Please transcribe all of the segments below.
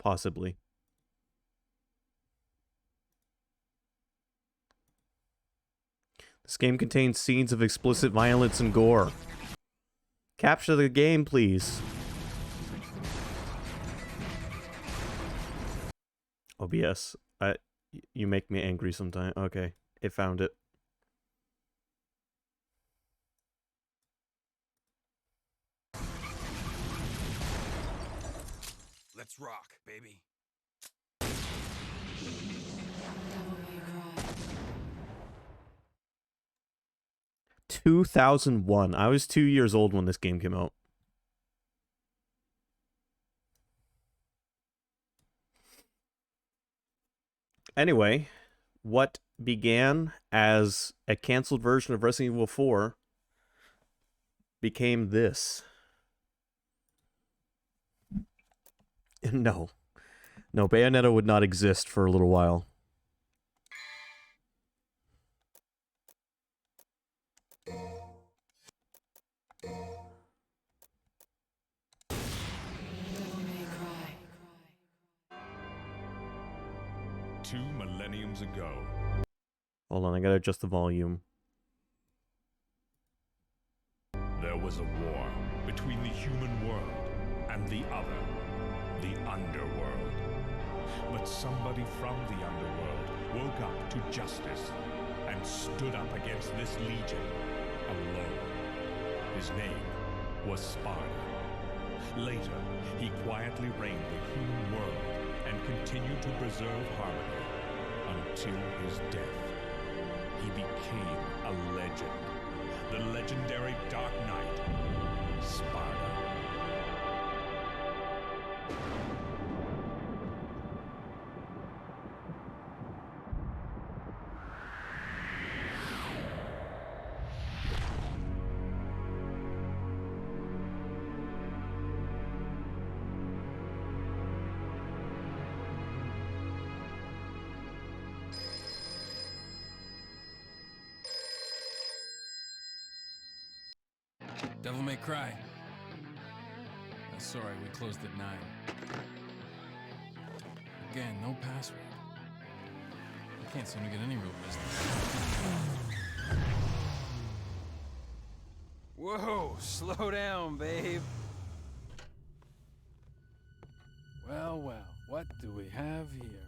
Possibly. This game contains scenes of explicit violence and gore. Capture the game, please. OBS. You make me angry sometimes. Okay, it found it. Let's rock, baby. 2001. I was 2 years old when this game came out. Anyway, what began as a canceled version of Resident Evil 4 became this. No. No, Bayonetta would not exist for a little while. Two millenniums ago. Hold on, I gotta adjust the volume. There was a war between the human world and the other, the underworld. But somebody from the underworld woke up to justice and stood up against this legion alone. His name was Sparda. Later, he quietly reigned the human world and continued to preserve harmony until his death. He became a legend. The legendary Dark Knight, Sparda. Devil May Cry. Sorry, we closed at 9. Again, no password. I can't seem to get any real business. Whoa, slow down, babe. Well, well, what do we have here?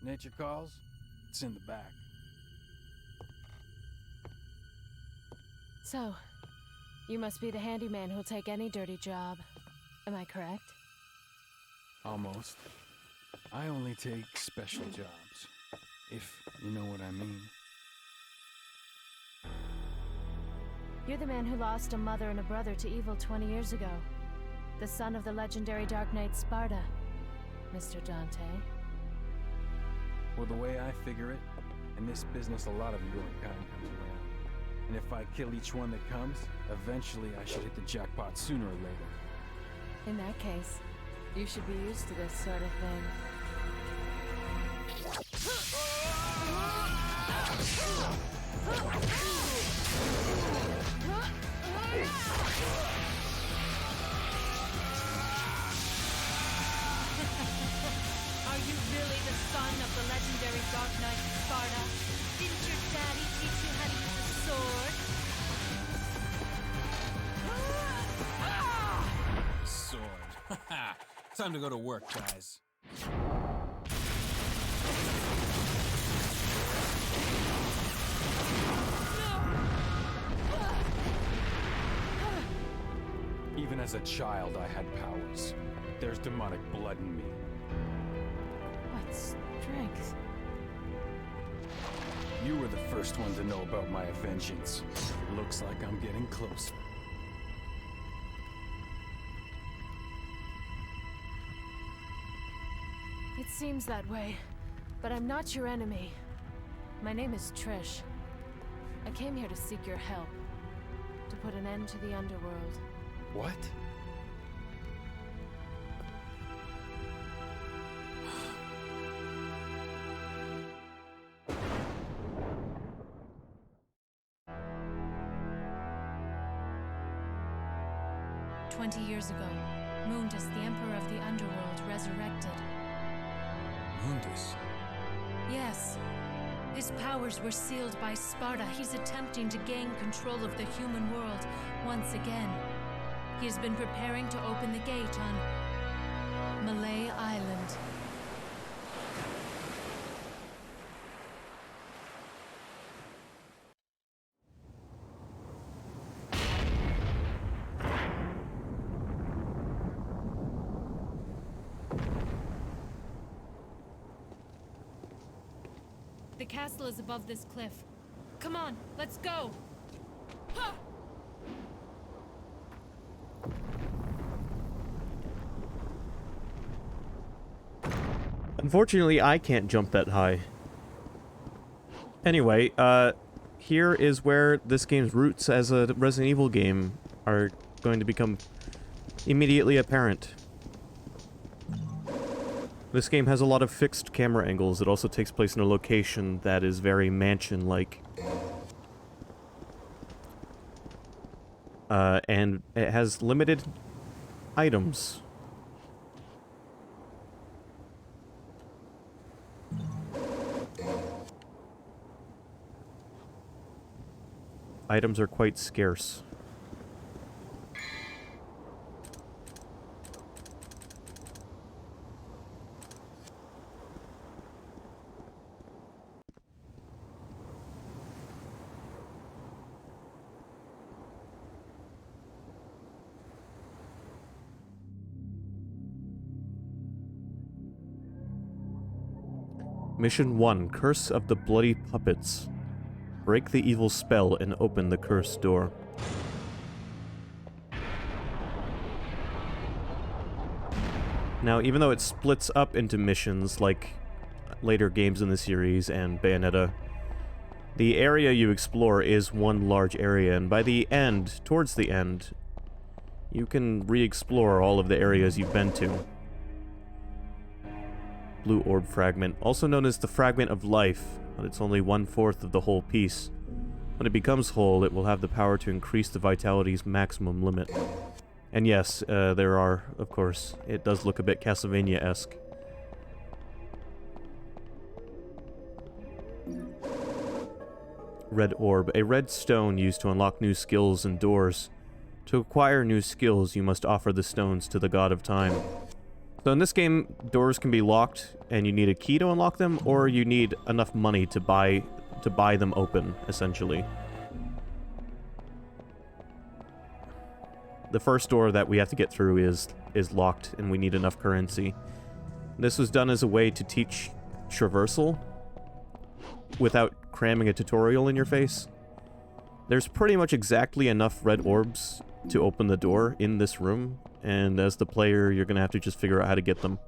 Nature calls? It's in the back. So, you must be the handyman who'll take any dirty job. Am I correct? Almost. I only take special jobs, if you know what I mean. You're the man who lost a mother and a brother to evil 20 years ago. The son of the legendary Dark Knight Sparda, Mr. Dante. Well, the way I figure it, in this business a lot of your kind comes around. And if I kill each one that comes, eventually I should hit the jackpot sooner or later. In that case, you should be used to this sort of thing. Are you really the son of the legendary Dark Knight Sparda? Didn't your daddy teach you how to use a sword? Sword. Time to go to work, guys. Even as a child, I had powers. There's demonic blood in me. What strength? You were the first one to know about my vengeance. Looks like I'm getting closer. It seems that way, but I'm not your enemy. My name is Trish. I came here to seek your help, to put an end to the underworld. What? "20 years ago, Mundus, the Emperor of the Underworld, resurrected. Mundus. Yes. His powers were sealed by Sparta. He's attempting to gain control of the human world once again. He has been preparing to open the gate on Malay Island. The castle is above this cliff. Come on, let's go! Ha! Unfortunately, I can't jump that high. Anyway, here is where this game's roots as a Resident Evil game are going to become immediately apparent. This game has a lot of fixed camera angles. It also takes place in a location that is very mansion-like. And it has limited items. Items are quite scarce. Mission 1, Curse of the Bloody Puppets. Break the evil spell and open the cursed door. Now, even though it splits up into missions like later games in the series and Bayonetta, the area you explore is one large area, and by the end, towards the end, you can re-explore all of the areas you've been to. Blue orb fragment, also known as the Fragment of Life, but it's only 1/4 of the whole piece. When it becomes whole, it will have the power to increase the vitality's maximum limit. And yes, there are, of course, it does look a bit Castlevania-esque. Red orb, a red stone used to unlock new skills and doors. To acquire new skills, you must offer the stones to the God of Time. So in this game, doors can be locked, and you need a key to unlock them, or you need enough money to buy them open, essentially. The first door that we have to get through is locked, and we need enough currency. This was done as a way to teach traversal without cramming a tutorial in your face. There's pretty much exactly enough red orbs to open the door in this room, and as the player, you're gonna have to just figure out how to get them.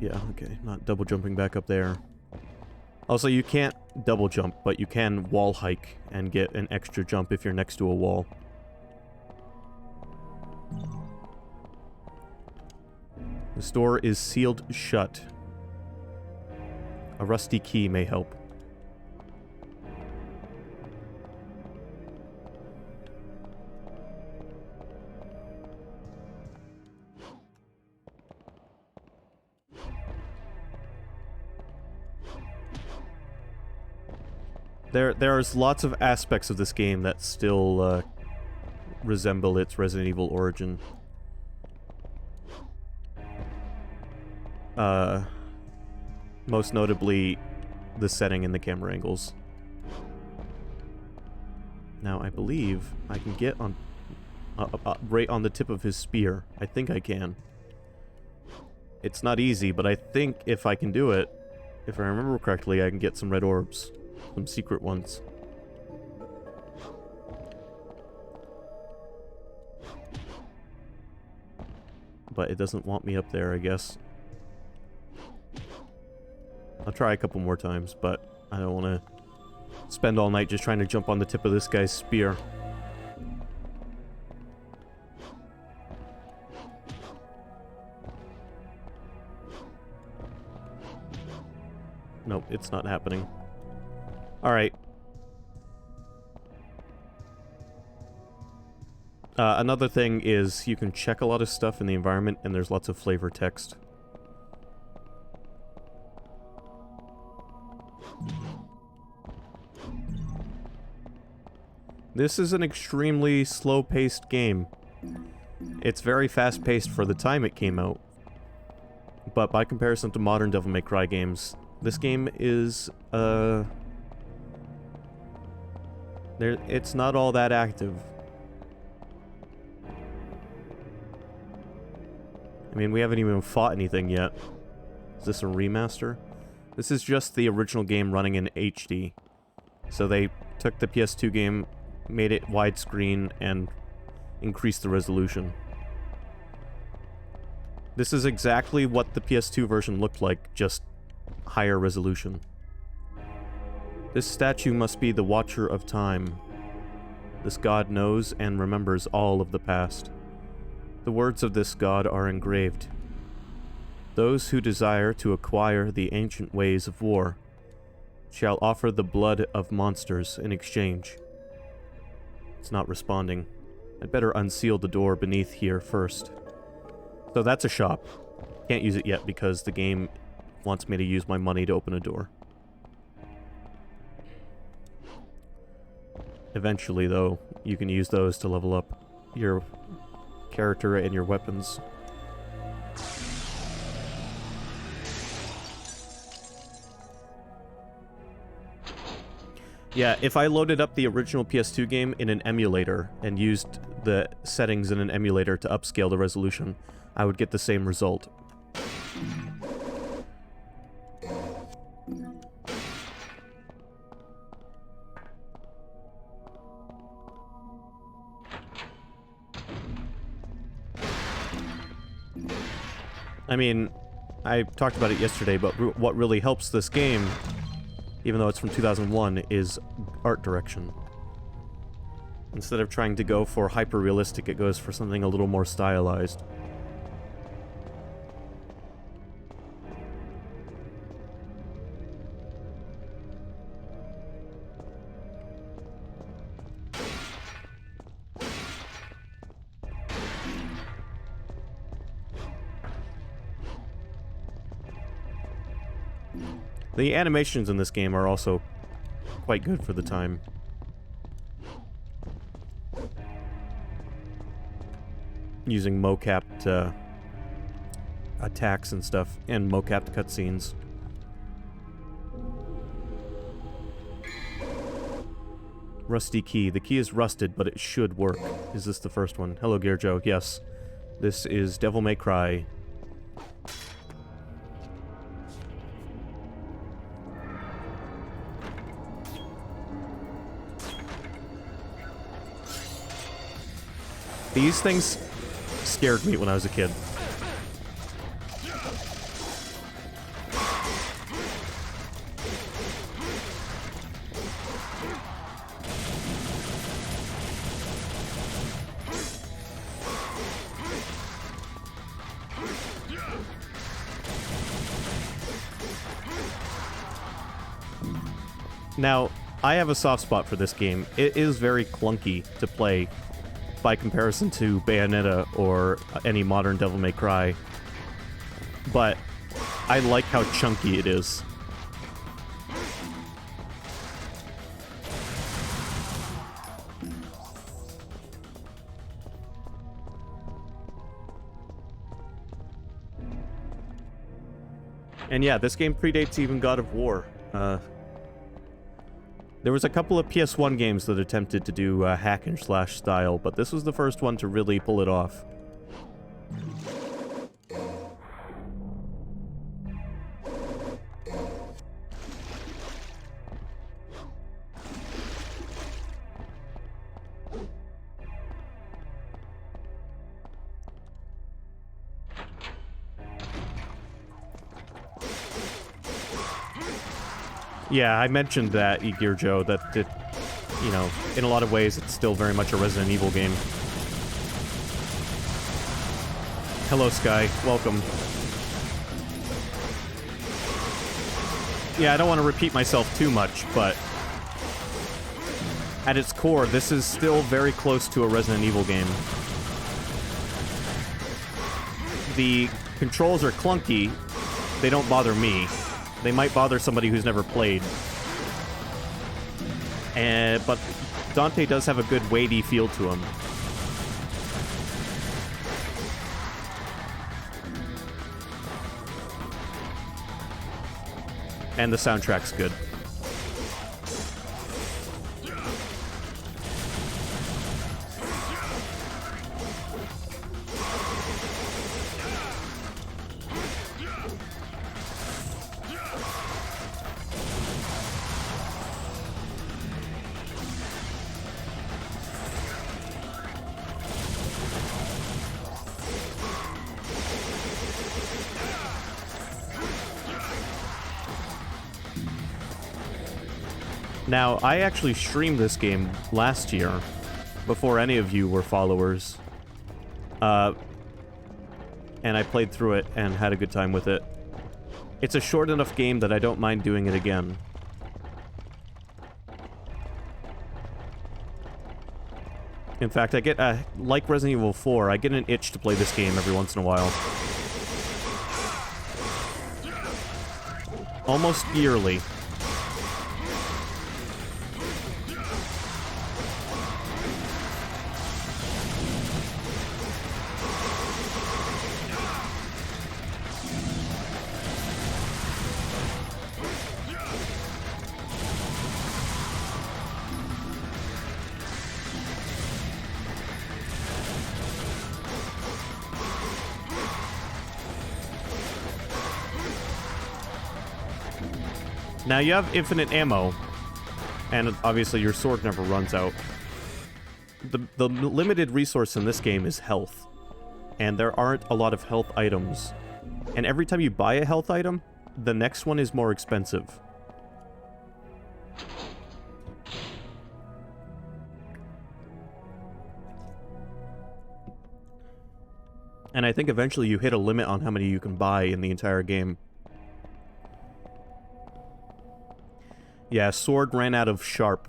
Yeah, okay, not double jumping back up there. Also, you can't double jump, but you can wall hike and get an extra jump if you're next to a wall. This door is sealed shut. A rusty key may help. There's lots of aspects of this game that still resemble its Resident Evil origin. Most notably, the setting and the camera angles. Now, I believe I can get on right on the tip of his spear. I think I can. It's not easy, but I think if I can do it, if I remember correctly, I can get some red orbs. Some secret ones. But it doesn't want me up there, I guess. I'll try a couple more times, but I don't want to spend all night just trying to jump on the tip of this guy's spear. Nope, it's not happening. Alright. Another thing is you can check a lot of stuff in the environment, and there's lots of flavor text. This is an extremely slow-paced game. It's very fast-paced for the time it came out. But by comparison to modern Devil May Cry games, this game is, it's not all that active. I mean, we haven't even fought anything yet. Is this a remaster? This is just the original game running in HD. So they took the PS2 game, made it widescreen, and increased the resolution. This is exactly what the PS2 version looked like, just higher resolution. This statue must be the Watcher of Time. This god knows and remembers all of the past. The words of this god are engraved. Those who desire to acquire the ancient ways of war shall offer the blood of monsters in exchange. It's not responding. I'd better unseal the door beneath here first. So that's a shop. Can't use it yet because the game wants me to use my money to open a door. Eventually, though, you can use those to level up your character and your weapons. Yeah, if I loaded up the original PS2 game in an emulator and used the settings in an emulator to upscale the resolution, I would get the same result. I mean, I talked about it yesterday, but what really helps this game, even though it's from 2001, is art direction. Instead of trying to go for hyper-realistic, it goes for something a little more stylized. The animations in this game are also quite good for the time. Using mocapped attacks and stuff, and mocapped cutscenes. Rusty key. The key is rusted, but it should work. Is this the first one? Hello, Gear Joe. Yes. This is Devil May Cry. These things scared me when I was a kid. Now, I have a soft spot for this game. It is very clunky to play by comparison to Bayonetta or any modern Devil May Cry. But I like how chunky it is. And yeah, this game predates even God of War. There was a couple of PS1 games that attempted to do hack and slash style, but this was the first one to really pull it off. Yeah, I mentioned that, Gear Joe, that it, you know, in a lot of ways, it's still very much a Resident Evil game. Hello, Sky. Welcome. Yeah, I don't want to repeat myself too much, but at its core, this is still very close to a Resident Evil game. The controls are clunky. They don't bother me. They might bother somebody who's never played. But Dante does have a good weighty feel to him. And the soundtrack's good. Now, I actually streamed this game last year, before any of you were followers. And I played through it and had a good time with it. It's a short enough game that I don't mind doing it again. In fact, I get, like Resident Evil 4, I get an itch to play this game every once in a while. Almost yearly. Now, you have infinite ammo, and obviously your sword never runs out. The limited resource in this game is health, and there aren't a lot of health items. And every time you buy a health item, the next one is more expensive. And I think eventually you hit a limit on how many you can buy in the entire game. Yeah, sword ran out of sharp.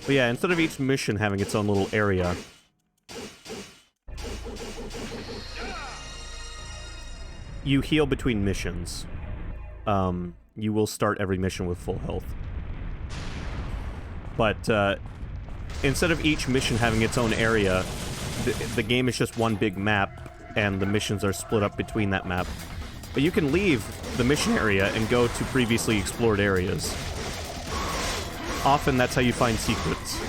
But yeah, instead of each mission having its own little area, you heal between missions. You will start every mission with full health. But instead of each mission having its own area, the game is just one big map, and the missions are split up between that map. But you can leave the mission area and go to previously explored areas. Often that's how you find secrets.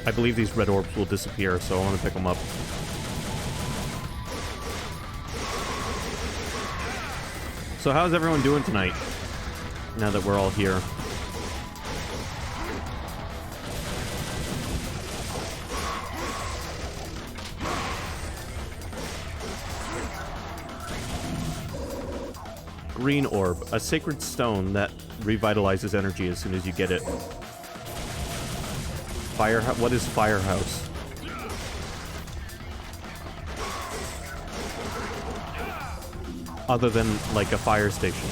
I believe these red orbs will disappear, so I want to pick them up. So how's everyone doing tonight, now that we're all here? Green orb, a sacred stone that revitalizes energy as soon as you get it. What is Firehouse? Other than, like, a fire station.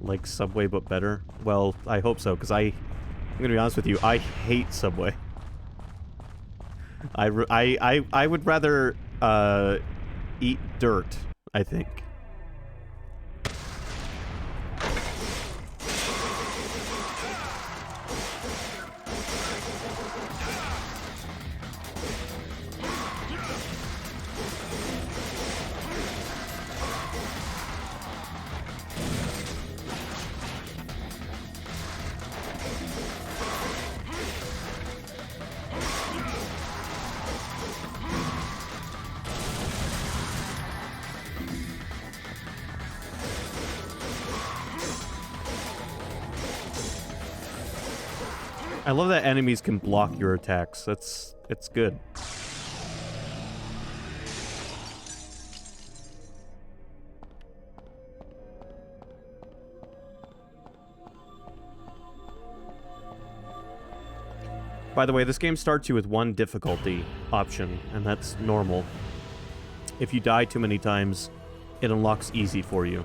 Like Subway, but better? Well, I hope so, because I'm gonna be honest with you, I hate Subway. I would rather, eat dirt, I think. I love that enemies can block your attacks. It's good. By the way, this game starts you with one difficulty option, and that's normal. If you die too many times, it unlocks easy for you.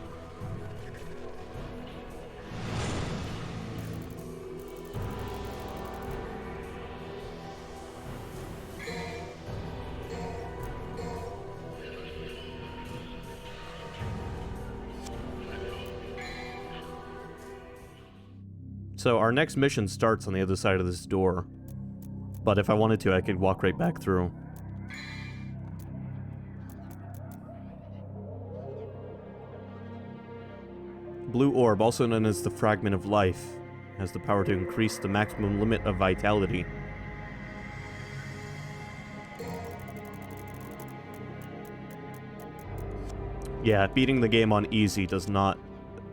So our next mission starts on the other side of this door. But if I wanted to, I could walk right back through. Blue orb, also known as the Fragment of Life, has the power to increase the maximum limit of vitality. Yeah, beating the game on easy does not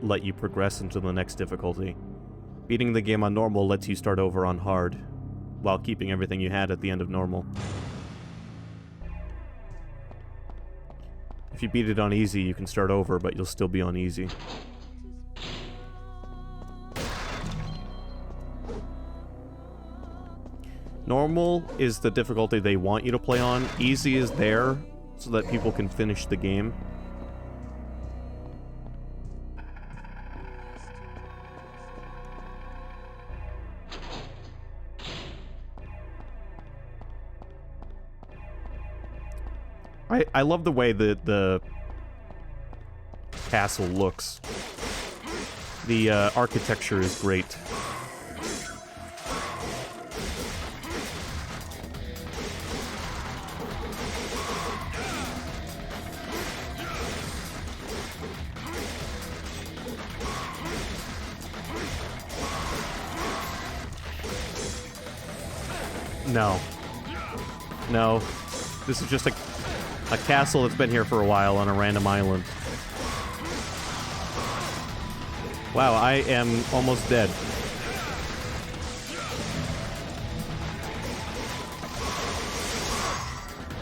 let you progress into the next difficulty. Beating the game on normal lets you start over on hard, while keeping everything you had at the end of normal. If you beat it on easy, you can start over, but you'll still be on easy. Normal is the difficulty they want you to play on. Easy is there so that people can finish the game. I love the way that the castle looks. The architecture is great. No. No. This is just a castle that's been here for a while on a random island. Wow, I am almost dead.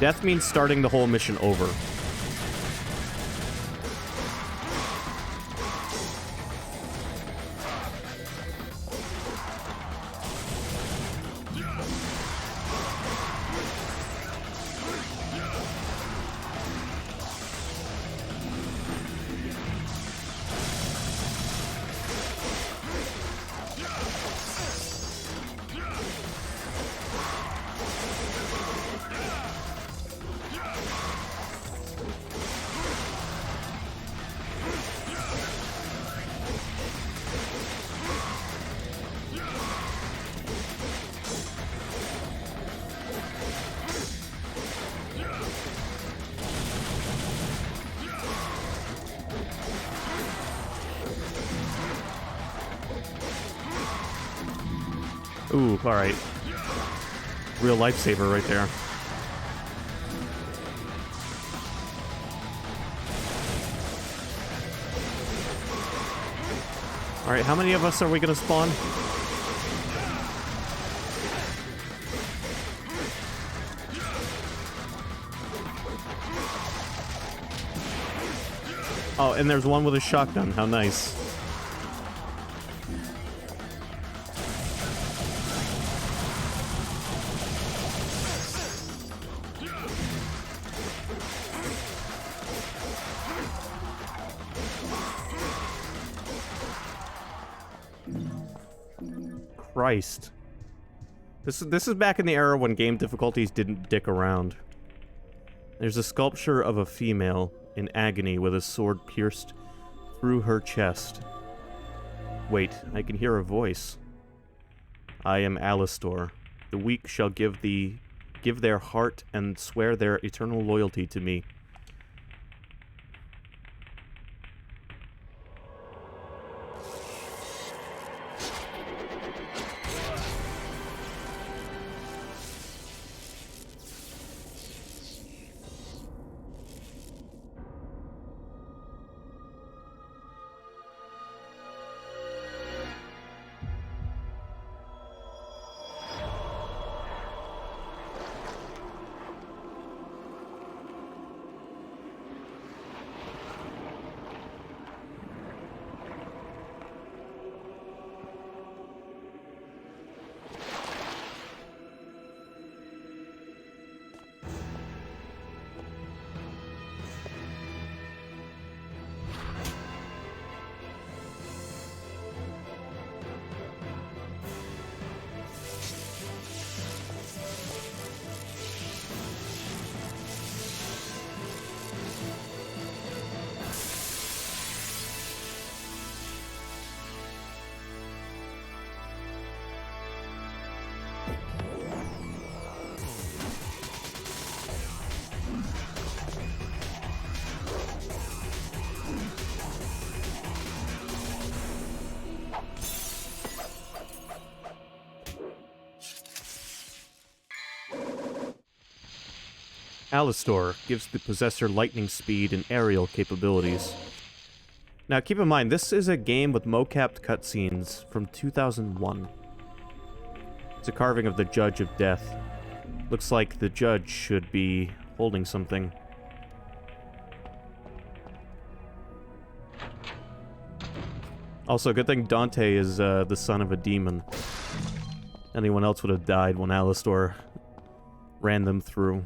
Death means starting the whole mission over. Ooh, alright. Real lifesaver right there. Alright, how many of us are we gonna spawn? Oh, and there's one with a shotgun. How nice. Christ. This is back in the era when game difficulties didn't dick around. There's a sculpture of a female in agony with a sword pierced through her chest. Wait, I can hear a voice. I am Alistor. The weak shall give their heart and swear their eternal loyalty to me. Alistor gives the possessor lightning speed and aerial capabilities. Now keep in mind, this is a game with mocapped cutscenes from 2001. It's a carving of the Judge of Death. Looks like the judge should be holding something. Also, good thing Dante is the son of a demon. Anyone else would have died when Alistor ran them through.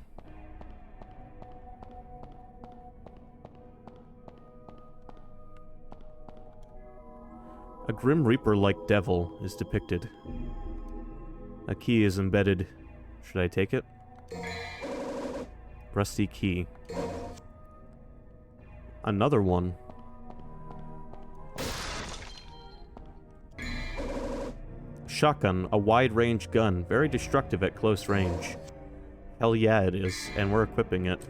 A Grim Reaper-like devil is depicted. A key is embedded. Should I take it? Rusty key. Another one. Shotgun, a wide-range gun, very destructive at close range. Hell yeah it is, and we're equipping it.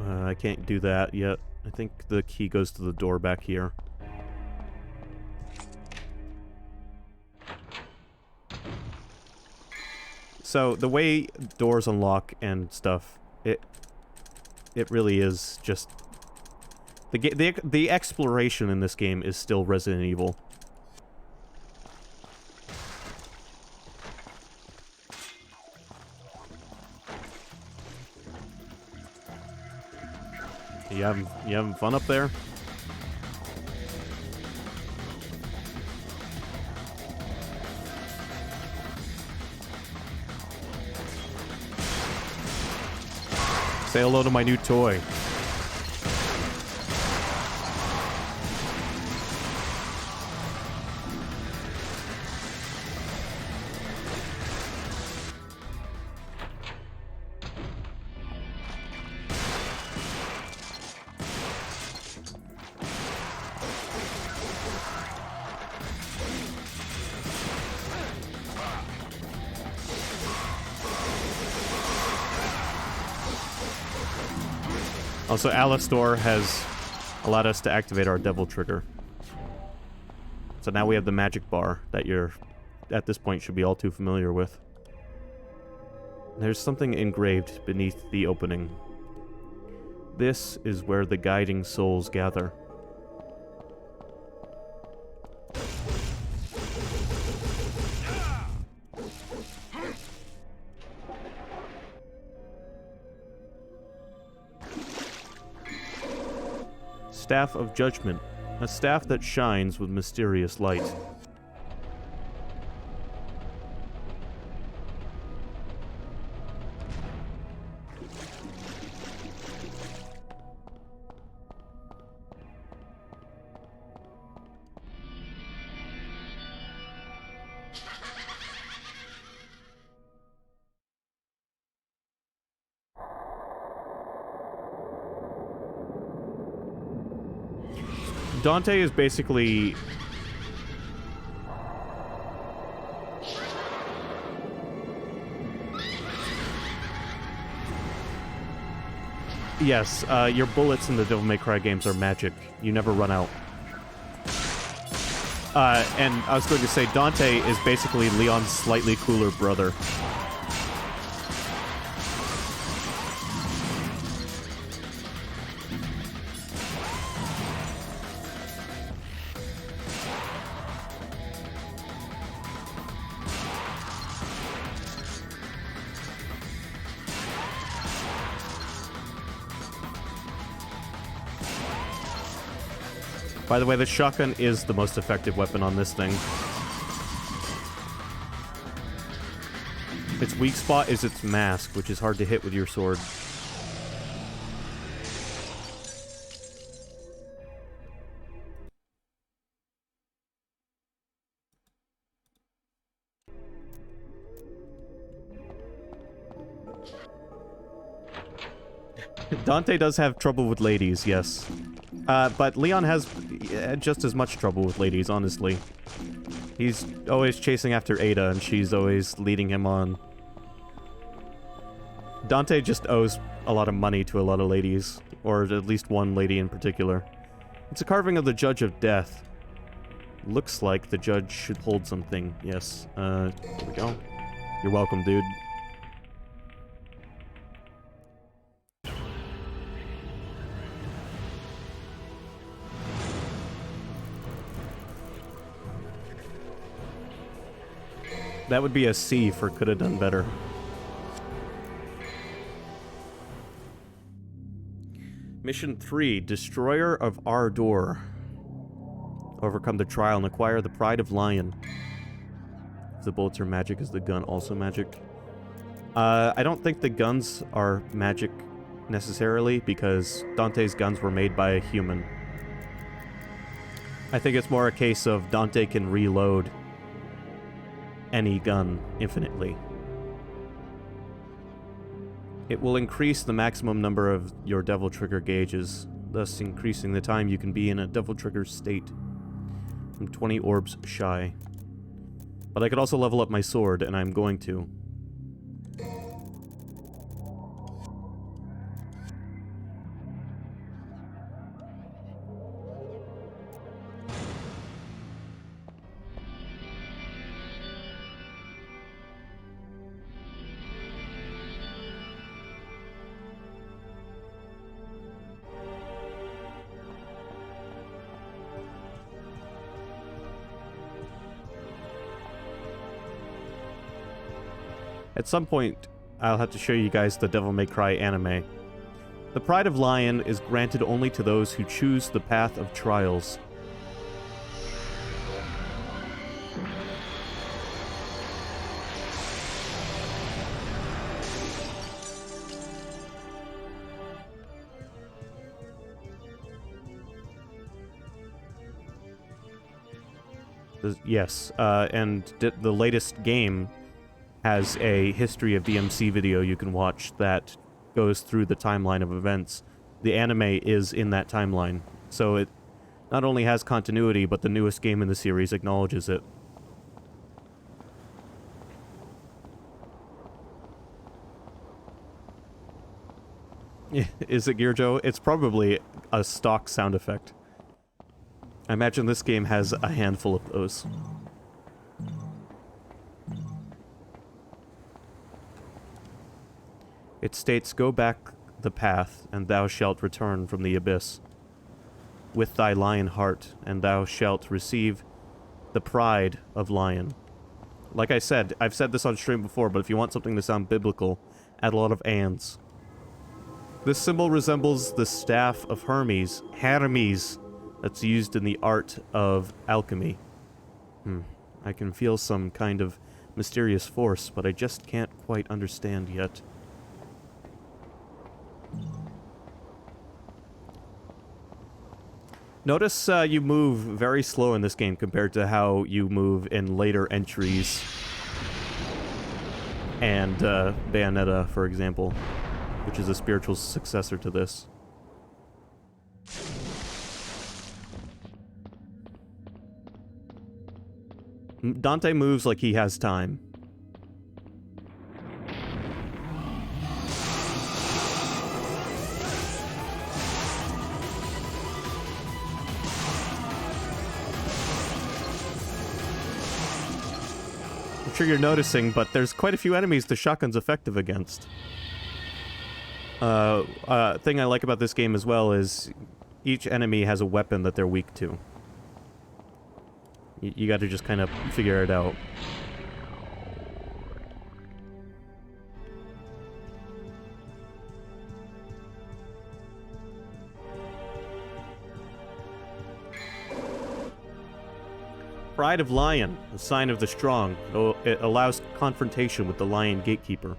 I can't do that yet. I think the key goes to the door back here. So the way doors unlock and stuff, it really is just the exploration in this game is still Resident Evil. You having fun up there? Say hello to my new toy. Also, Alistor has allowed us to activate our devil trigger. So now we have the magic bar that you're, at this point, should be all too familiar with. There's something engraved beneath the opening. This is where the guiding souls gather. Staff of Judgment, a staff that shines with mysterious light. Dante is basically... Yes, your bullets in the Devil May Cry games are magic. You never run out. And I was going to say, Dante is basically Leon's slightly cooler brother. By the way, the shotgun is the most effective weapon on this thing. Its weak spot is its mask, which is hard to hit with your sword. Dante does have trouble with ladies, yes. But Leon has just as much trouble with ladies, honestly. He's always chasing after Ada, and she's always leading him on. Dante just owes a lot of money to a lot of ladies, or at least one lady in particular. It's a carving of the Judge of Death. Looks like the judge should hold something. Yes. Here we go. You're welcome, dude. That would be a C for could have done better. Mission 3, Destroyer of Ardor. Overcome the trial and acquire the Pride of Lion. If the bullets are magic, is the gun also magic? I don't think the guns are magic necessarily, because Dante's guns were made by a human. I think it's more a case of Dante can reload any gun infinitely. It will increase the maximum number of your Devil Trigger gauges, thus increasing the time you can be in a Devil Trigger state. I'm 20 orbs shy. But I could also level up my sword, and I'm going to. At some point, I'll have to show you guys the Devil May Cry anime. The Pride of Lion is granted only to those who choose the path of trials. Yes, and the latest game has a history of DMC video you can watch that goes through the timeline of events. The anime is in that timeline, so it not only has continuity, but the newest game in the series acknowledges it. Is it Gearjo? It's probably a stock sound effect. I imagine this game has a handful of those. It states, "Go back the path, and thou shalt return from the abyss with thy lion heart, and thou shalt receive the pride of lion." Like I said, I've said this on stream before, but if you want something to sound biblical, add a lot of ands. This symbol resembles the staff of Hermes, that's used in the art of alchemy. I can feel some kind of mysterious force, but I just can't quite understand yet. Notice you move very slow in this game compared to how you move in later entries and Bayonetta, for example, which is a spiritual successor to this. Dante moves like he has time. I'm sure you're noticing, but there's quite a few enemies the shotgun's effective against. Thing I like about this game as well is each enemy has a weapon that they're weak to. You gotta just kind of figure it out. Pride of Lion, a sign of the strong. It allows confrontation with the Lion Gatekeeper.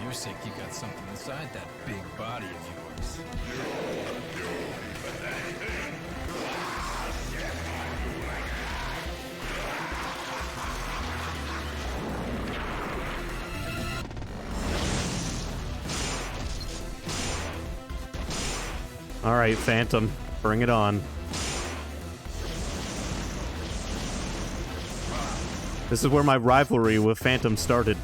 your sake, you got something inside that big body of yours. Alright, Phantom. Bring it on. This is where my rivalry with Phantom started.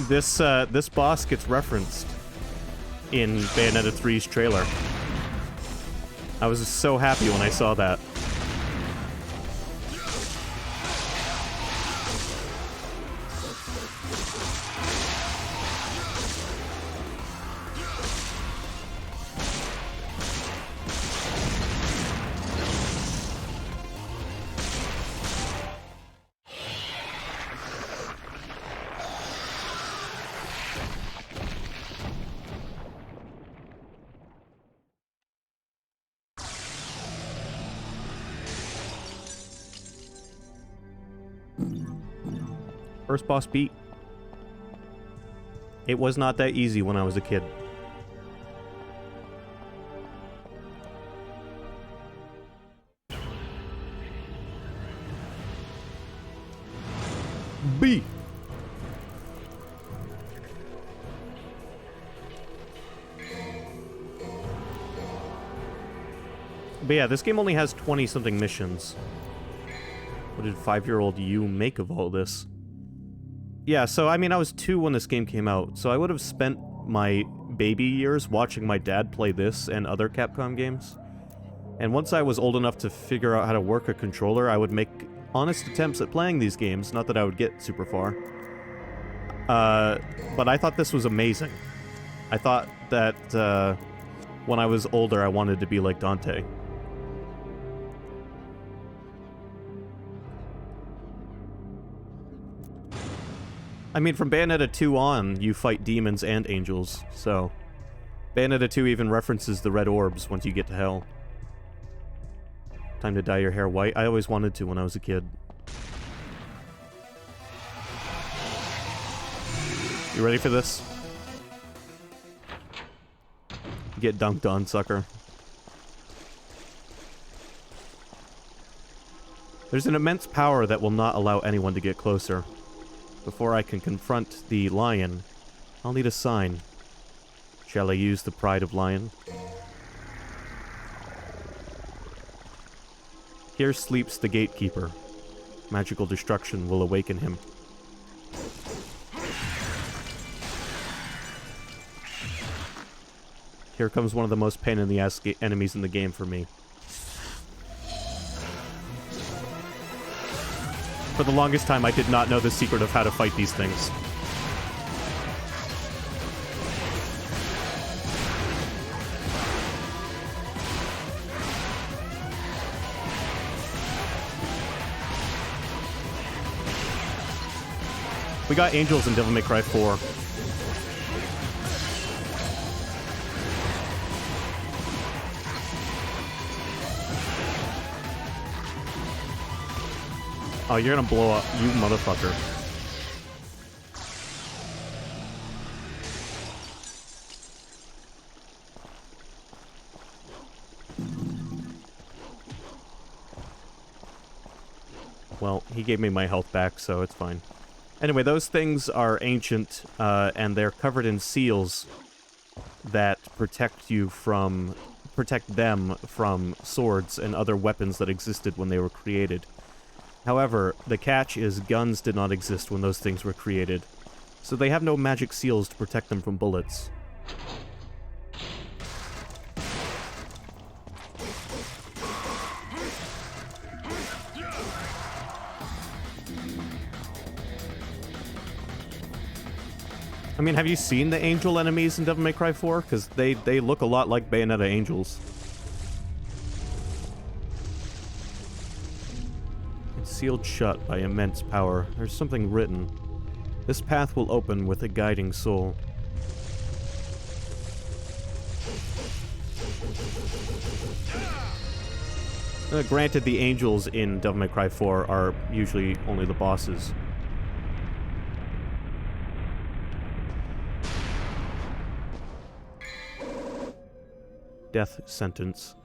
This boss gets referenced in Bayonetta 3's trailer. I was so happy when I saw that. First boss beat. It was not that easy when I was a kid. B. But yeah, this game only has 20-something missions. What did 5-year-old you make of all this? Yeah, so I mean, I was 2 when this game came out, so I would have spent my baby years watching my dad play this and other Capcom games. And once I was old enough to figure out how to work a controller, I would make honest attempts at playing these games, not that I would get super far. But I thought this was amazing. I thought that when I was older, I wanted to be like Dante. I mean, from Bayonetta 2 on, you fight demons and angels, so... Bayonetta 2 even references the red orbs once you get to hell. Time to dye your hair white. I always wanted to when I was a kid. You ready for this? Get dunked on, sucker. There's an immense power that will not allow anyone to get closer. Before I can confront the lion, I'll need a sign. Shall I use the Pride of Lion? Here sleeps the gatekeeper. Magical destruction will awaken him. Here comes one of the most pain-in-the-ass enemies in the game for me. For the longest time, I did not know the secret of how to fight these things. We got angels in Devil May Cry 4. Oh, you're gonna blow up, you motherfucker. Well, he gave me my health back, so it's fine. Anyway, those things are ancient, and they're covered in seals that protect them from swords and other weapons that existed when they were created. However, the catch is guns did not exist when those things were created, so they have no magic seals to protect them from bullets. I mean, have you seen the angel enemies in Devil May Cry 4? Because they look a lot like Bayonetta angels. sealed shut by immense power. There's something written. This path will open with a guiding soul. Granted, the angels in Devil May Cry 4 are usually only the bosses. Death sentence.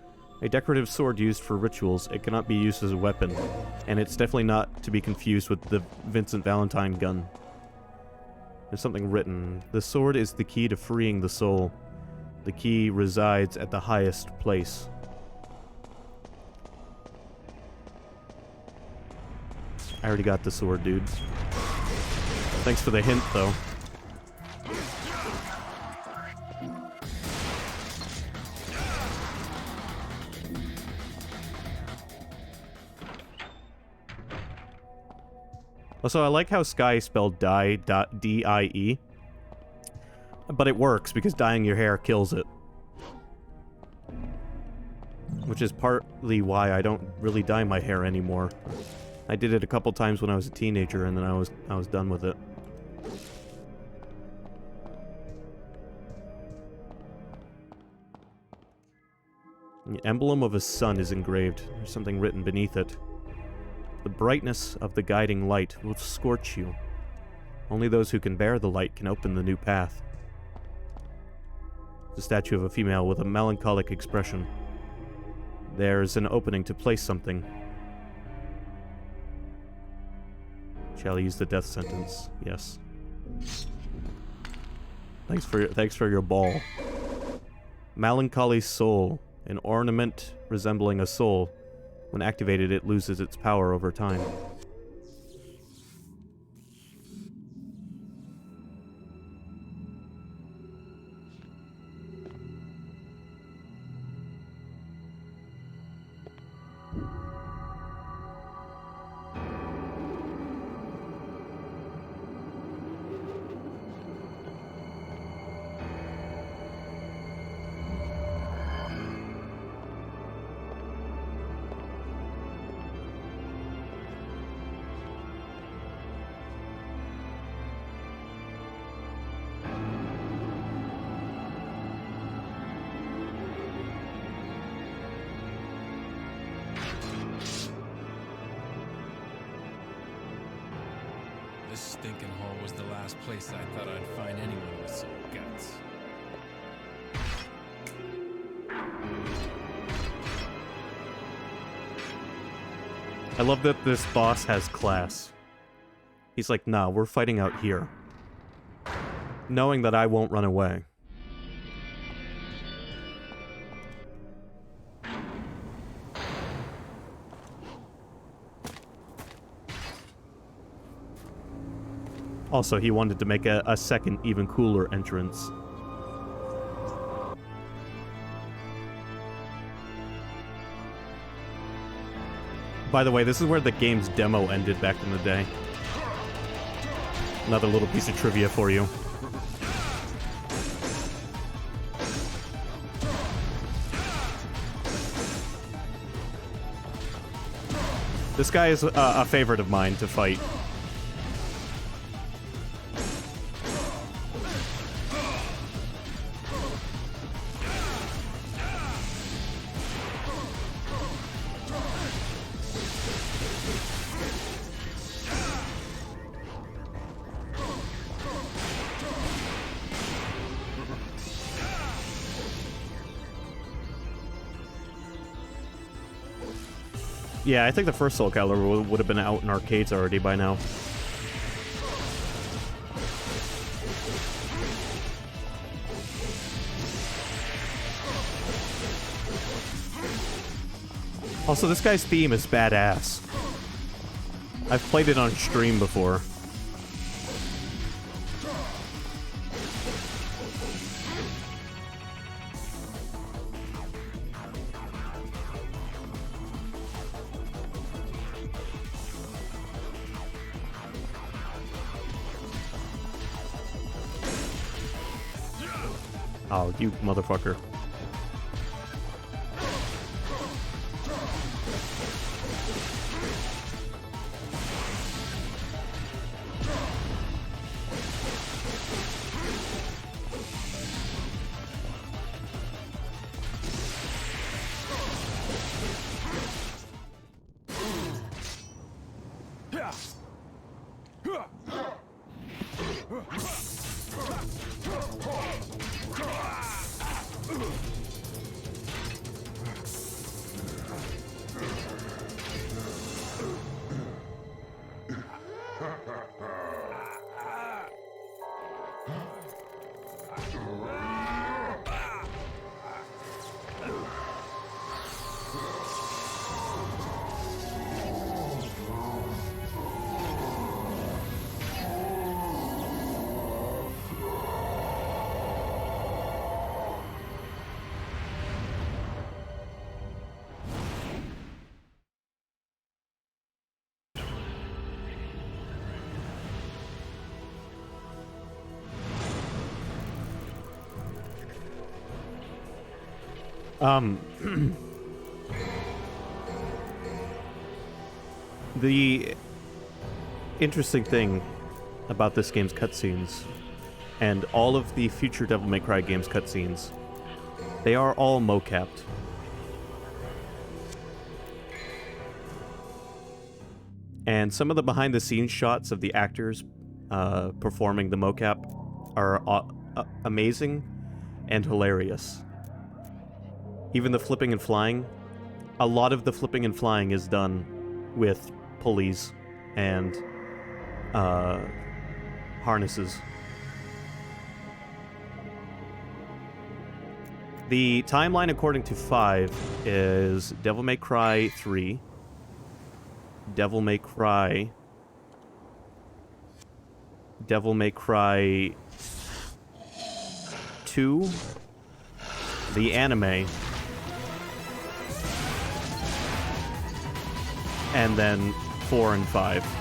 A decorative sword used for rituals. It cannot be used as a weapon, and it's definitely not to be confused with the Vincent Valentine gun. There's something written. The sword is the key to freeing the soul. The key resides at the highest place. I already got the sword, dude. Thanks for the hint, though. Also, I like how Sky spelled die, D-I-E. But it works, because dyeing your hair kills it. Which is partly why I don't really dye my hair anymore. I did it a couple times when I was a teenager, and then I was done with it. The emblem of a sun is engraved. There's something written beneath it. The brightness of the guiding light will scorch you. Only those who can bear the light can open the new path. The statue of a female with a melancholic expression. There's an opening to place something. Shall I use the death sentence? Yes. Thanks for your ball. Melancholy soul. An ornament resembling a soul. When activated, it loses its power over time. This stinking hole was the last place I thought I'd find anyone with some guts. I love that this boss has class. He's like, nah, we're fighting out here. Knowing that I won't run away. Also, he wanted to make a second, even cooler entrance. By the way, this is where the game's demo ended back in the day. Another little piece of trivia for you. This guy is a favorite of mine to fight. Yeah, I think the first Soul Calibur would have been out in arcades already by now. Also, this guy's theme is badass. I've played it on stream before. Oh, you motherfucker. The interesting thing about this game's cutscenes, and all of the future Devil May Cry games cutscenes, they are all mocapped. And some of the behind-the-scenes shots of the actors performing the mocap are amazing and hilarious. Even the flipping and flying, a lot of the flipping and flying is done with pulleys and harnesses. The timeline according to 5 is Devil May Cry 3, Devil May Cry, Devil May Cry 2, the anime, and then 4 and 5.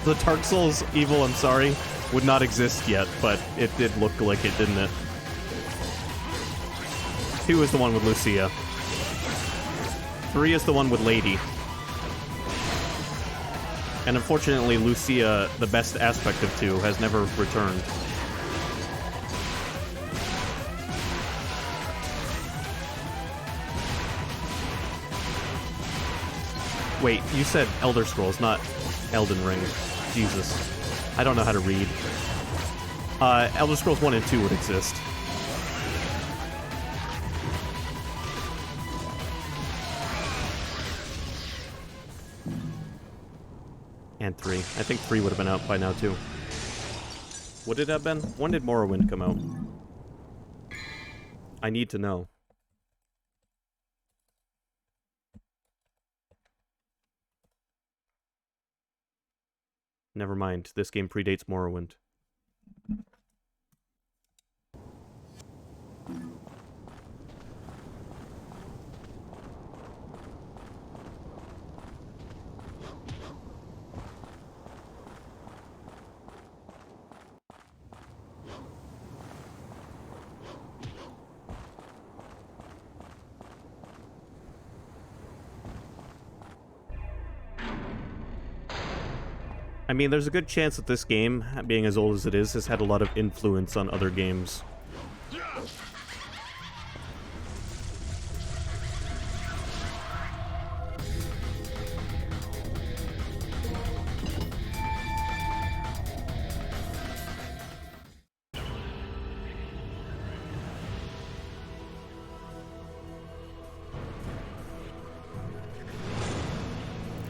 The Dark Souls Evil, I'm sorry, would not exist yet, but it did look like it, didn't it? 2 is the one with Lucia. 3 is the one with Lady. And unfortunately, Lucia, the best aspect of 2, has never returned. Wait, you said Elder Scrolls, not Elden Ring. Jesus. I don't know how to read. Elder Scrolls 1 and 2 would exist. And 3. I think 3 would have been out by now, too. Would it have been? When did Morrowind come out? I need to know. Never mind. This game predates Morrowind. I mean, there's a good chance that this game, being as old as it is, has had a lot of influence on other games.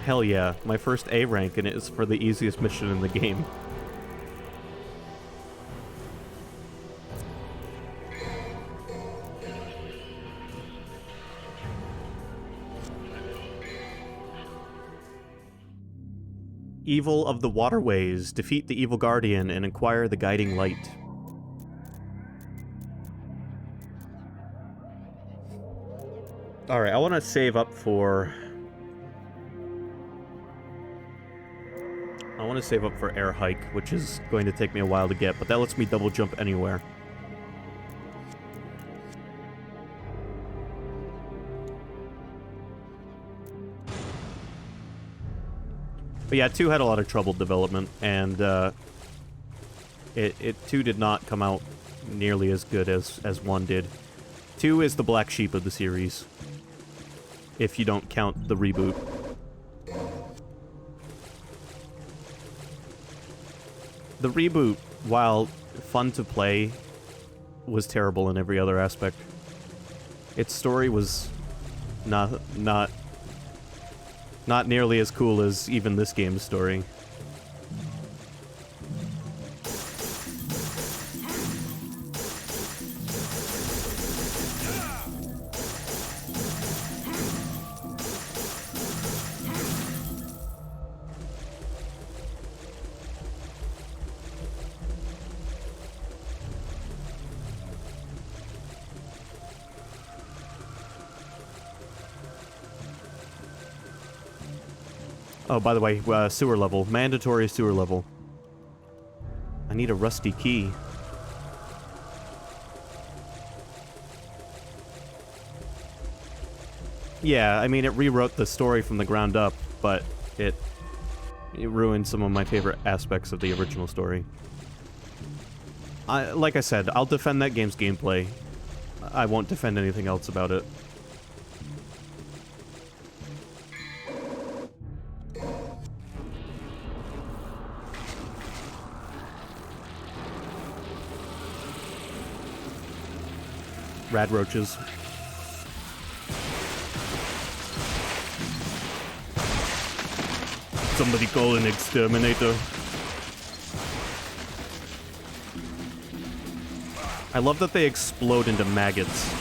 Hell yeah, my first A rank, and it is for the easiest mission in the game. Evil of the Waterways. Defeat the evil guardian and acquire the guiding light. Alright, I want to save up for... I want to save up for Air Hike, which is going to take me a while to get, but that lets me double jump anywhere. But yeah, 2 had a lot of troubled development, and 2 did not come out nearly as good as 1 did. 2 is the black sheep of the series. if you don't count the reboot. The reboot, while fun to play, was terrible in every other aspect. Its story was not nearly as cool as even this game's story. Oh, by the way, sewer level. Mandatory sewer level. I need a rusty key. Yeah, I mean, it rewrote the story from the ground up, but it ruined some of my favorite aspects of the original story. Like I said, I'll defend that game's gameplay. I won't defend anything else about it. Rad roaches. Somebody call an exterminator. I love that they explode into maggots.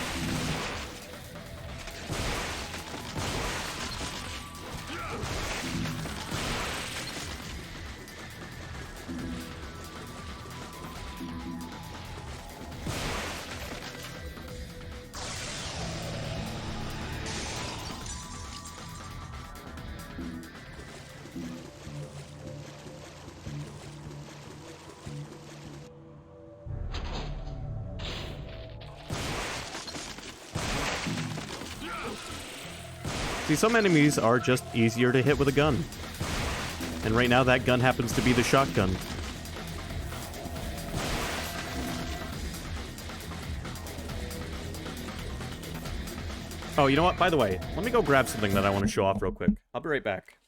See, some enemies are just easier to hit with a gun. And right now that gun happens to be the shotgun. Oh, you know what? By the way, let me go grab something that I want to show off real quick. I'll be right back.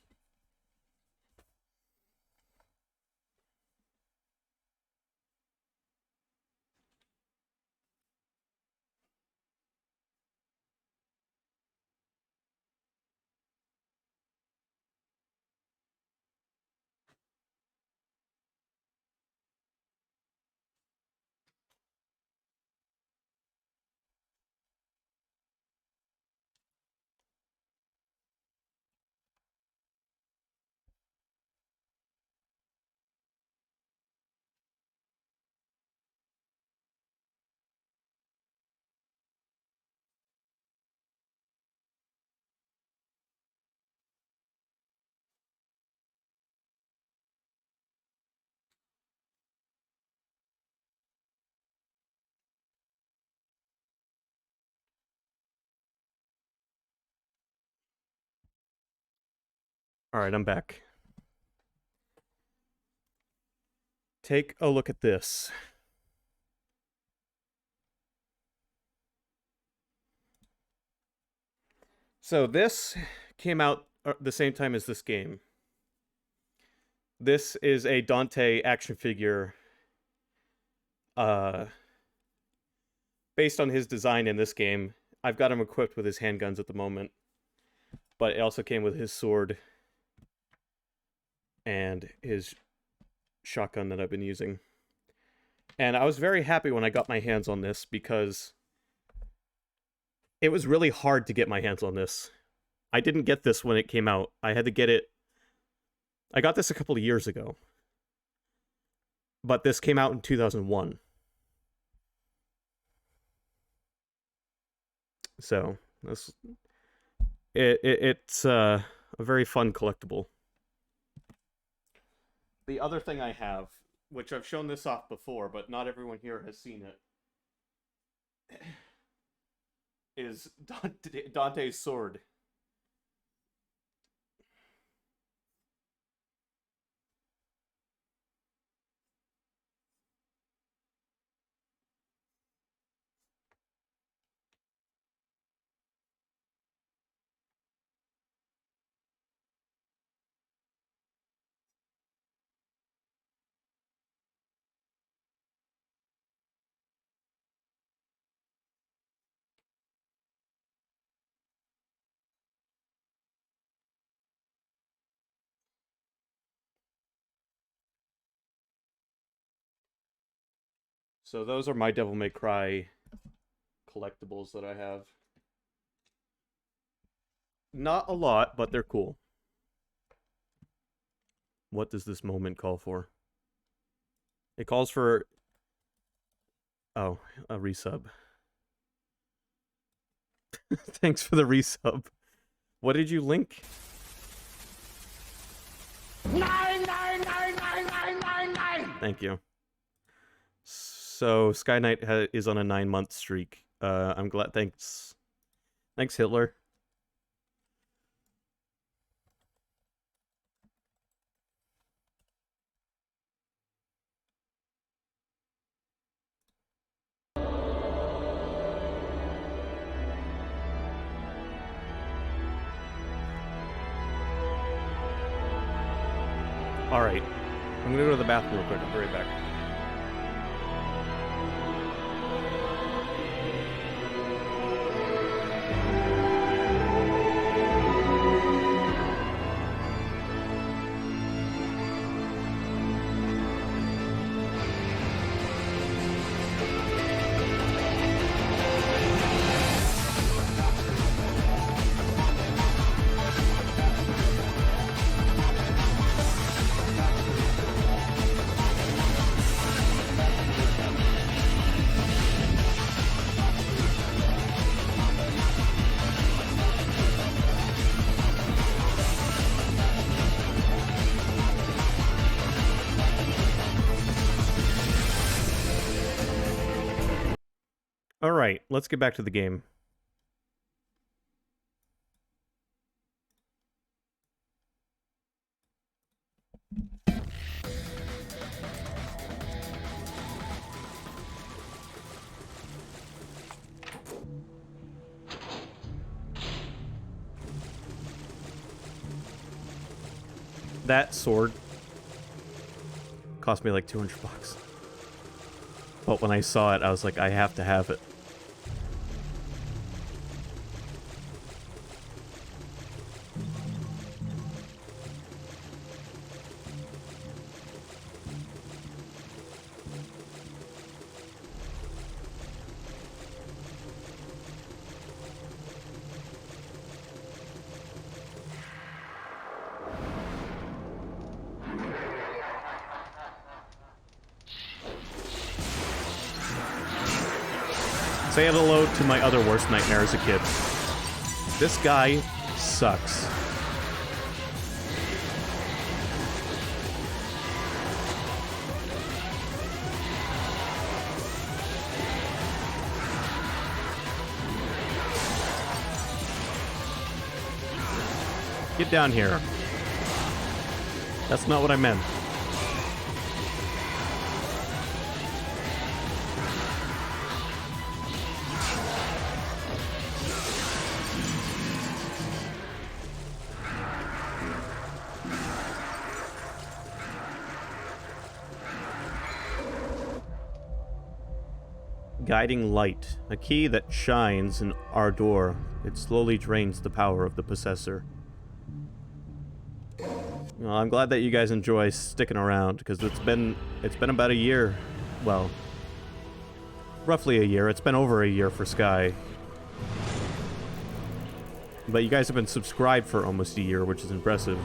Alright, I'm back. Take a look at this. So this came out the same time as this game. This is a Dante action figure based on his design in this game. I've got him equipped with his handguns at the moment, but it also came with his sword and his shotgun that I've been using. And I was very happy when I got my hands on this because it was really hard to get my hands on this. I didn't get this when it came out. I had to get it... I got this a couple of years ago. But this came out in 2001. So, it's a very fun collectible. The other thing I have, which I've shown this off before, but not everyone here has seen it, is Dante's sword. So those are my Devil May Cry collectibles that I have. Not a lot, but they're cool. What does this moment call for? It calls for... Oh, a resub. Thanks for the resub. What did you link? 9999999. Thank you. So Sky Knight is on a 9-month streak. I'm glad. Thanks, Hitler. All right, I'm gonna go to the bathroom real quick. I'll be right back. Alright, let's get back to the game. That sword cost me like $200. But when I saw it, I was like, I have to have it. Say hello to my other worst nightmare as a kid. This guy sucks. Get down here. That's not what I meant. Guiding light, a key that shines in our door. It slowly drains the power of the possessor. Well, I'm glad that you guys enjoy sticking around, because it's been about a year. Well, roughly a year. It's been over a year for Sky. But you guys have been subscribed for almost a year, which is impressive.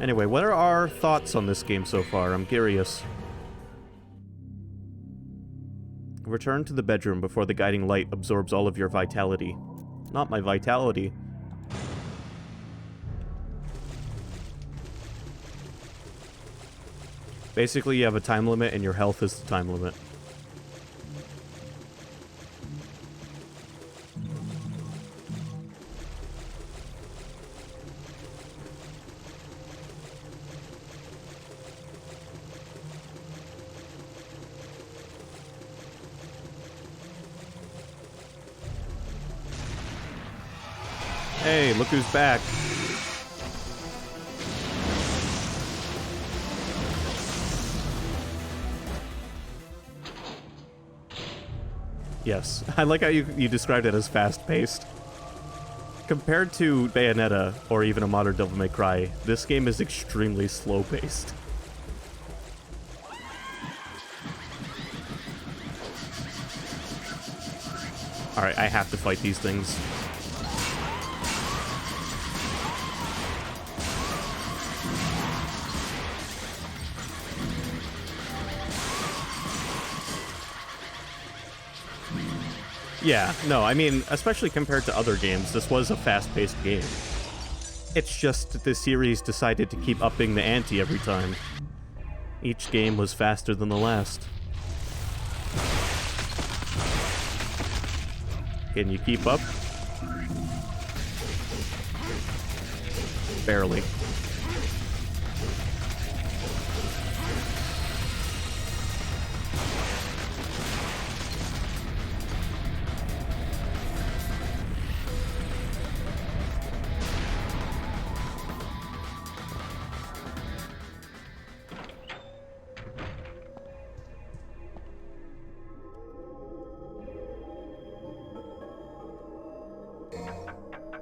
Anyway, what are our thoughts on this game so far? I'm curious. Return to the bedroom before the guiding light absorbs all of your vitality. Not my vitality. Basically, you have a time limit and your health is the time limit. Hey, look who's back. Yes, I like how you described it as fast-paced. compared to Bayonetta or even a modern Devil May Cry, this game is extremely slow-paced. Alright, I have to fight these things. Yeah, no, I mean, especially compared to other games, this was a fast-paced game. It's just the series decided to keep upping the ante every time. Each game was faster than the last. Can you keep up? Barely.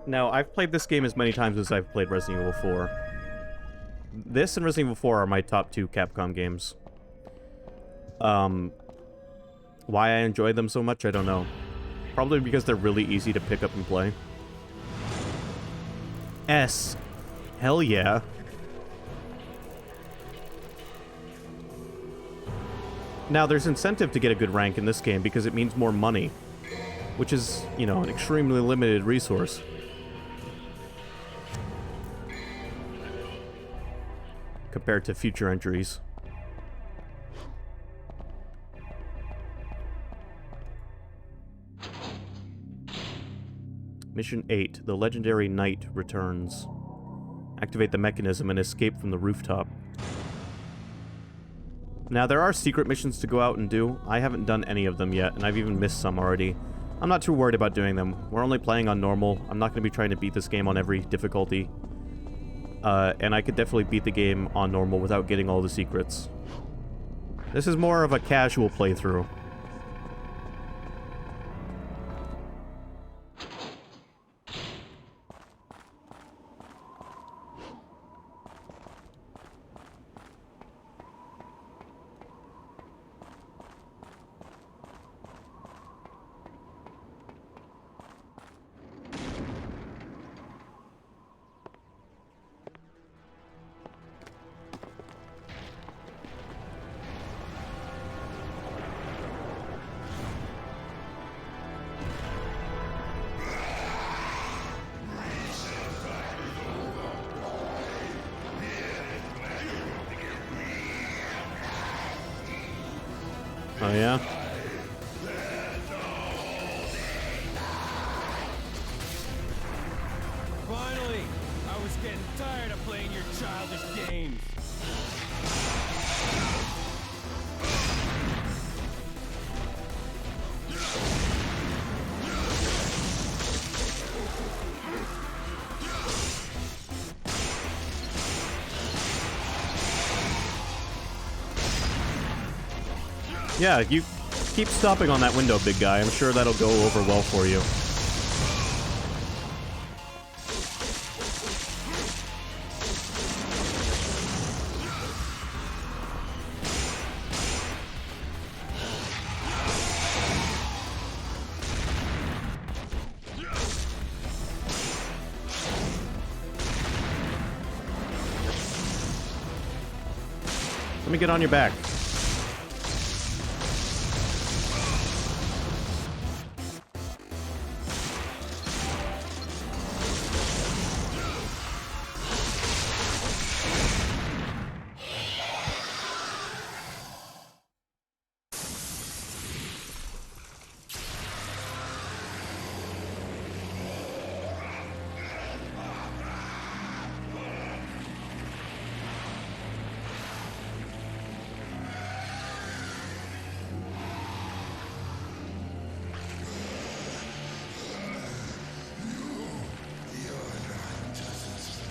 Now, I've played this game as many times as I've played Resident Evil 4. This and Resident Evil 4 are my top 2 Capcom games. Why I enjoy them so much, I don't know. Probably because they're really easy to pick up and play. S. Hell yeah. Now, there's incentive to get a good rank in this game because it means more money. Which is, you know, an extremely limited resource. Compared to future entries. Mission 8. The legendary knight returns. Activate the mechanism and escape from the rooftop. Now, there are secret missions to go out and do. I haven't done any of them yet, and I've even missed some already. I'm not too worried about doing them. We're only playing on normal. I'm not going to be trying to beat this game on every difficulty. And I could definitely beat the game on normal without getting all the secrets. This is more of a casual playthrough. Oh, yeah? Finally! I was getting tired of playing your childish games. Yeah, you keep stopping on that window, big guy. I'm sure that'll go over well for you. Let me get on your back.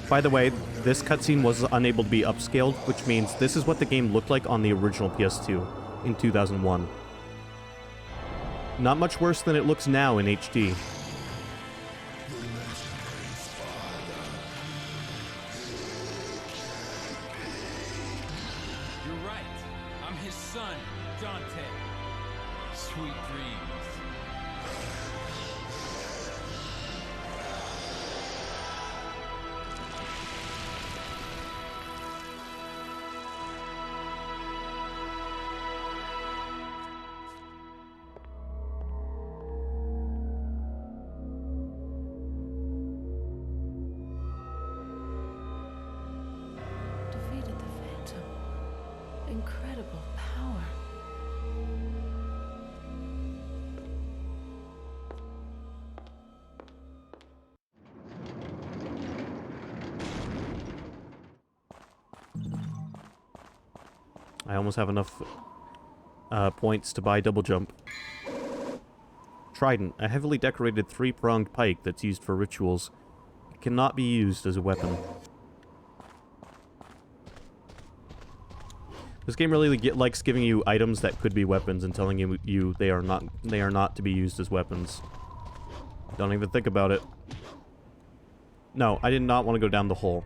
By the way, this cutscene was unable to be upscaled, which means this is what the game looked like on the original PS2 in 2001. Not much worse than it looks now in HD. I almost have enough points to buy double jump. Trident, a heavily decorated three-pronged pike that's used for rituals. It cannot be used as a weapon. This game really likes giving you items that could be weapons and telling you they are not to be used as weapons. Don't even think about it. No, I did not want to go down the hole.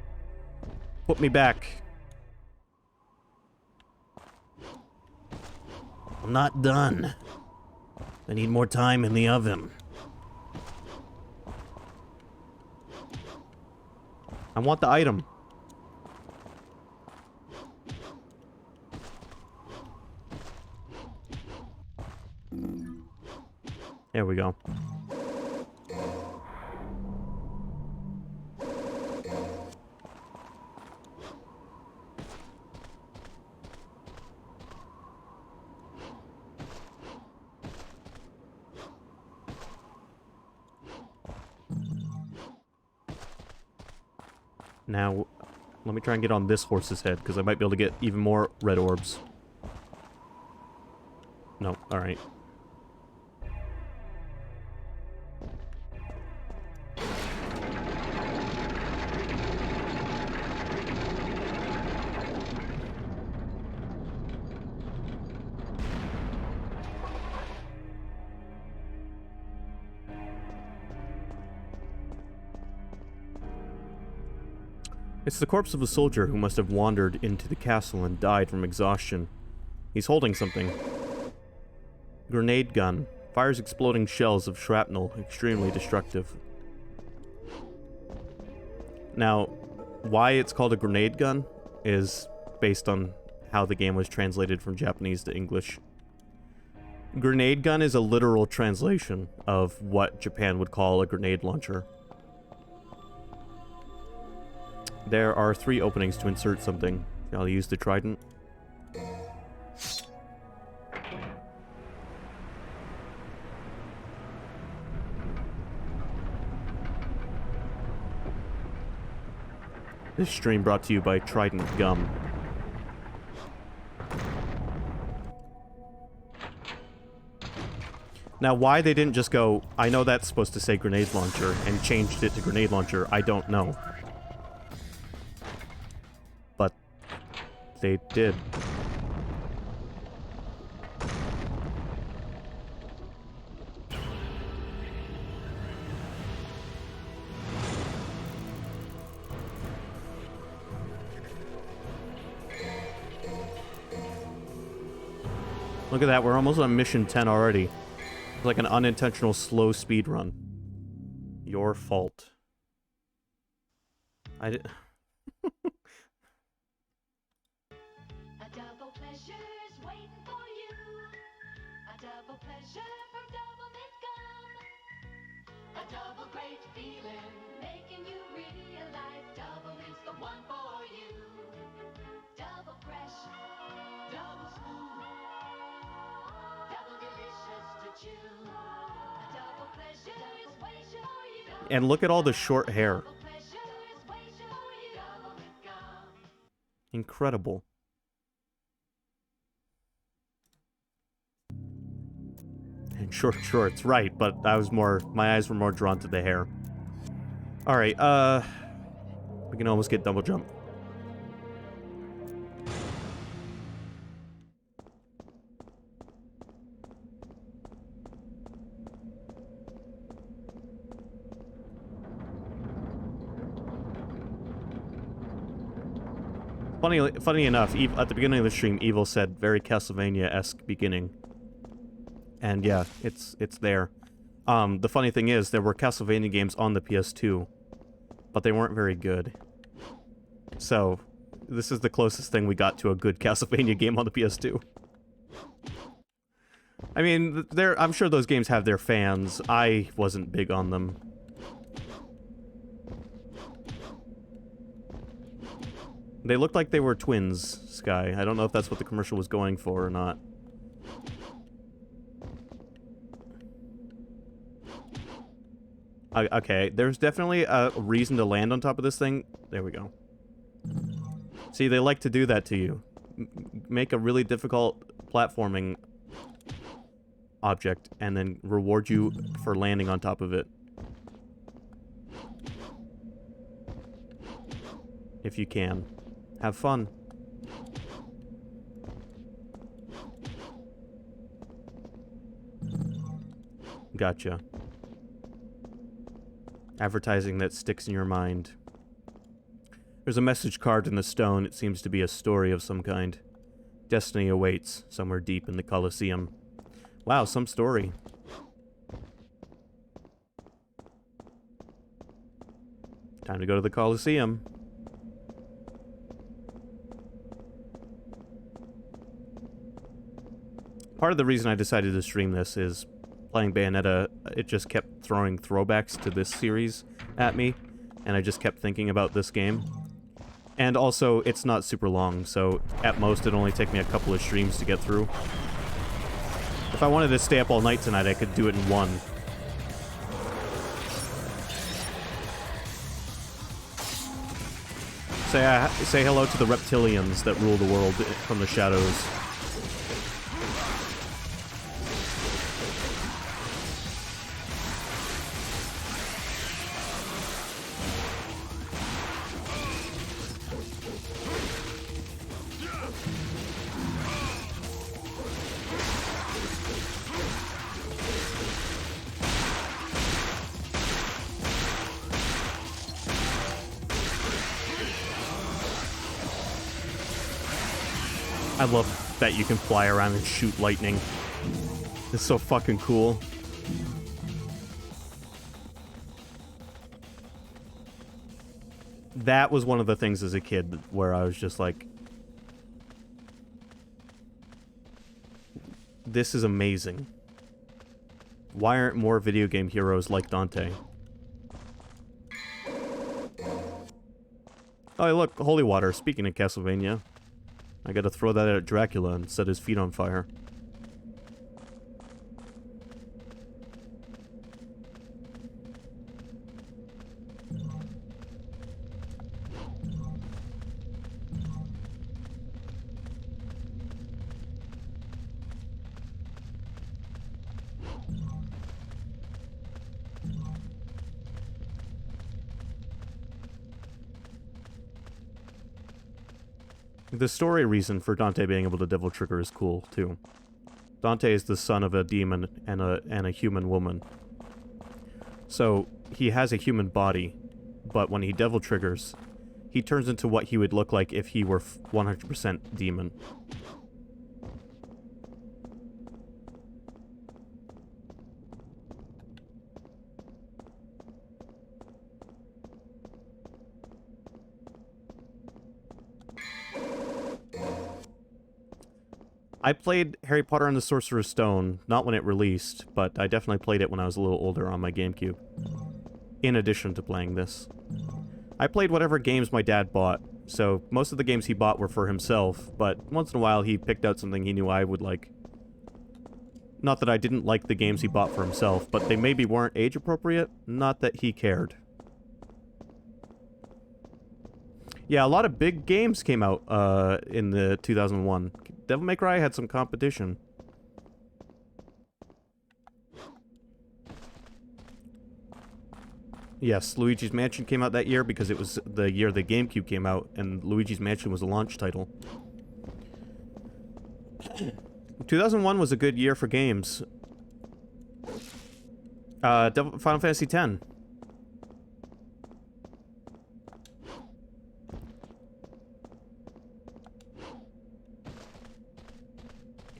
Put me back. I'm not done. I need more time in the oven. I want the item. There we go. Now, let me try and get on this horse's head, because I might be able to get even more red orbs. No, alright. It's the corpse of a soldier who must have wandered into the castle and died from exhaustion. He's holding something. Grenade gun. Fires exploding shells of shrapnel, extremely destructive. Now, why it's called a grenade gun is based on how the game was translated from Japanese to English. Grenade gun is a literal translation of what Japan would call a grenade launcher. There are 3 openings to insert something. I'll use the trident. This stream brought to you by Trident Gum. Now, why they didn't just go, I know that's supposed to say grenade launcher, and changed it to grenade launcher, I don't know. But they did. Look at that, we're almost on mission 10 already. It's like an unintentional slow speed run. Your fault. I did. A double pleasure's waiting for you. A double pleasure from Double Mint Gum. A double great feeling, making you realize double is the one for you. Double fresh, double smooth, double delicious to chew. A double pleasure is waiting for you. And look at all the short hair. Double pleasure is waiting for you. Double Mint Gum. Incredible. And short shorts, right, but I was more, my eyes were more drawn to the hair. Alright, we can almost get double jump. Funny enough, at the beginning of the stream, Evil said very Castlevania-esque beginning. And yeah, it's there. The funny thing is, there were Castlevania games on the PS2, but they weren't very good. So, this is the closest thing we got to a good Castlevania game on the PS2. I mean, I'm sure those games have their fans. I wasn't big on them. They looked like they were twins, Sky. I don't know if that's what the commercial was going for or not. Okay, there's definitely a reason to land on top of this thing. There we go. See, they like to do that to you. make a really difficult platforming object and then reward you for landing on top of it. If you can. Have fun. Gotcha. Advertising that sticks in your mind. There's a message carved in the stone. It seems to be a story of some kind. Destiny awaits somewhere deep in the Colosseum. Wow, some story. Time to go to the Colosseum. Part of the reason I decided to stream this is playing Bayonetta, it just kept throwing throwbacks to this series at me, and I just kept thinking about this game. And also, it's not super long, so at most it'd only take me a couple of streams to get through. If I wanted to stay up all night tonight, I could do it in one. Say hello to the reptilians that rule the world from the shadows. I love that you can fly around and shoot lightning. It's so fucking cool. That was one of the things as a kid where I was just like, this is amazing. Why aren't more video game heroes like Dante? Oh, hey, look, holy water. Speaking of Castlevania, I gotta throw that at Dracula and set his feet on fire. The story reason for Dante being able to Devil Trigger is cool, too. Dante is the son of a demon and a human woman. So, he has a human body, but when he Devil Triggers, he turns into what he would look like if he were 100% demon. I played Harry Potter and the Sorcerer's Stone, not when it released, but I definitely played it when I was a little older on my GameCube. In addition to playing this. I played whatever games my dad bought, so most of the games he bought were for himself, but once in a while he picked out something he knew I would like. Not that I didn't like the games he bought for himself, but they maybe weren't age appropriate, not that he cared. Yeah, a lot of big games came out in the 2001. Devil May Cry had some competition. Yes, Luigi's Mansion came out that year because it was the year the GameCube came out, and Luigi's Mansion was a launch title. 2001 was a good year for games. Final Fantasy X.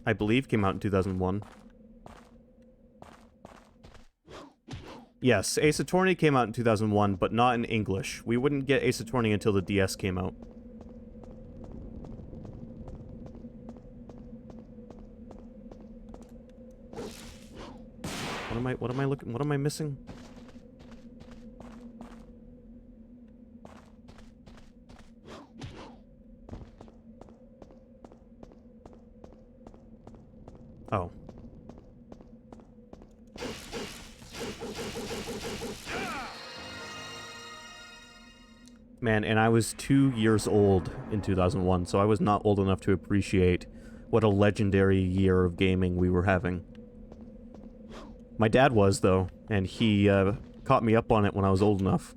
I believe came out in 2001. Yes, Ace Attorney came out in 2001, but not in English. We wouldn't get Ace Attorney until the DS came out. What am I missing? Oh. Man, and I was 2 years old in 2001, so I was not old enough to appreciate what a legendary year of gaming we were having. My dad was, though, and he caught me up on it when I was old enough.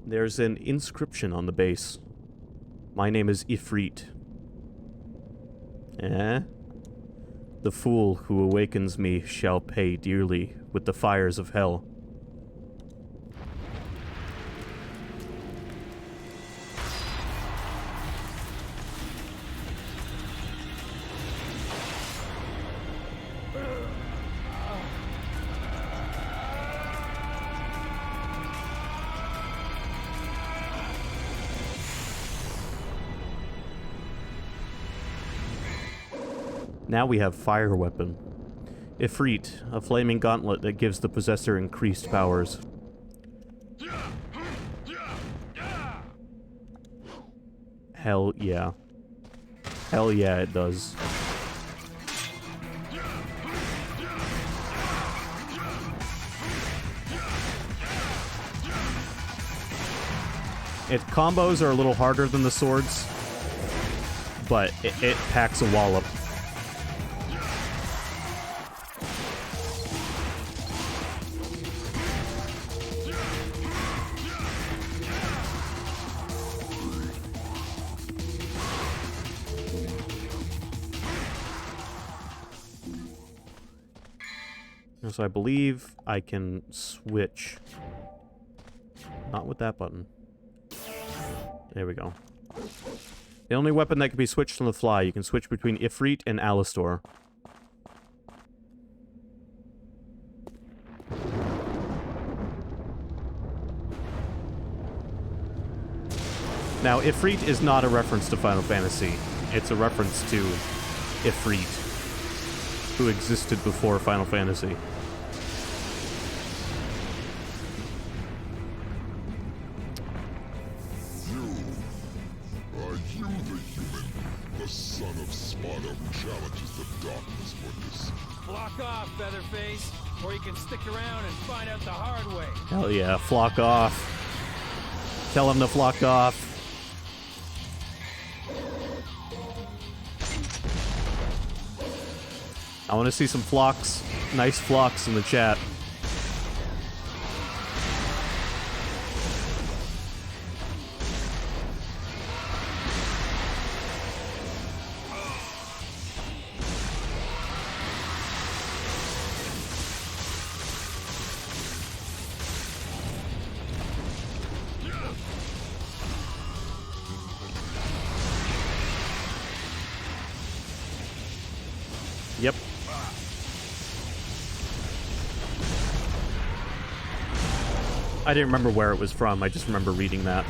There's an inscription on the base. My name is Ifrit. Eh? The fool who awakens me shall pay dearly with the fires of hell. Now we have Fire Weapon. Ifrit, a flaming gauntlet that gives the possessor increased powers. Hell yeah. Hell yeah, it does. Its combos are a little harder than the swords, but it packs a wallop. So I believe I can switch. Not with that button. There we go. The only weapon that can be switched on the fly. You can switch between Ifrit and Alastor. Now, Ifrit is not a reference to Final Fantasy. It's a reference to Ifrit, who existed before Final Fantasy. Or you can stick around and find out the hard way. Hell yeah, flock off. Tell him to flock off. I want to see some flocks, nice flocks in the chat. Yep. I didn't remember where it was from, I just remember reading that.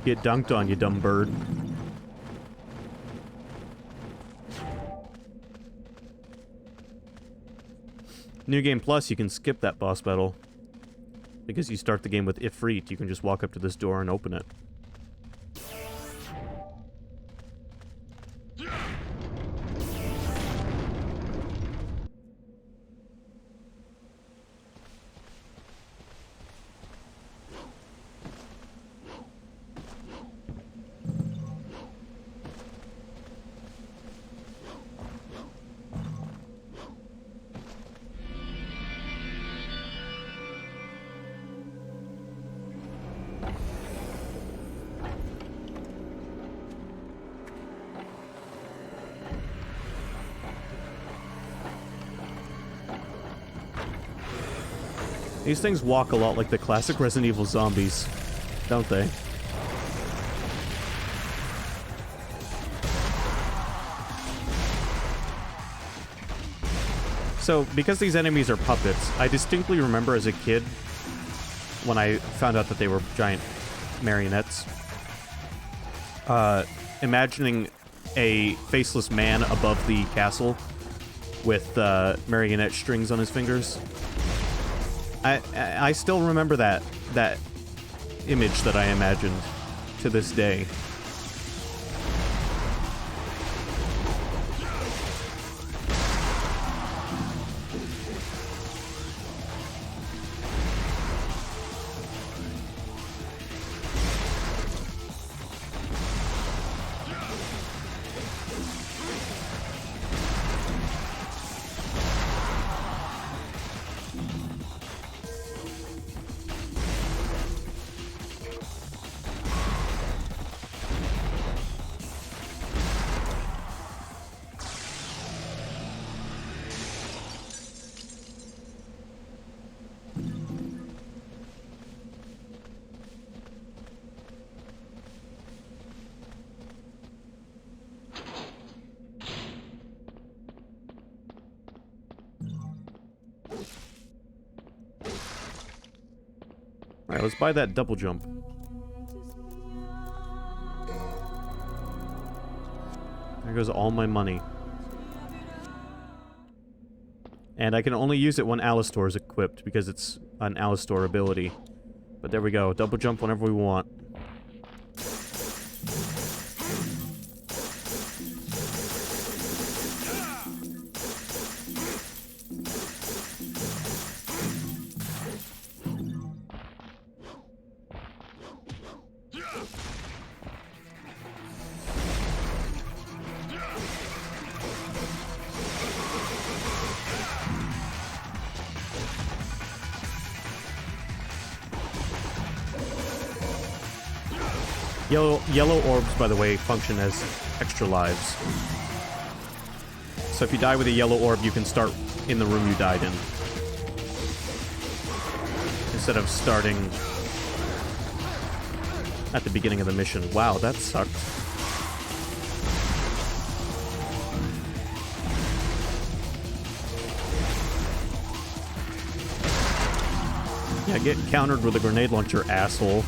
Get dunked on, you dumb bird. New Game Plus, you can skip that boss battle. Because you start the game with Ifrit, you can just walk up to this door and open it. These things walk a lot like the classic Resident Evil zombies, don't they? So, because these enemies are puppets, I distinctly remember as a kid, when I found out that they were giant marionettes, imagining a faceless man above the castle with marionette strings on his fingers. I still remember that image that I imagined to this day. Alright, let's buy that double jump. There goes all my money. And I can only use it when Alistor is equipped, because it's an Alistor ability. But there we go, double jump whenever we want. Yellow orbs, by the way, function as extra lives. So if you die with a yellow orb, you can start in the room you died in, instead of starting at the beginning of the mission. Wow, that sucked. Yeah, get countered with a grenade launcher, asshole.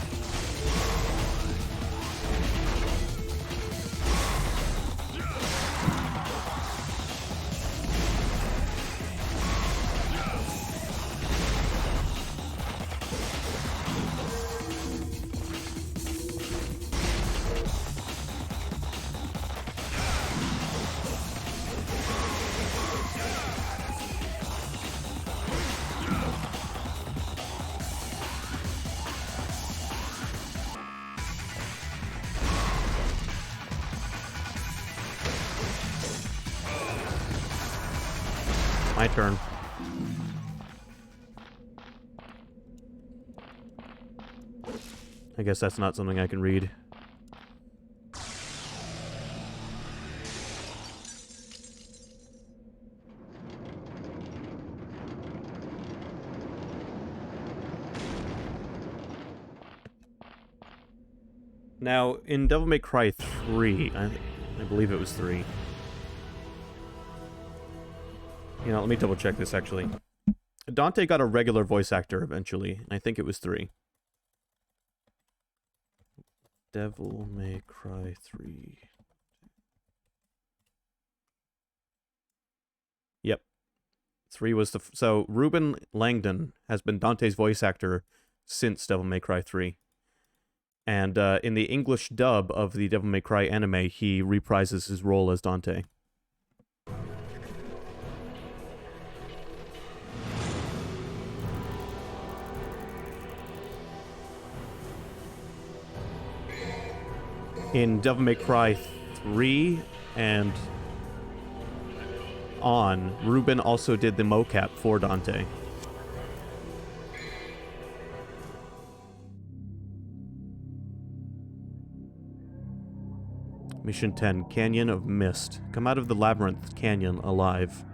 My turn. I guess that's not something I can read. Now, in Devil May Cry 3, I believe it was 3. You know, let me double check this actually. Dante got a regular voice actor eventually. I think it was 3. Devil May Cry 3. Yep. 3 was the... So, Ruben Langdon has been Dante's voice actor since Devil May Cry 3. And in the English dub of the Devil May Cry anime, he reprises his role as Dante. In Devil May Cry 3 and on, Ruben also did the mocap for Dante. Mission 10, Canyon of Mist. Come out of the Labyrinth Canyon alive.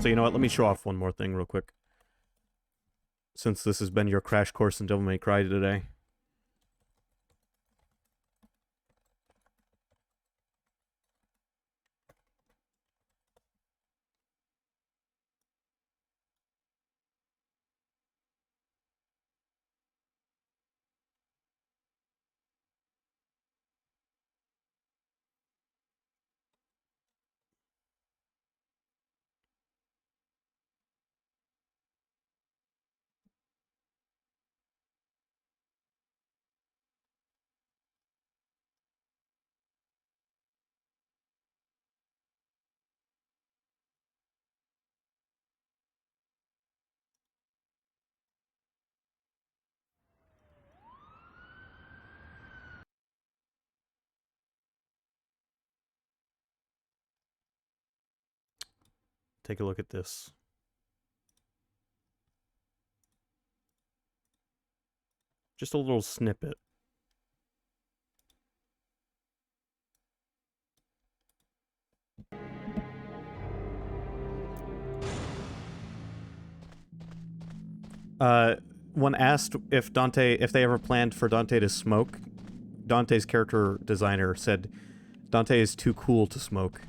So you know what? Let me show off one more thing real quick. Since this has been your crash course in Devil May Cry today. Take a look at this. Just a little snippet. When asked if they ever planned for Dante to smoke, Dante's character designer said Dante is too cool to smoke.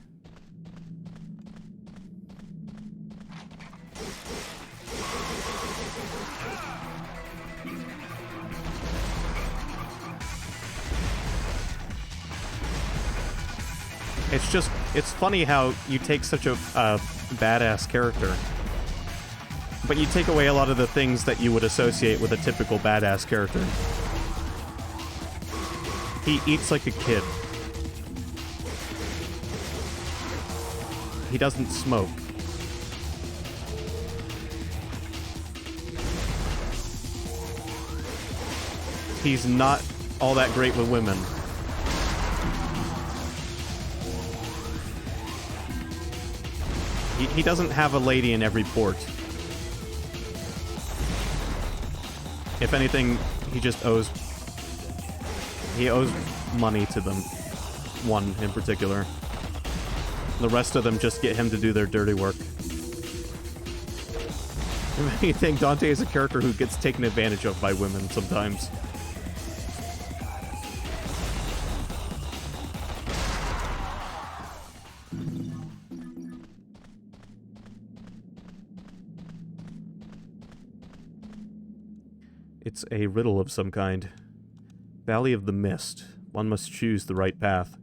It's funny how you take such a badass character, but you take away a lot of the things that you would associate with a typical badass character. He eats like a kid. He doesn't smoke. He's not all that great with women. He doesn't have a lady in every port. If anything, he owes money to them. One in particular. The rest of them just get him to do their dirty work. If anything, Dante is a character who gets taken advantage of by women sometimes. It's a riddle of some kind. Valley of the Mist. One must choose the right path.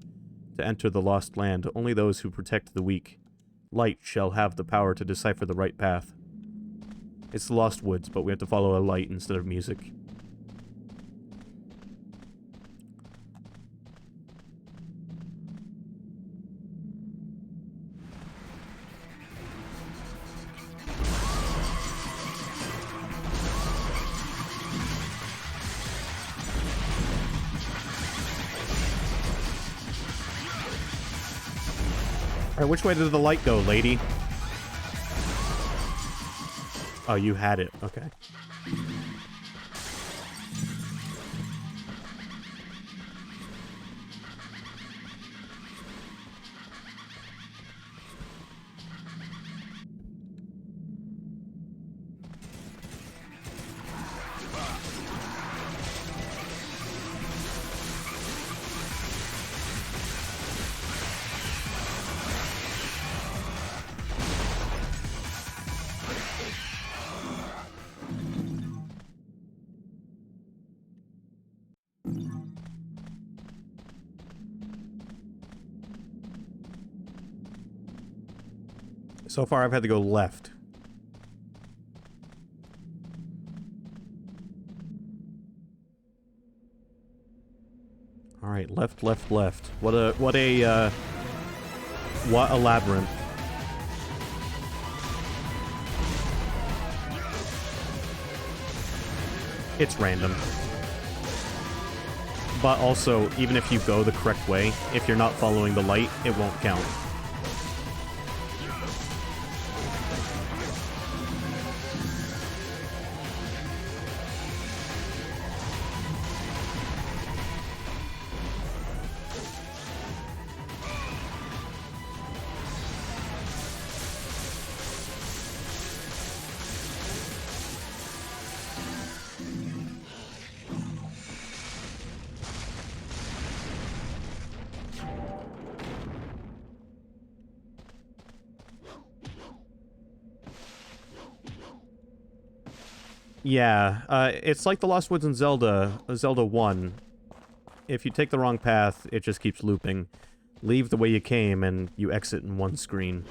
To enter the lost land, only those who protect the weak. Light shall have the power to decipher the right path. It's the Lost Woods, but we have to follow a light instead of music. Alright, which way did the light go, lady? Oh, you had it. Okay. So far, I've had to go left. All right, left, left, left. What a labyrinth. It's random. But also, even if you go the correct way, if you're not following the light, it won't count. Yeah, it's like the Lost Woods in Zelda, Zelda 1. If you take the wrong path, it just keeps looping. Leave the way you came, and you exit in one screen.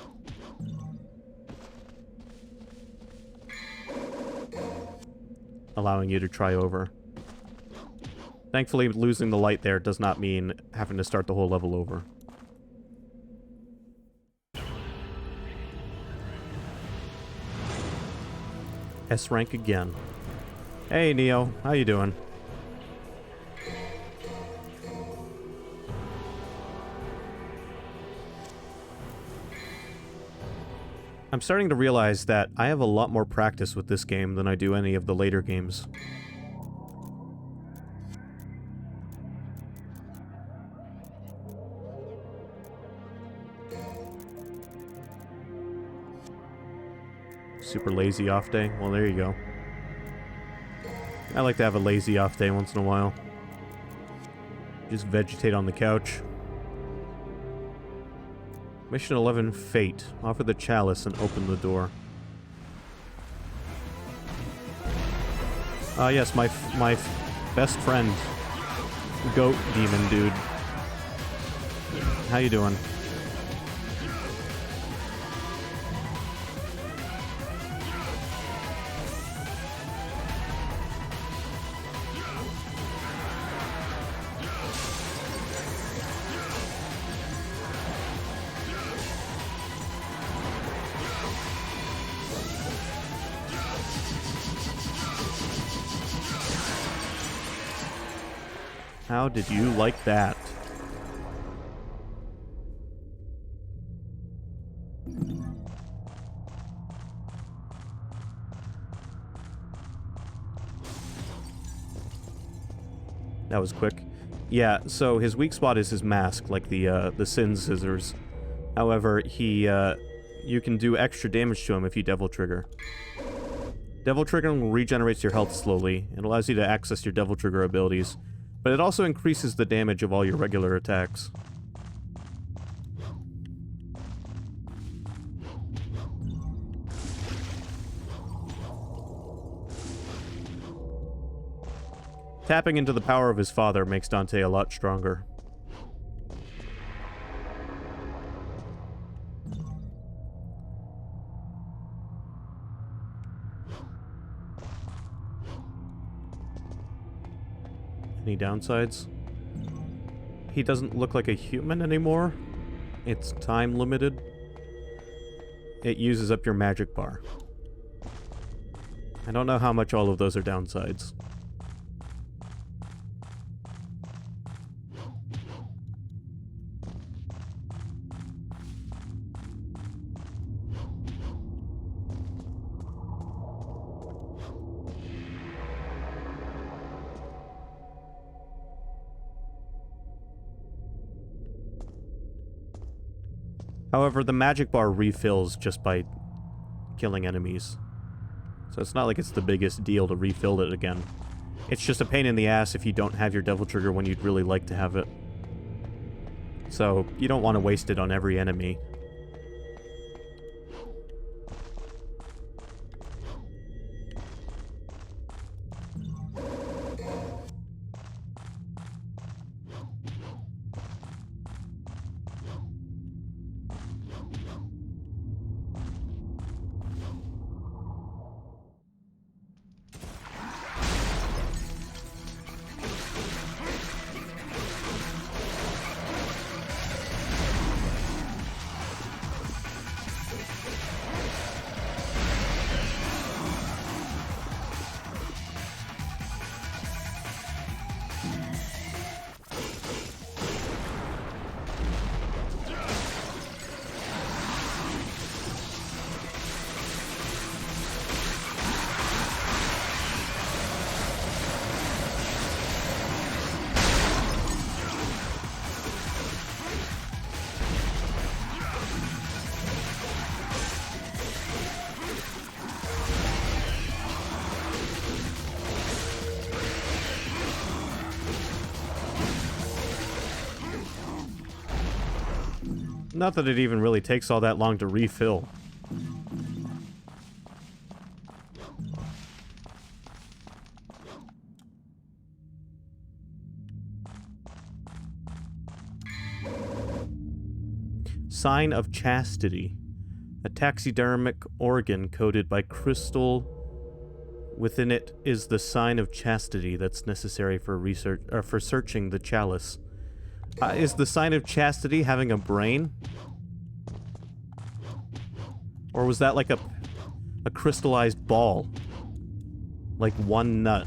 Allowing you to try over. Thankfully, losing the light there does not mean having to start the whole level over. S rank again. Hey, Neo. How you doing? I'm starting to realize that I have a lot more practice with this game than I do any of the later games. Super lazy off day? Well, there you go. I like to have a lazy off day once in a while. Just vegetate on the couch. Mission 11, Fate. Offer the chalice and open the door. Yes, my best friend, Goat Demon Dude. How you doing? How did you like that? That was quick. Yeah, so his weak spot is his mask, like the Sin Scissors. However, you can do extra damage to him if you Devil Trigger. Devil Triggering regenerates your health slowly. It allows you to access your Devil Trigger abilities. But it also increases the damage of all your regular attacks. Tapping into the power of his father makes Dante a lot stronger. Any downsides? He doesn't look like a human anymore. It's time limited. It uses up your magic bar. I don't know how much all of those are downsides. However, the magic bar refills just by killing enemies. So it's not like it's the biggest deal to refill it again. It's just a pain in the ass if you don't have your Devil Trigger when you'd really like to have it. So you don't want to waste it on every enemy. Not that it even really takes all that long to refill. Sign of Chastity. A taxidermic organ coated by crystal. Within it is the sign of chastity that's necessary for research or for searching the chalice. Is the sign of chastity having a brain? Or was that like a crystallized ball? Like one nut.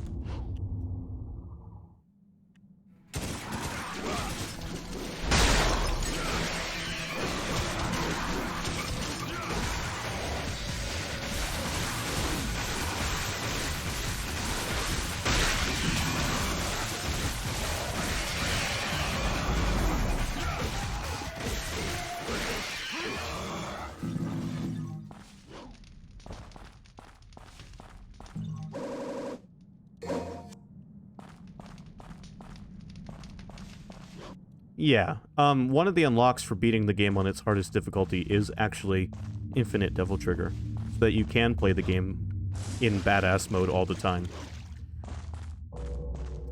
Yeah, one of the unlocks for beating the game on its hardest difficulty is actually Infinite Devil Trigger, so that you can play the game in badass mode all the time.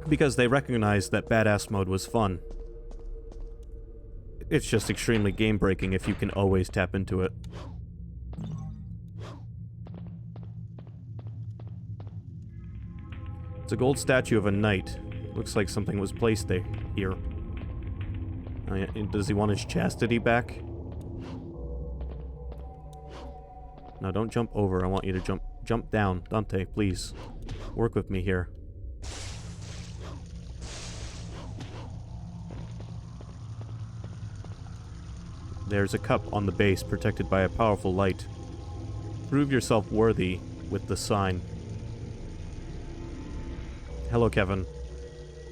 Because they recognized that badass mode was fun. It's just extremely game-breaking if you can always tap into it. It's a gold statue of a knight. Looks like something was placed there here. Oh, yeah. Does he want his chastity back? No, don't jump over. I want you to jump down. Dante, please. Work with me here. There's a cup on the base protected by a powerful light. Prove yourself worthy with the sign. Hello, Kevin.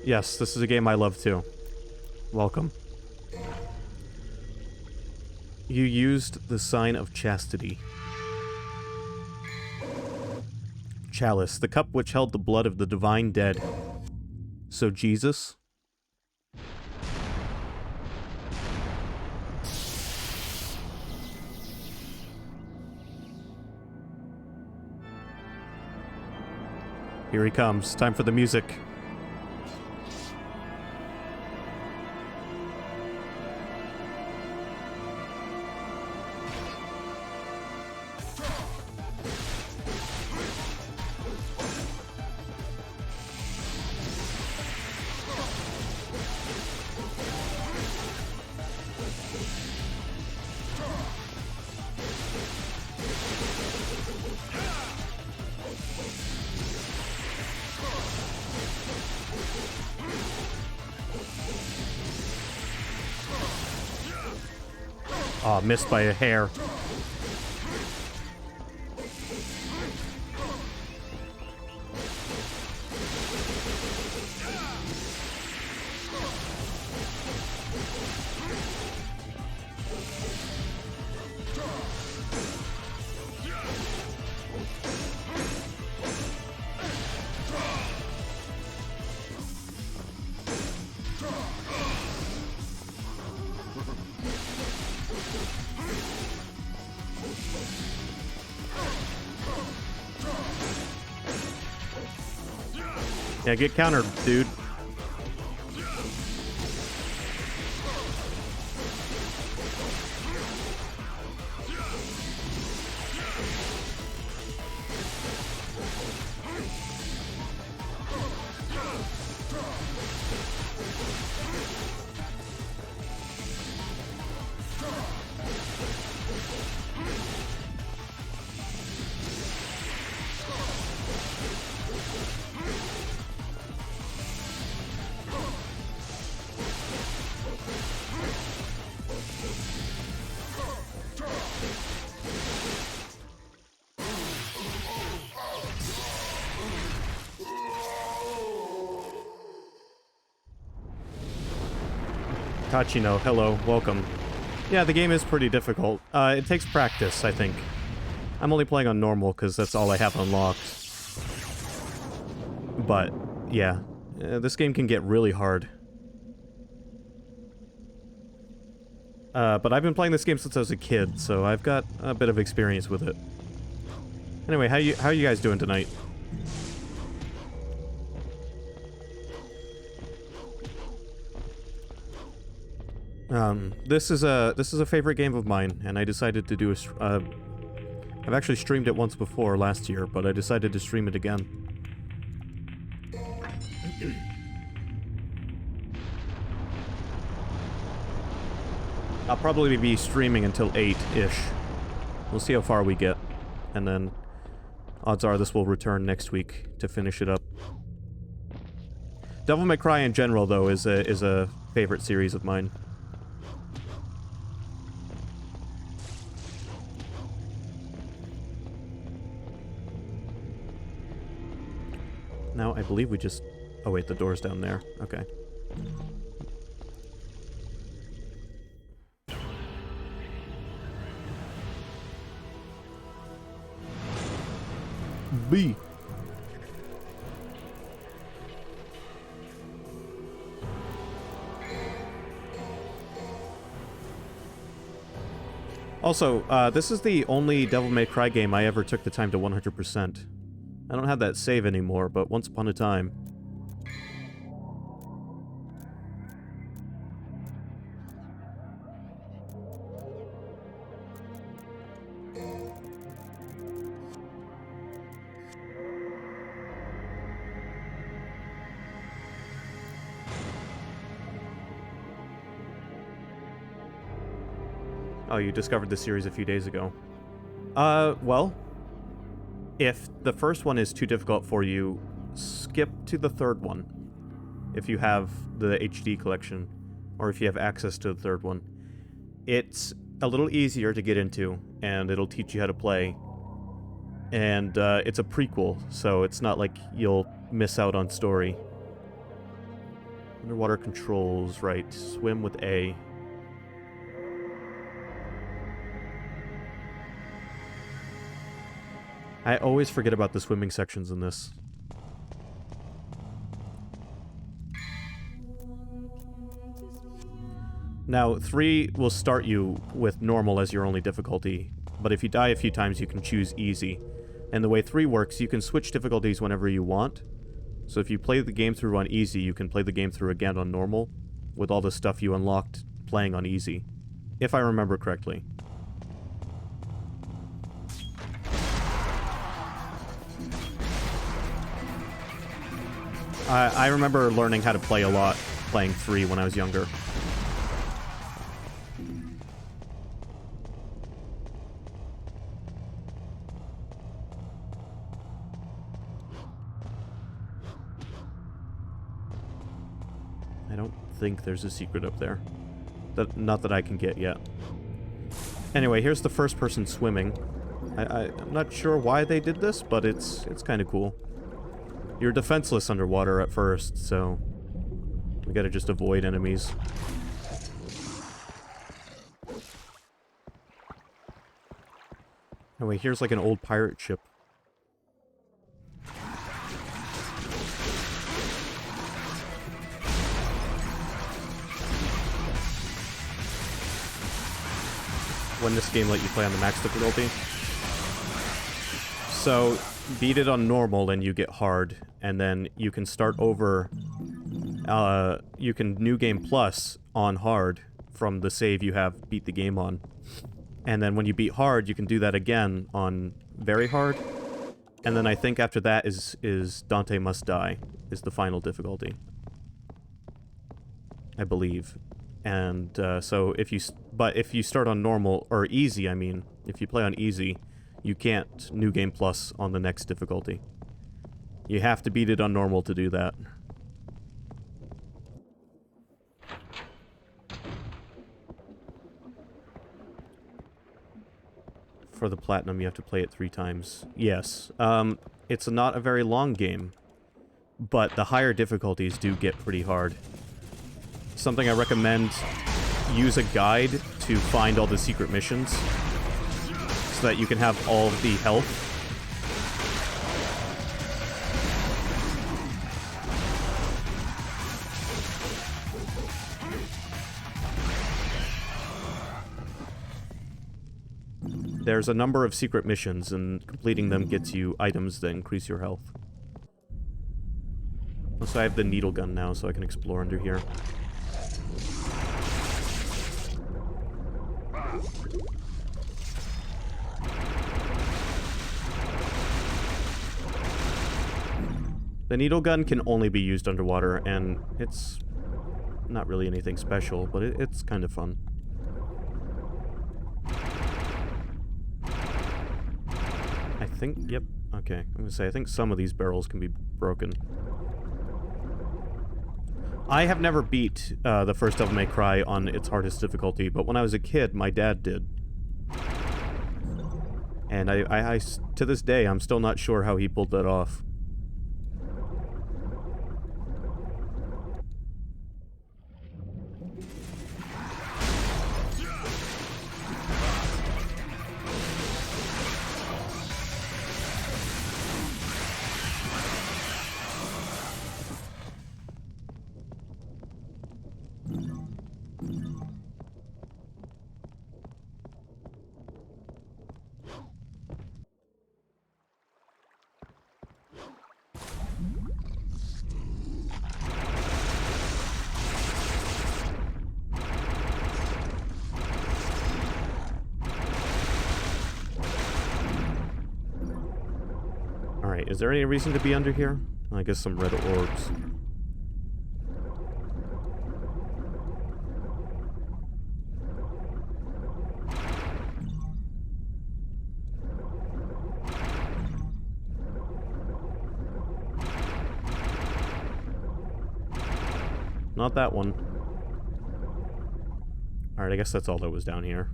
Yes, this is a game I love too. Welcome. You used the sign of chastity. Chalice, the cup which held the blood of the divine dead. So Jesus? Here he comes. Time for the music. Aw, missed by a hair. Yeah, get countered, dude. Tachino, hello, welcome. Yeah, the game is pretty difficult. It takes practice, I think. I'm only playing on normal because that's all I have unlocked. But, yeah. This game can get really hard. But I've been playing this game since I was a kid, so I've got a bit of experience with it. Anyway, how are you guys doing tonight? This is a favorite game of mine, and I decided to do a. I've actually streamed it once before last year, but I decided to stream it again. I'll probably be streaming until 8-ish. We'll see how far we get, and then odds are this will return next week to finish it up. Devil May Cry in general, though, is a favorite series of mine. Now, I believe we just... Oh wait, the door's down there. Okay. B. Also, this is the only Devil May Cry game I ever took the time to 100%. I don't have that save anymore, but once upon a time. Oh, you discovered the series a few days ago. Well, if the first one is too difficult for you, skip to the third one. If you have the HD collection, or if you have access to the third one. It's a little easier to get into, and it'll teach you how to play. And it's a prequel, so it's not like you'll miss out on story. Underwater controls, right. Swim with A. I always forget about the swimming sections in this. Now, 3 will start you with normal as your only difficulty, but if you die a few times, you can choose easy. And the way 3 works, you can switch difficulties whenever you want. So if you play the game through on easy, you can play the game through again on normal, with all the stuff you unlocked playing on easy. If I remember correctly. I remember learning how to play a lot, playing 3 when I was younger. I don't think there's a secret up there. Not that I can get yet. Anyway, here's the first person swimming. I'm not sure why they did this, but it's kind of cool. You're defenseless underwater at first, so we gotta just avoid enemies. Anyway, here's like an old pirate ship. When this game let you play on the max difficulty. So, beat it on normal and you get hard, and then you can start over, you can New Game Plus on hard from the save you have beat the game on. And then when you beat hard, you can do that again on very hard. And then I think after that is Dante Must Die, is the final difficulty. I believe. And so if you start on normal, or easy, I mean, if you play on easy, you can't New Game Plus on the next difficulty. You have to beat it on normal to do that. For the Platinum, you have to play it 3 times. Yes. It's not a very long game, but the higher difficulties do get pretty hard. Something I recommend, use a guide to find all the secret missions, so that you can have all of the health. There's a number of secret missions, and completing them gets you items that increase your health. Also, I have the needle gun now, so I can explore under here. The needle gun can only be used underwater, and it's not really anything special, but it's kind of fun. I think, yep, okay. I'm gonna say, I think some of these barrels can be broken. I have never beat the first Devil May Cry on its hardest difficulty, but when I was a kid, my dad did. And I to this day, I'm still not sure how he pulled that off. Alright, is there any reason to be under here? I guess some red orbs. Not that one. Alright, I guess that's all that was down here.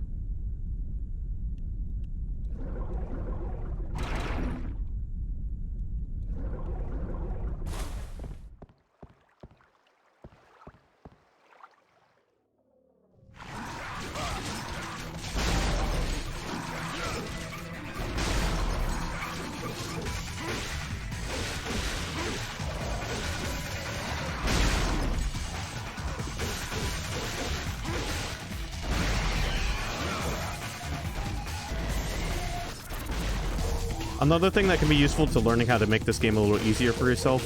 Another thing that can be useful to learning how to make this game a little easier for yourself.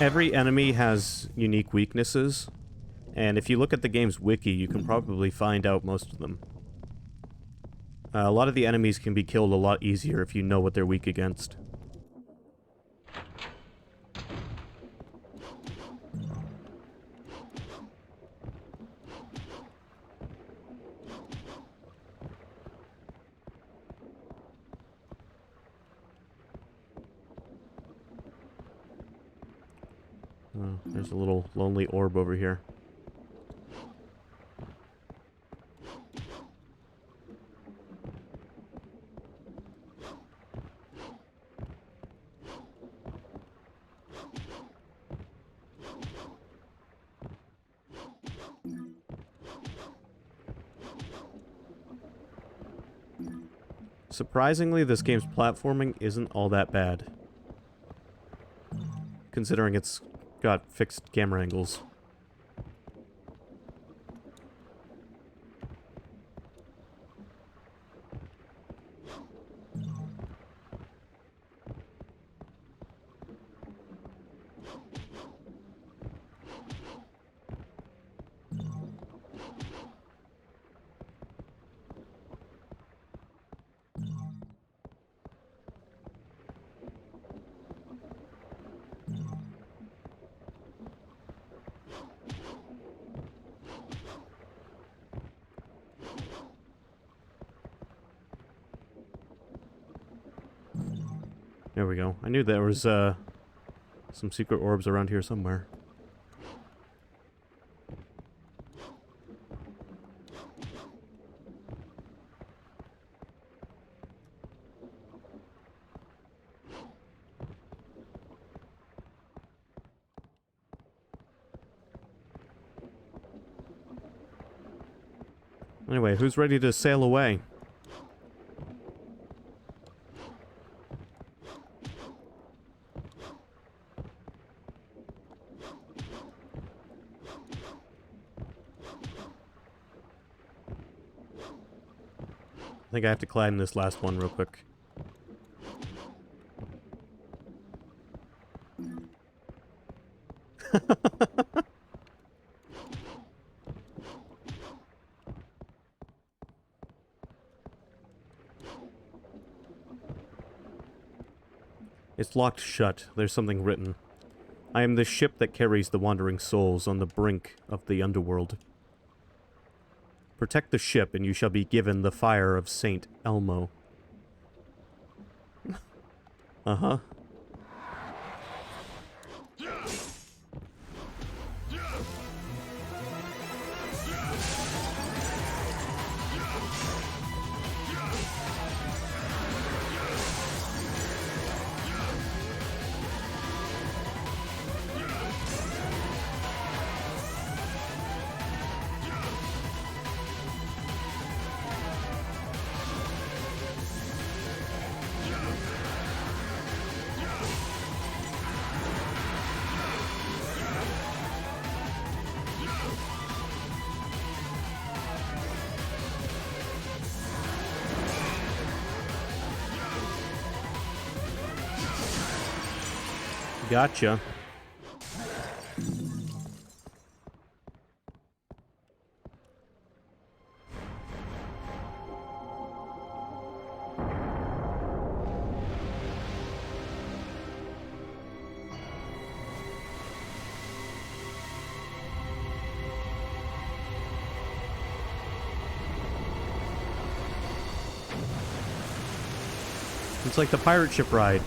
Every enemy has unique weaknesses, and if you look at the game's wiki, you can probably find out most of them. A lot of the enemies can be killed a lot easier if you know what they're weak against. Oh, there's a little lonely orb over here. Surprisingly, this game's platforming isn't all that bad, considering it's got fixed camera angles. There we go. I knew there was some secret orbs around here somewhere. Anyway, who's ready to sail away? I think I have to climb this last one real quick. It's locked shut. There's something written. I am the ship that carries the wandering souls on the brink of the underworld. Protect the ship, and you shall be given the fire of Saint Elmo. Uh-huh. Gotcha. It's like the pirate ship ride.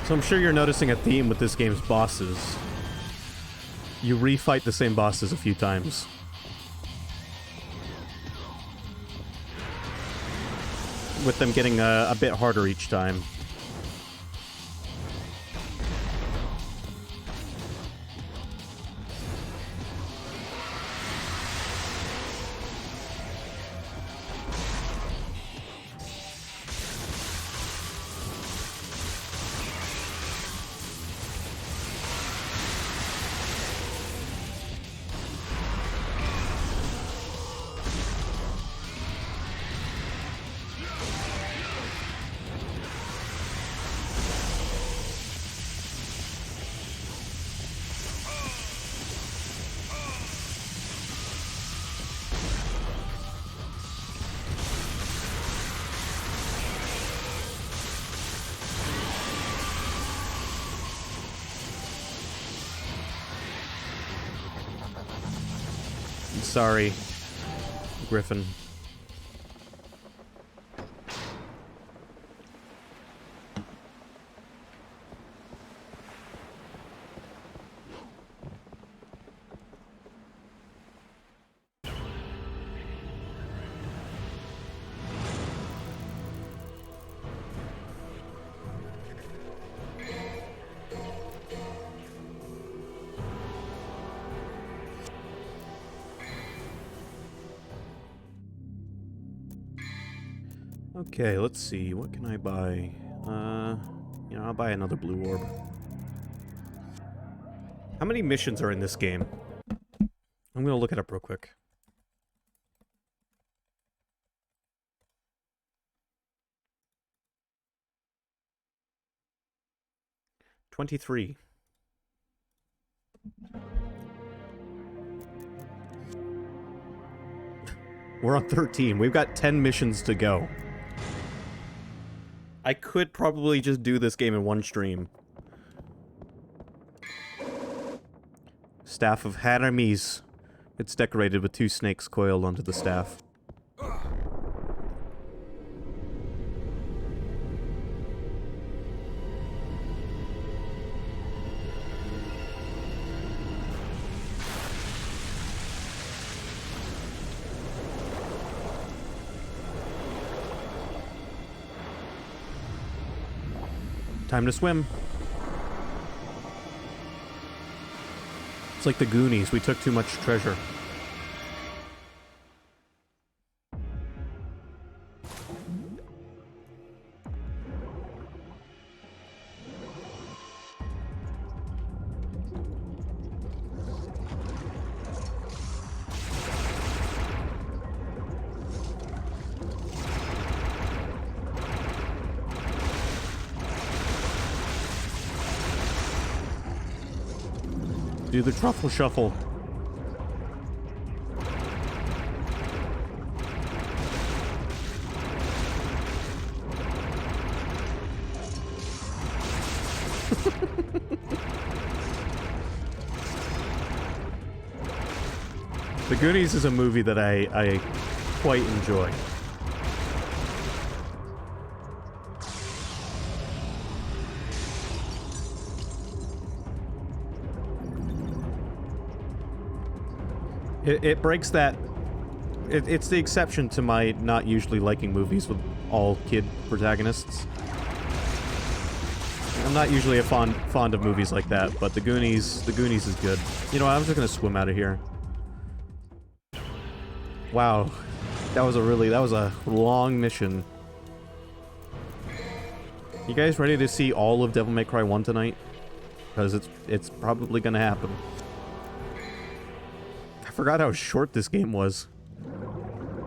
So I'm sure you're noticing a theme with this game's bosses. You refight the same bosses a few times. With them getting a bit harder each time. Sorry, Griffin. Okay, let's see. What can I buy? You know, I'll buy another blue orb. How many missions are in this game? I'm gonna look it up real quick. $23. We're on 13. We've got 10 missions to go. I could probably just do this game in one stream. Staff of Haramis. It's decorated with 2 snakes coiled onto the staff. Time to swim. It's like the Goonies. We took too much treasure. Do the truffle shuffle. The Goonies is a movie that I quite enjoy. It breaks that... It's the exception to my not usually liking movies with all kid protagonists. I'm not usually a fond of movies like that, but The Goonies is good. You know, I'm just gonna swim out of here. Wow. That was a long mission. You guys ready to see all of Devil May Cry 1 tonight? Because it's probably gonna happen. I forgot how short this game was.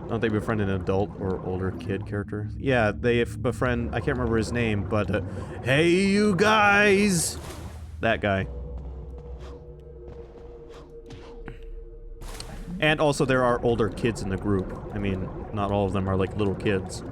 Don't they befriend an adult or older kid character? Yeah, they befriend... I can't remember his name, but... hey, you guys! That guy. And also, there are older kids in the group. I mean, not all of them are, like, little kids.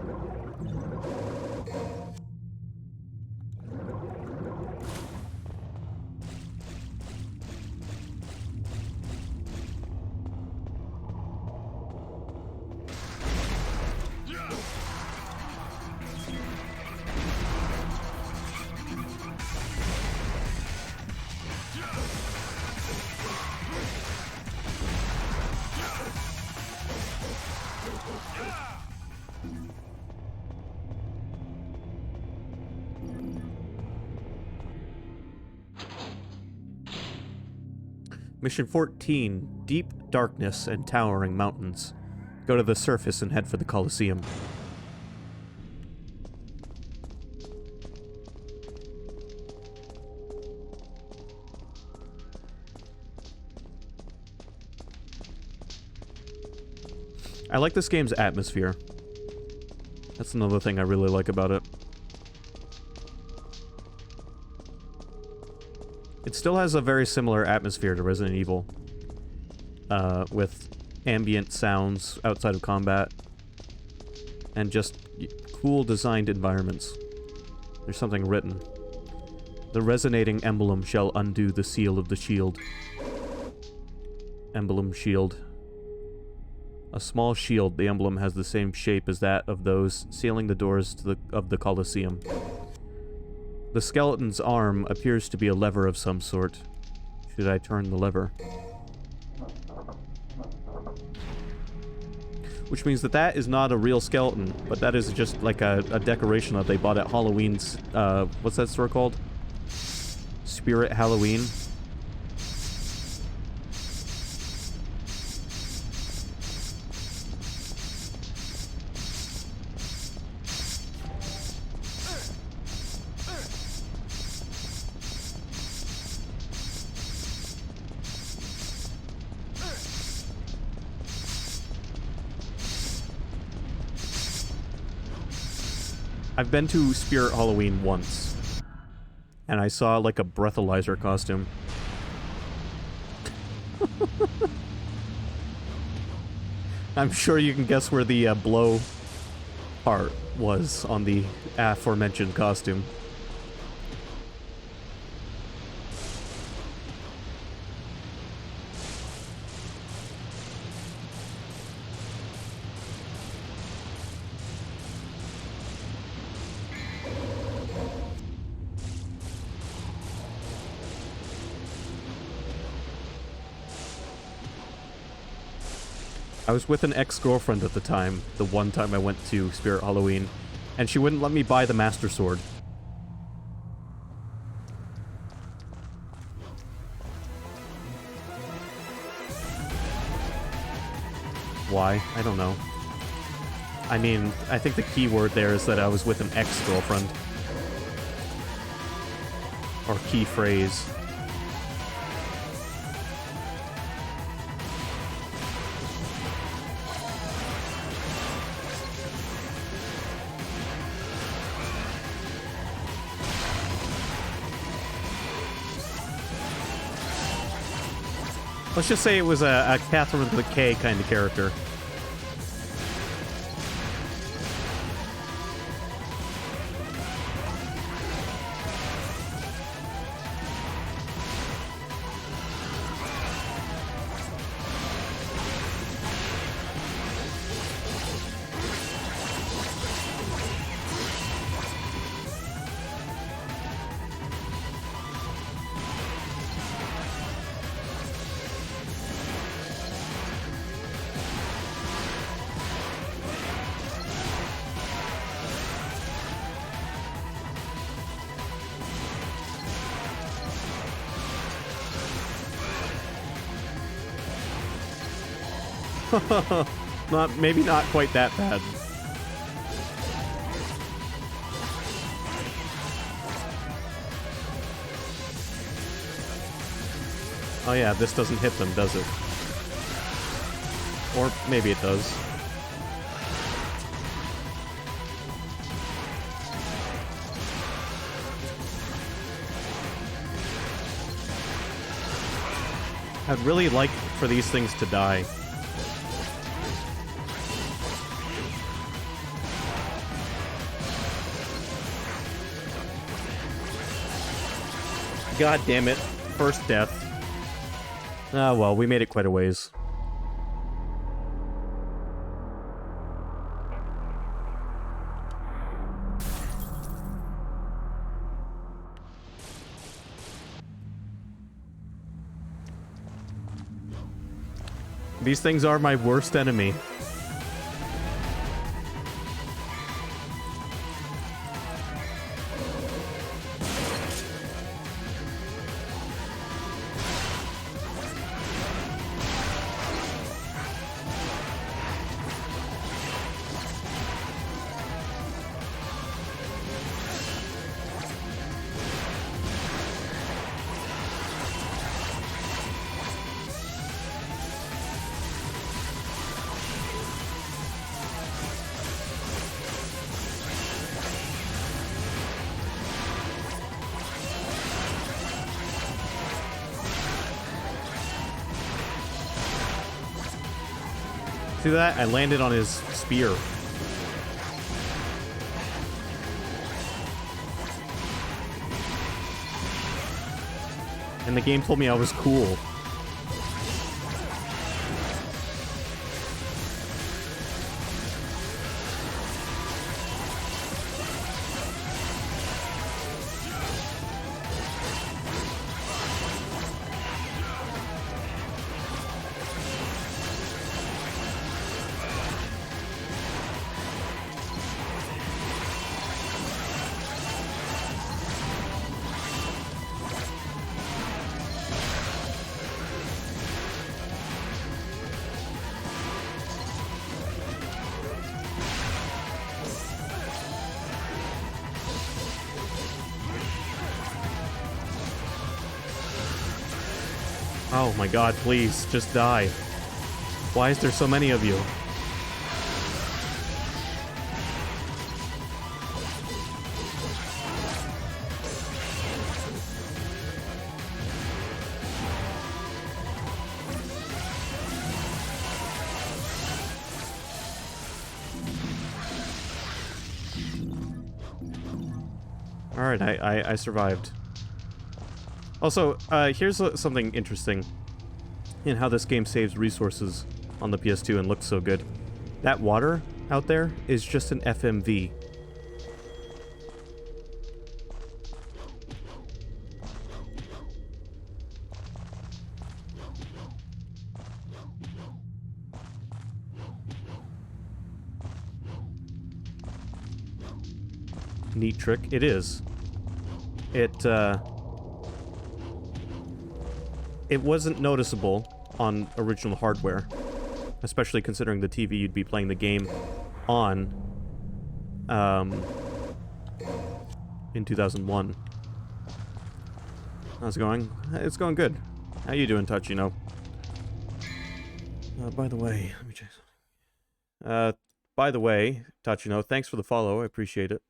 Mission 14, Deep Darkness and Towering Mountains. Go to the surface and head for the Colosseum. I like this game's atmosphere. That's another thing I really like about it. It still has a very similar atmosphere to Resident Evil, with ambient sounds outside of combat, and just cool designed environments. There's something written. The resonating emblem shall undo the seal of the shield. Emblem shield. A small shield, the emblem has the same shape as that of those sealing the doors to of the Colosseum. The skeleton's arm appears to be a lever of some sort. Should I turn the lever? Which means that is not a real skeleton, but that is just like a decoration that they bought at Halloween's, what's that store called? Spirit Halloween? I've been to Spirit Halloween once, and I saw, like, a breathalyzer costume. I'm sure you can guess where the blow part was on the aforementioned costume. I was with an ex-girlfriend at the time, the one time I went to Spirit Halloween, and she wouldn't let me buy the Master Sword. Why? I don't know. I mean, I think the key word there is that I was with an ex-girlfriend. Or key phrase. Let's just say it was a Catherine with a K kind of character. Maybe not quite that bad. Oh yeah, this doesn't hit them, does it? Or maybe it does. I'd really like for these things to die. God damn it. First death. Ah, well, we made it quite a ways. These things are my worst enemy. See that? I landed on his spear. And the game told me I was cool. Oh my god, please, just die. Why is there so many of you? Alright, I survived. Also, here's something interesting in how this game saves resources on the PS2 and looks so good. That water out there is just an FMV. Neat trick. It is. It wasn't noticeable on original hardware, especially considering the TV you'd be playing the game on in 2001. How's it going? It's going good. How you doing, Tachino? By the way, let me check something. By the way, Tachino, thanks for the follow. I appreciate it.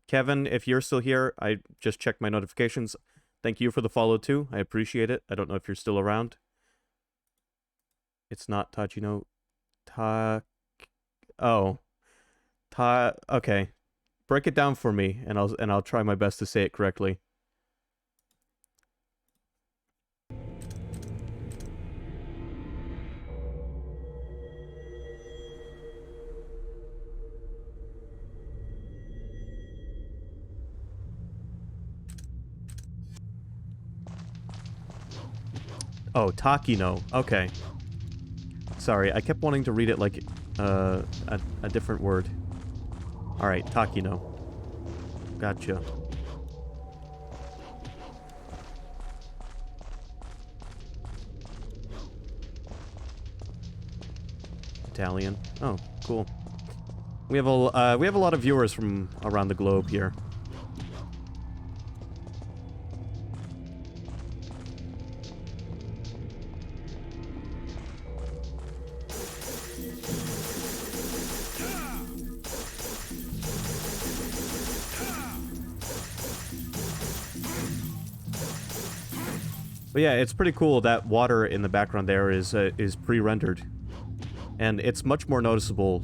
Kevin, if you're still here, I just checked my notifications. Thank you for the follow too. I appreciate it. I don't know if you're still around. It's not Tachino. Okay. Break it down for me and I'll try my best to say it correctly. Oh, Takino. Okay. Sorry, I kept wanting to read it like a different word. Alright, Takino. Gotcha. Italian. Oh, cool. We have a lot of viewers from around the globe here. But yeah, it's pretty cool that water in the background there is pre-rendered. And it's much more noticeable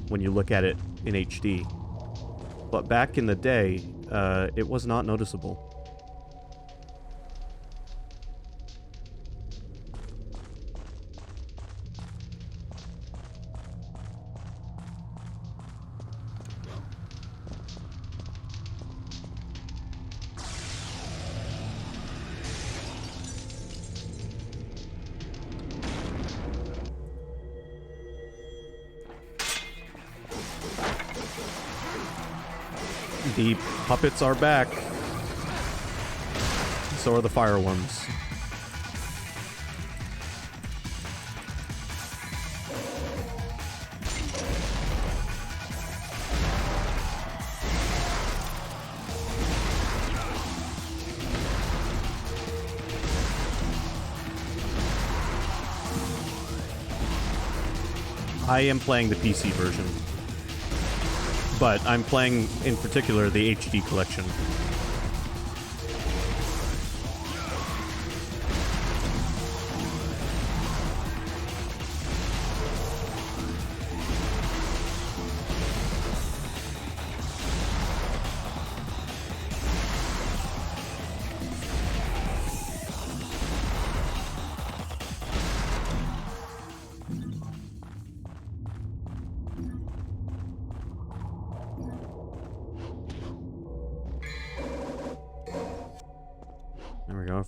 when you look at it in HD. But back in the day, it was not noticeable. The puppets are back. So are the fireworms. I am playing the PC version. But I'm playing, in particular, the HD collection.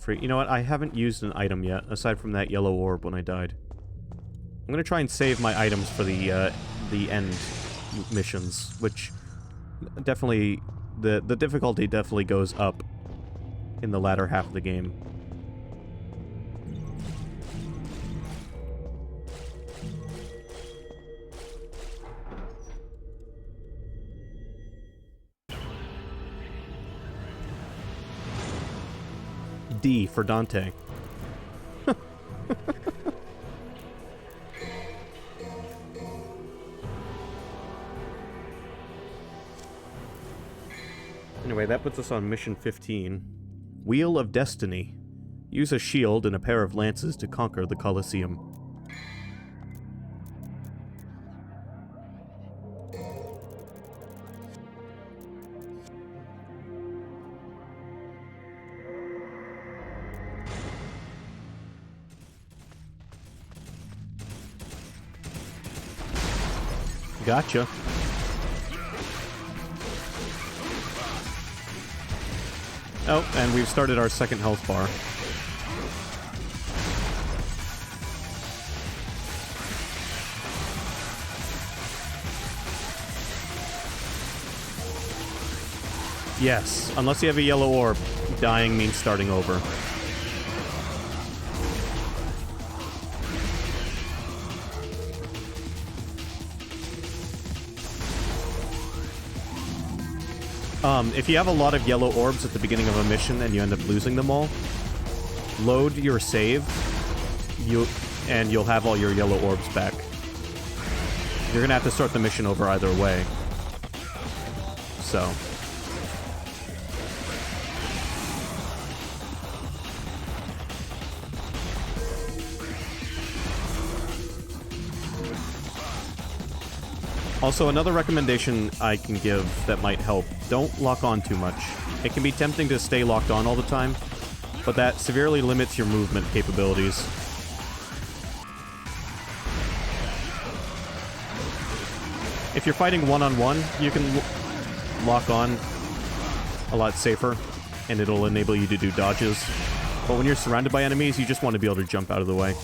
You know what? I haven't used an item yet, aside from that yellow orb when I died. I'm gonna try and save my items for the end missions, which definitely... The difficulty definitely goes up in the latter half of the game. D for Dante. Anyway, that puts us on mission 15. Wheel of Destiny. Use a shield and a pair of lances to conquer the Colosseum. Gotcha. Oh, and we've started our second health bar. Yes, unless you have a yellow orb, dying means starting over. If you have a lot of yellow orbs at the beginning of a mission and you end up losing them all, load your save, and you'll have all your yellow orbs back. You're gonna have to start the mission over either way. So. Also, another recommendation I can give that might help, don't lock on too much. It can be tempting to stay locked on all the time, but that severely limits your movement capabilities. If you're fighting one-on-one, you can lock on a lot safer, and it'll enable you to do dodges. But when you're surrounded by enemies, you just want to be able to jump out of the way.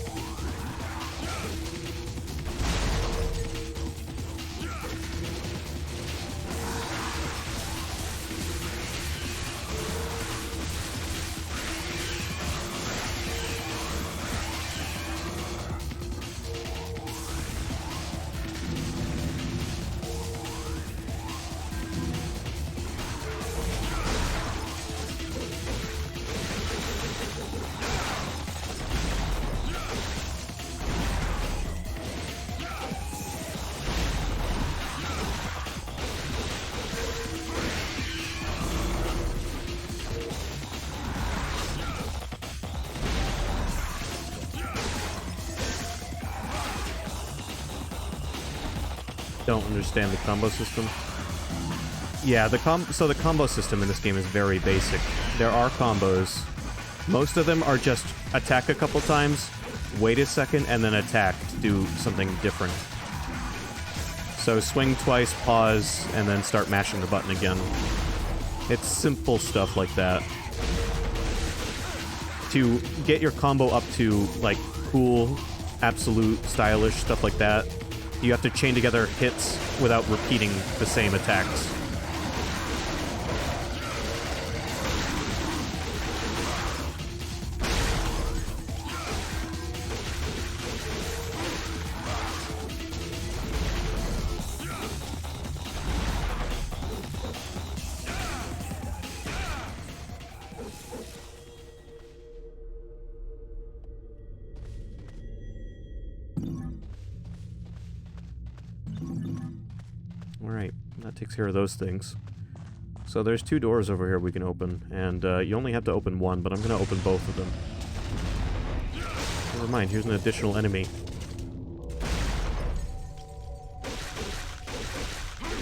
Don't understand the combo system. Yeah, the combo system in this game is very basic. There are combos. Most of them are just attack a couple times, wait a second, and then attack to do something different. So swing twice, pause, and then start mashing the button again. It's simple stuff like that. To get your combo up to, like, cool, absolute, stylish, stuff like that, you have to chain together hits without repeating the same attacks. Alright, that takes care of those things. So there's 2 doors over here we can open, and you only have to open one, but I'm going to open both of them. Never mind, here's an additional enemy.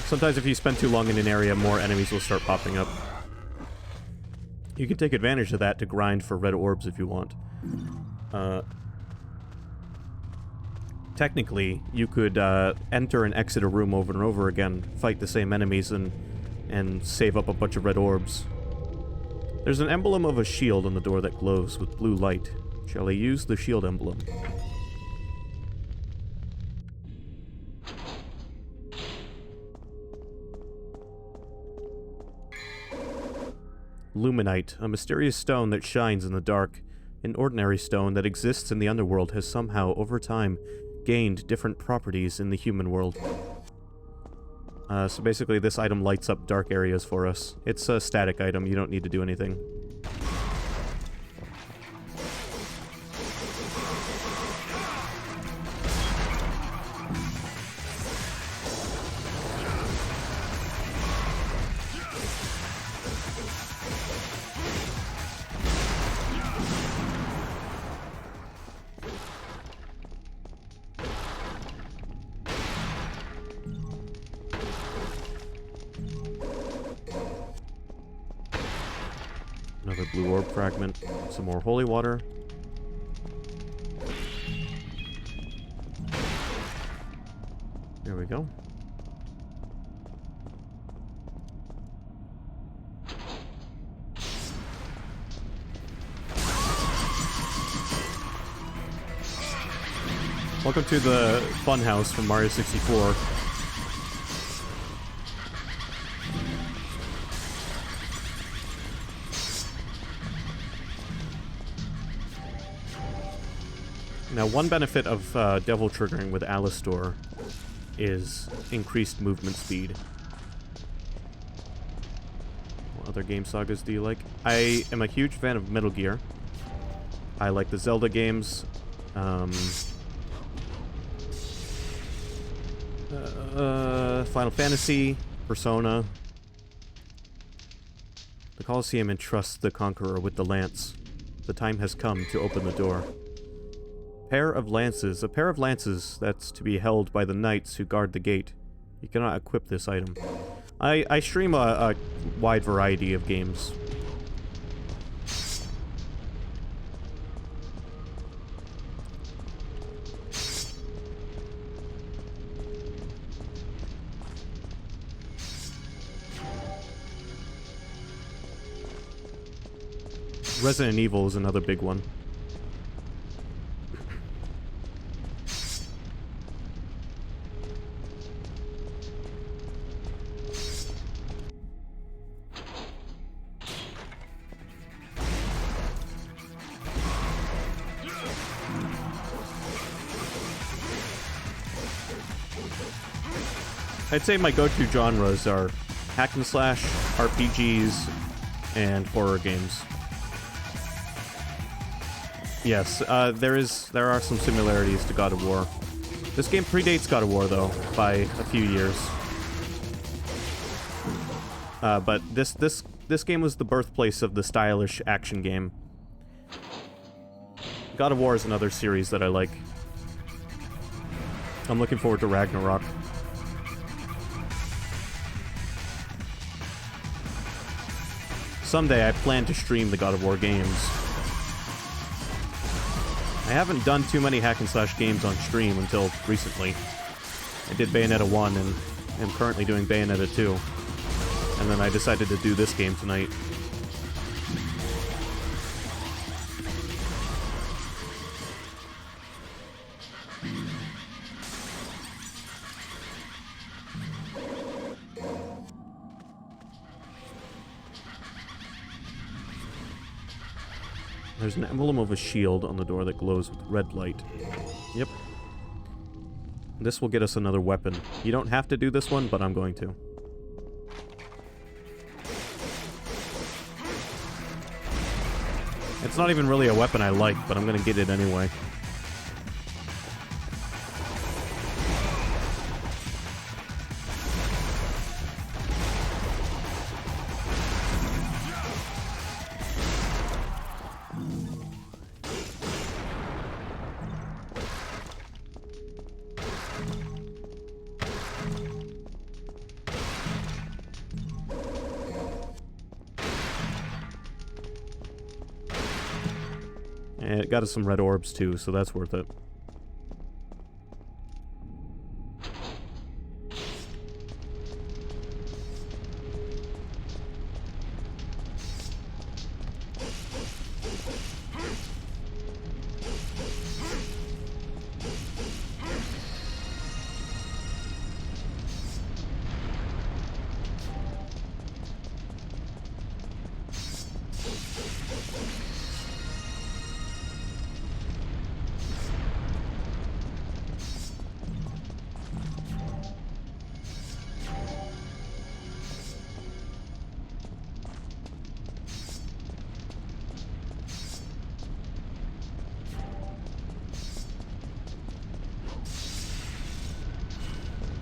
Sometimes if you spend too long in an area, more enemies will start popping up. You can take advantage of that to grind for red orbs if you want. Technically, you could enter and exit a room over and over again, fight the same enemies, and save up a bunch of red orbs. There's an emblem of a shield on the door that glows with blue light. Shall I use the shield emblem? Luminite, a mysterious stone that shines in the dark. An ordinary stone that exists in the underworld has somehow, over time, gained different properties in the human world. So basically this item lights up dark areas for us. It's a static item, you don't need to do anything. Another blue orb fragment. Some more holy water. There we go. Welcome to the funhouse from Mario 64. Now, one benefit of devil triggering with Alastor is increased movement speed. What other game sagas do you like? I am a huge fan of Metal Gear. I like the Zelda games. Final Fantasy, Persona. The Colosseum entrusts the Conqueror with the lance. The time has come to open the door. Pair of lances. A pair of lances that's to be held by the knights who guard the gate. You cannot equip this item. I stream a wide variety of games. Resident Evil is another big one. I'd say my go-to genres are hack and slash, RPGs, and horror games. Yes, there are some similarities to God of War. This game predates God of War, though, by a few years. But this game was the birthplace of the stylish action game. God of War is another series that I like. I'm looking forward to Ragnarok. Someday I plan to stream the God of War games. I haven't done too many hack and slash games on stream until recently. I did Bayonetta 1 and am currently doing Bayonetta 2. And then I decided to do this game tonight. There's an emblem of a shield on the door that glows with red light. Yep. This will get us another weapon. You don't have to do this one, but I'm going to. It's not even really a weapon I like, but I'm gonna get it anyway. And it got us some red orbs too, so that's worth it.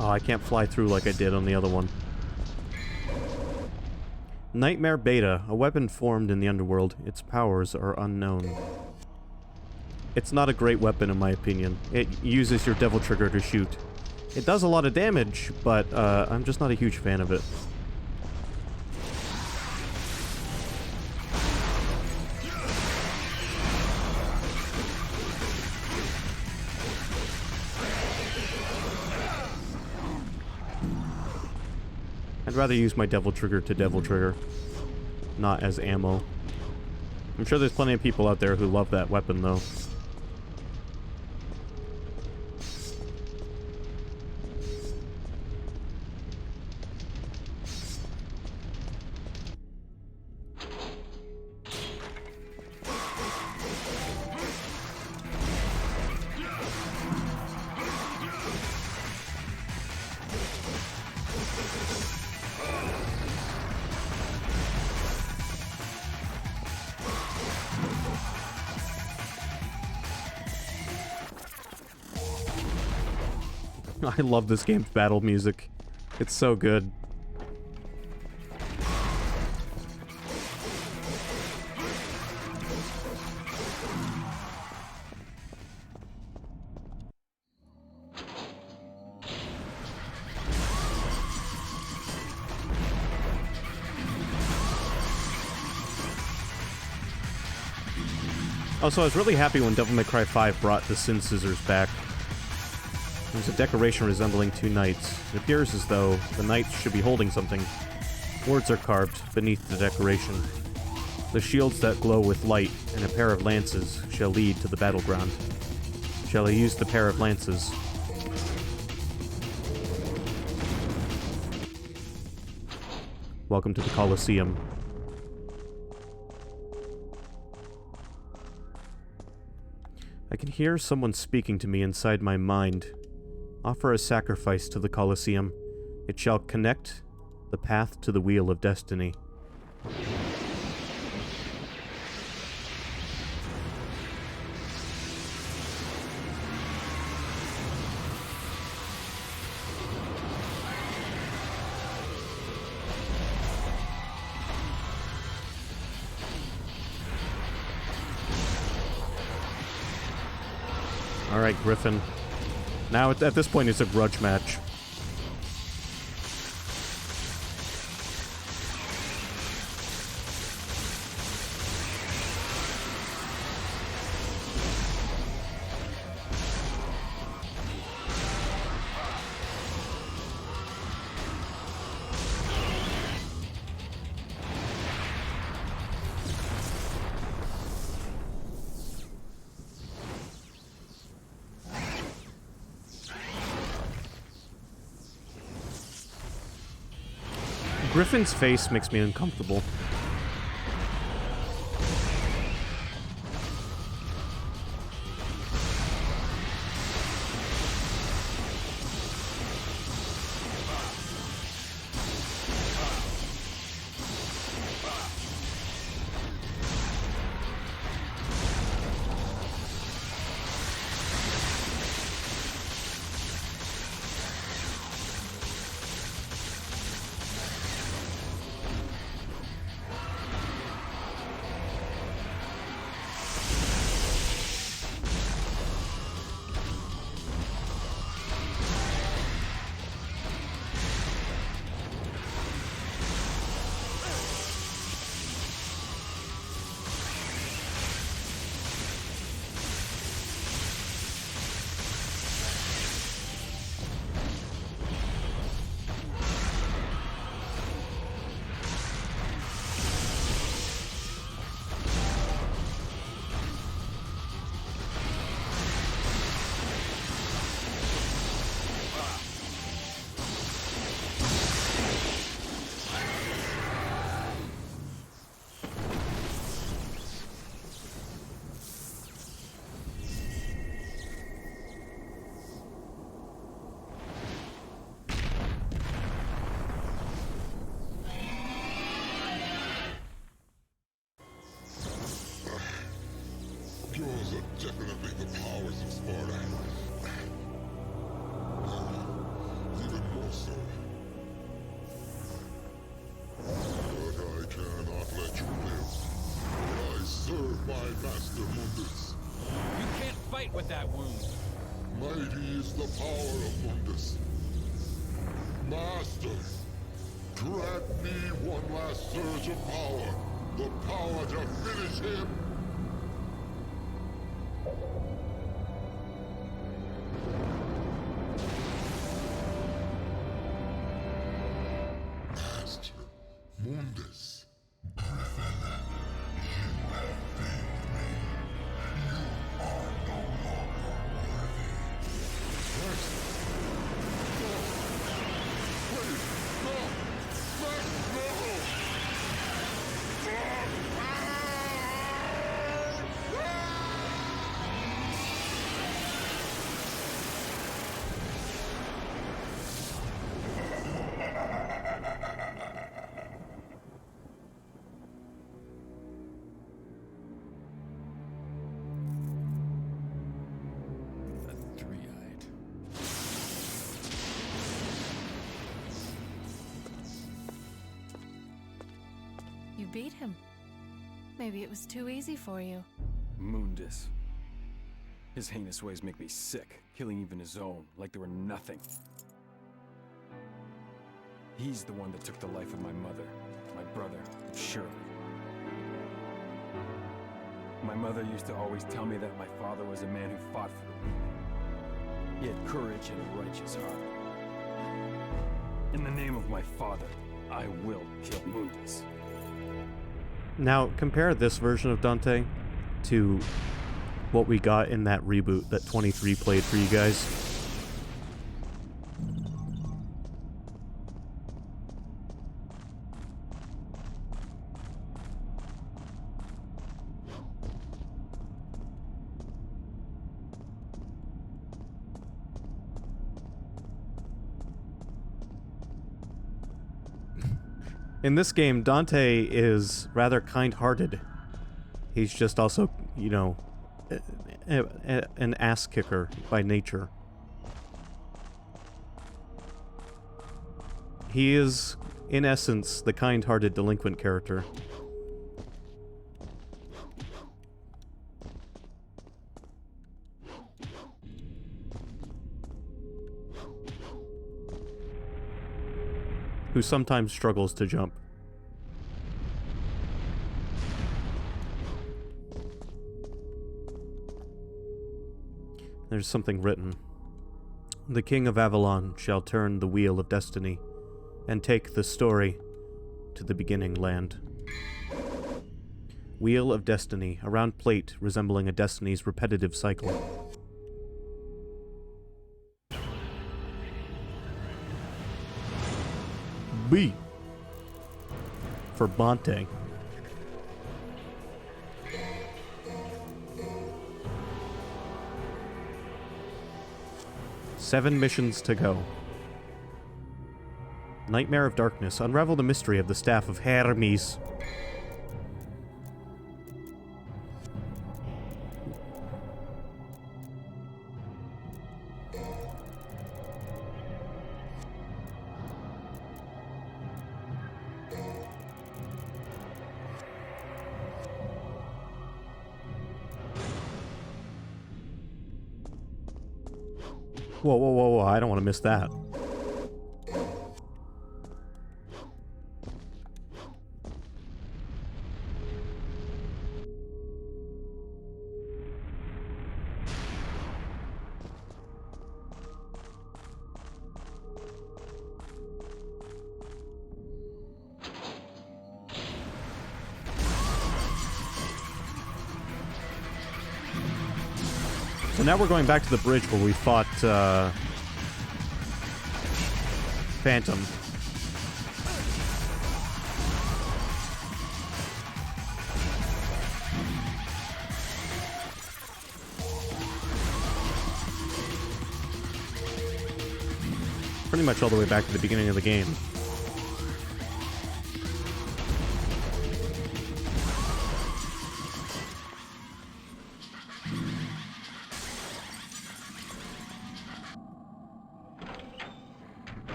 Oh, I can't fly through like I did on the other one. Nightmare Beta, a weapon formed in the underworld. Its powers are unknown. It's not a great weapon in my opinion. It uses your devil trigger to shoot. It does a lot of damage, but I'm just not a huge fan of it. I'd rather use my devil trigger to devil trigger, not as ammo. I'm sure there's plenty of people out there who love that weapon, though. I love this game's battle music. It's so good. Also, I was really happy when Devil May Cry 5 brought the Sin Scissors back. There's a decoration resembling two knights. It appears as though the knights should be holding something. Words are carved beneath the decoration. The shields that glow with light and a pair of lances shall lead to the battleground. Shall I use the pair of lances? Welcome to the Colosseum. I can hear someone speaking to me inside my mind. Offer a sacrifice to the Colosseum. It shall connect the path to the wheel of destiny. Alright, Griffin. Now, at this point, it's a grudge match. Griffin's face makes me uncomfortable. Yours are definitely the powers of Sparta. Even more so. But I cannot let you live. I serve my master Mundus. You can't fight with that wound. Mighty is the power of Mundus. Master, grant me one last surge of power. The power to finish him. Master Mundus. beat him. Maybe it was too easy for you. Mundus. His heinous ways make me sick, killing even his own, like they were nothing. He's the one that took the life of my mother, my brother, and Shirley. My mother used to always tell me that my father was a man who fought for the weak. He had courage and a righteous heart. In the name of my father, I will kill Mundus. Now, compare this version of Dante to what we got in that reboot that 23 played for you guys. In this game, Dante is rather kind-hearted. He's just also, you know, an ass kicker by nature. He is, in essence, the kind-hearted delinquent character. Who sometimes struggles to jump. There's something written. The King of Avalon shall turn the wheel of destiny and take the story to the beginning land. Wheel of Destiny, a round plate resembling a destiny's repetitive cycle. B for Bonte. Seven missions to go. Nightmare of Darkness. Unravel the mystery of the staff of Hermes. Whoa, whoa, whoa, whoa, I don't want to miss that. So now we're going back to the bridge where we fought, Phantom. Pretty much all the way back to the beginning of the game.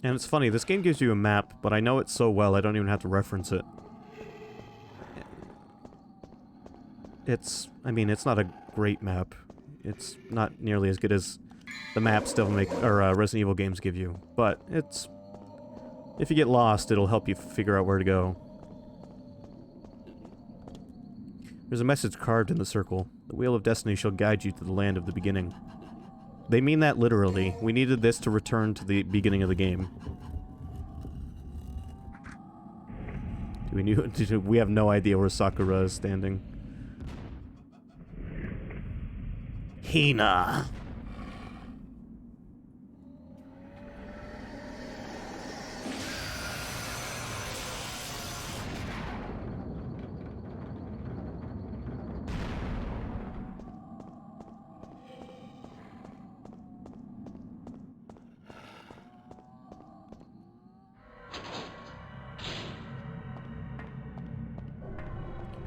And it's funny, this game gives you a map, but I know it so well I don't even have to reference it. I mean, it's not a great map. It's not nearly as good as the maps Resident Evil games give you. But it's... if you get lost, it'll help you figure out where to go. There's a message carved in the circle. The Wheel of Destiny shall guide you to the land of the beginning. They mean that literally. We needed this to return to the beginning of the game. We have no idea where Sakura is standing. Hina.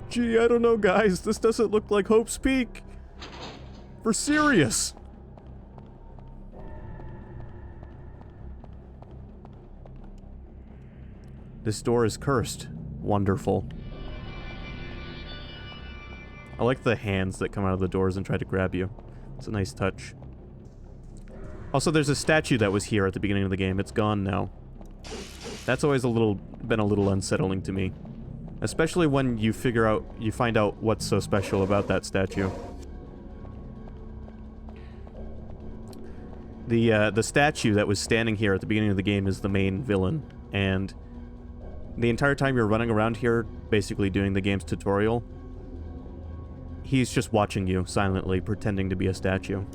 Gee, I don't know, guys. This doesn't look like Hope's Peak. For serious. This door is cursed. Wonderful. I like the hands that come out of the doors and try to grab you. It's a nice touch. Also, there's a statue that was here at the beginning of the game. It's gone now. That's always been a little unsettling to me. Especially when you find out what's so special about that statue. The statue that was standing here at the beginning of the game is the main villain, and the entire time you're running around here, basically doing the game's tutorial, he's just watching you silently, pretending to be a statue.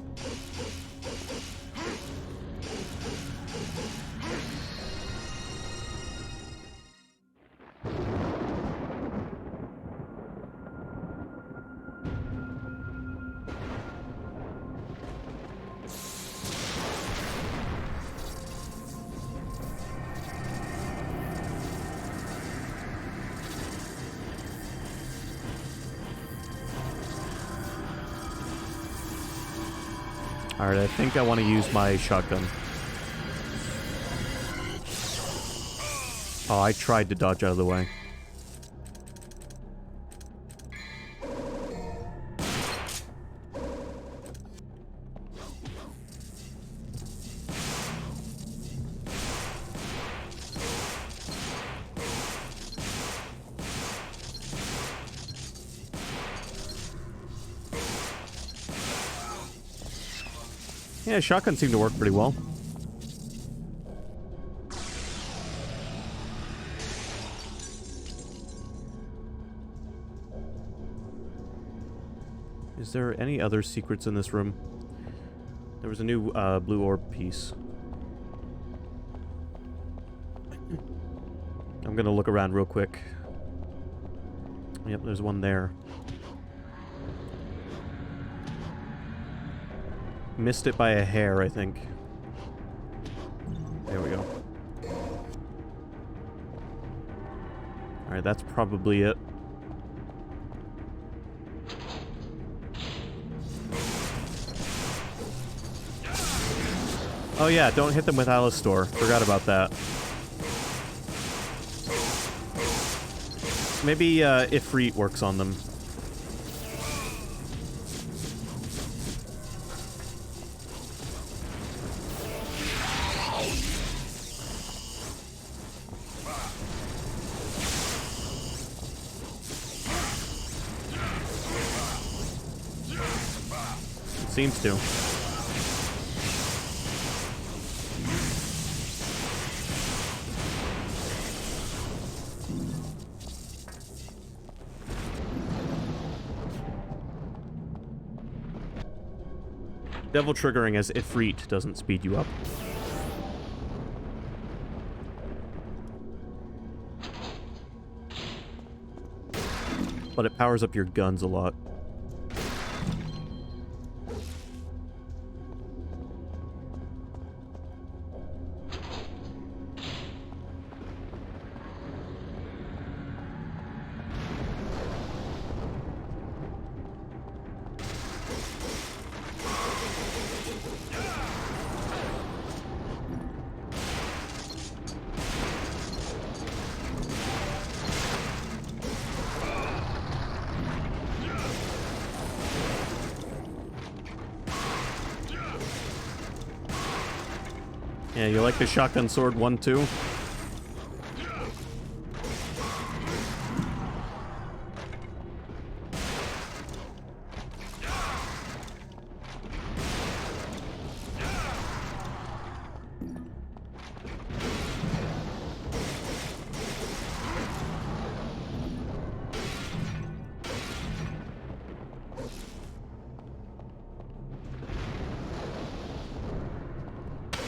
Alright, I think I want to use my shotgun. Oh, I tried to dodge out of the way. Yeah, shotgun seemed to work pretty well. Is there any other secrets in this room? There was a new blue orb piece. I'm gonna look around real quick. Yep, there's one there. Missed it by a hair, I think. There we go. Alright, that's probably it. Oh yeah, don't hit them with Alistor. Forgot about that. Maybe Ifrit works on them. Seems to. Devil triggering as Ifrit doesn't speed you up. But it powers up your guns a lot. Yeah, you like the shotgun sword one too?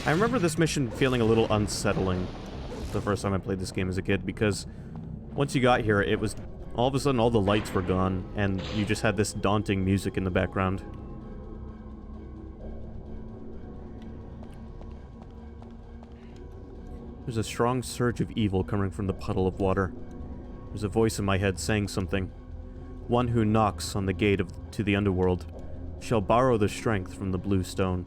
I remember this mission feeling a little unsettling the first time I played this game as a kid, because once you got here, it was all of a sudden all the lights were gone, and you just had this daunting music in the background. There's a strong surge of evil coming from the puddle of water. There's a voice in my head saying something. One who knocks on the gate to the underworld shall borrow the strength from the blue stone.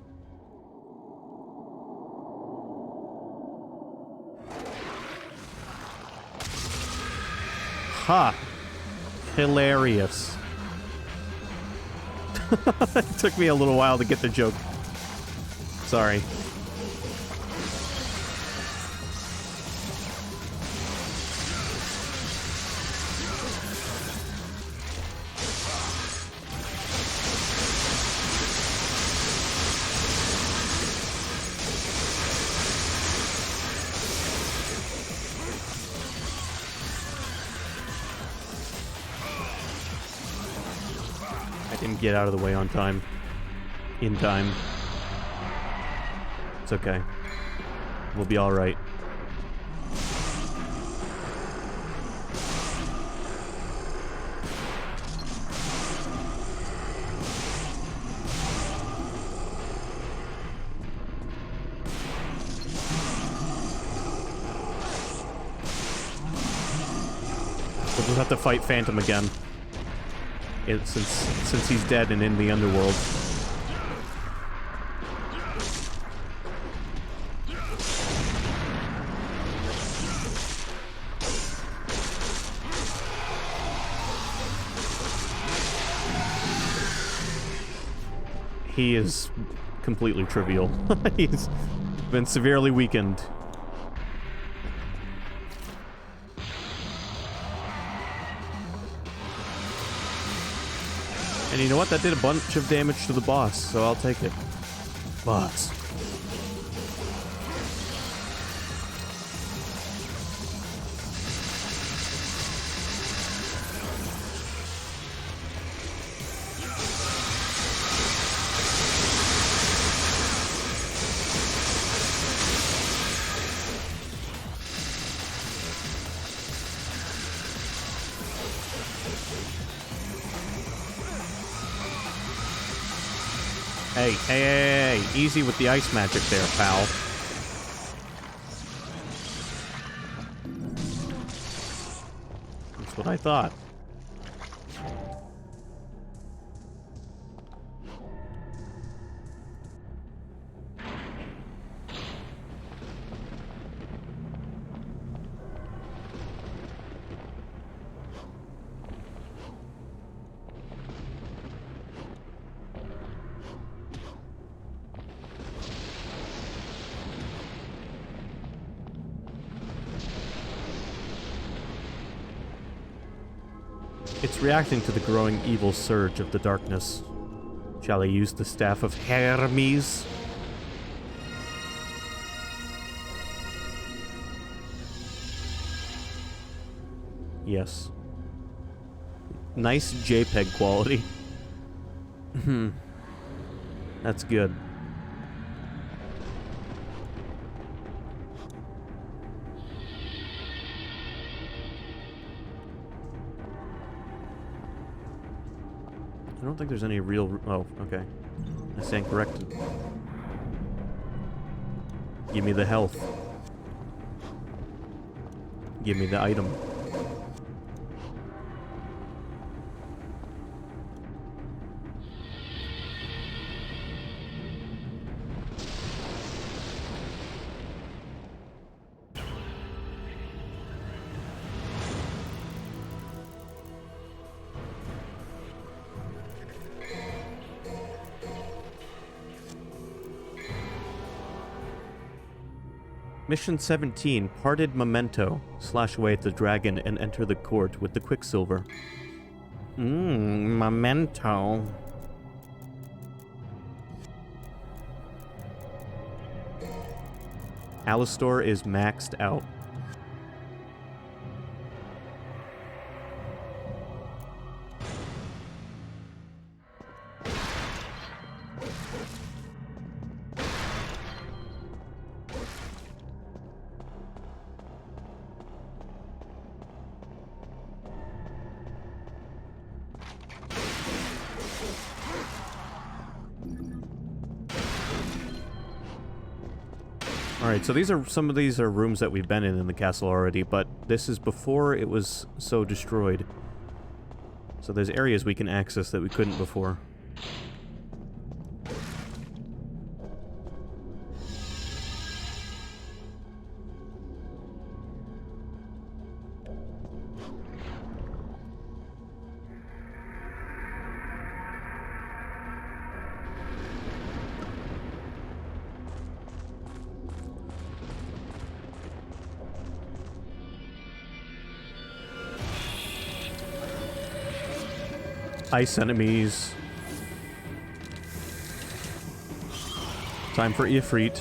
Ha! Hilarious. It took me a little while to get the joke. Sorry. Didn't get out of the way on time. In time. It's okay. We'll be alright. We'll just have to fight Phantom again. Since he's dead and in the underworld. He is completely trivial. He's been severely weakened. And you know what? That did a bunch of damage to the boss, so I'll take it. Boss. Hey, easy with the ice magic there, pal. That's what I thought. It's reacting to the growing evil surge of the darkness. Shall I use the staff of Hermes? Yes. Nice JPEG quality. That's good. I don't think there's any real... Oh, okay. I stand corrected. Give me the health. Give me the item. Mission 17, Parted Memento. Slash away at the dragon and enter the court with the Quicksilver. Memento. Alistor is maxed out. Alright, so some of these are rooms that we've been in the castle already, but this is before it was so destroyed. So there's areas we can access that we couldn't before. ice enemies. Time for Ifrit.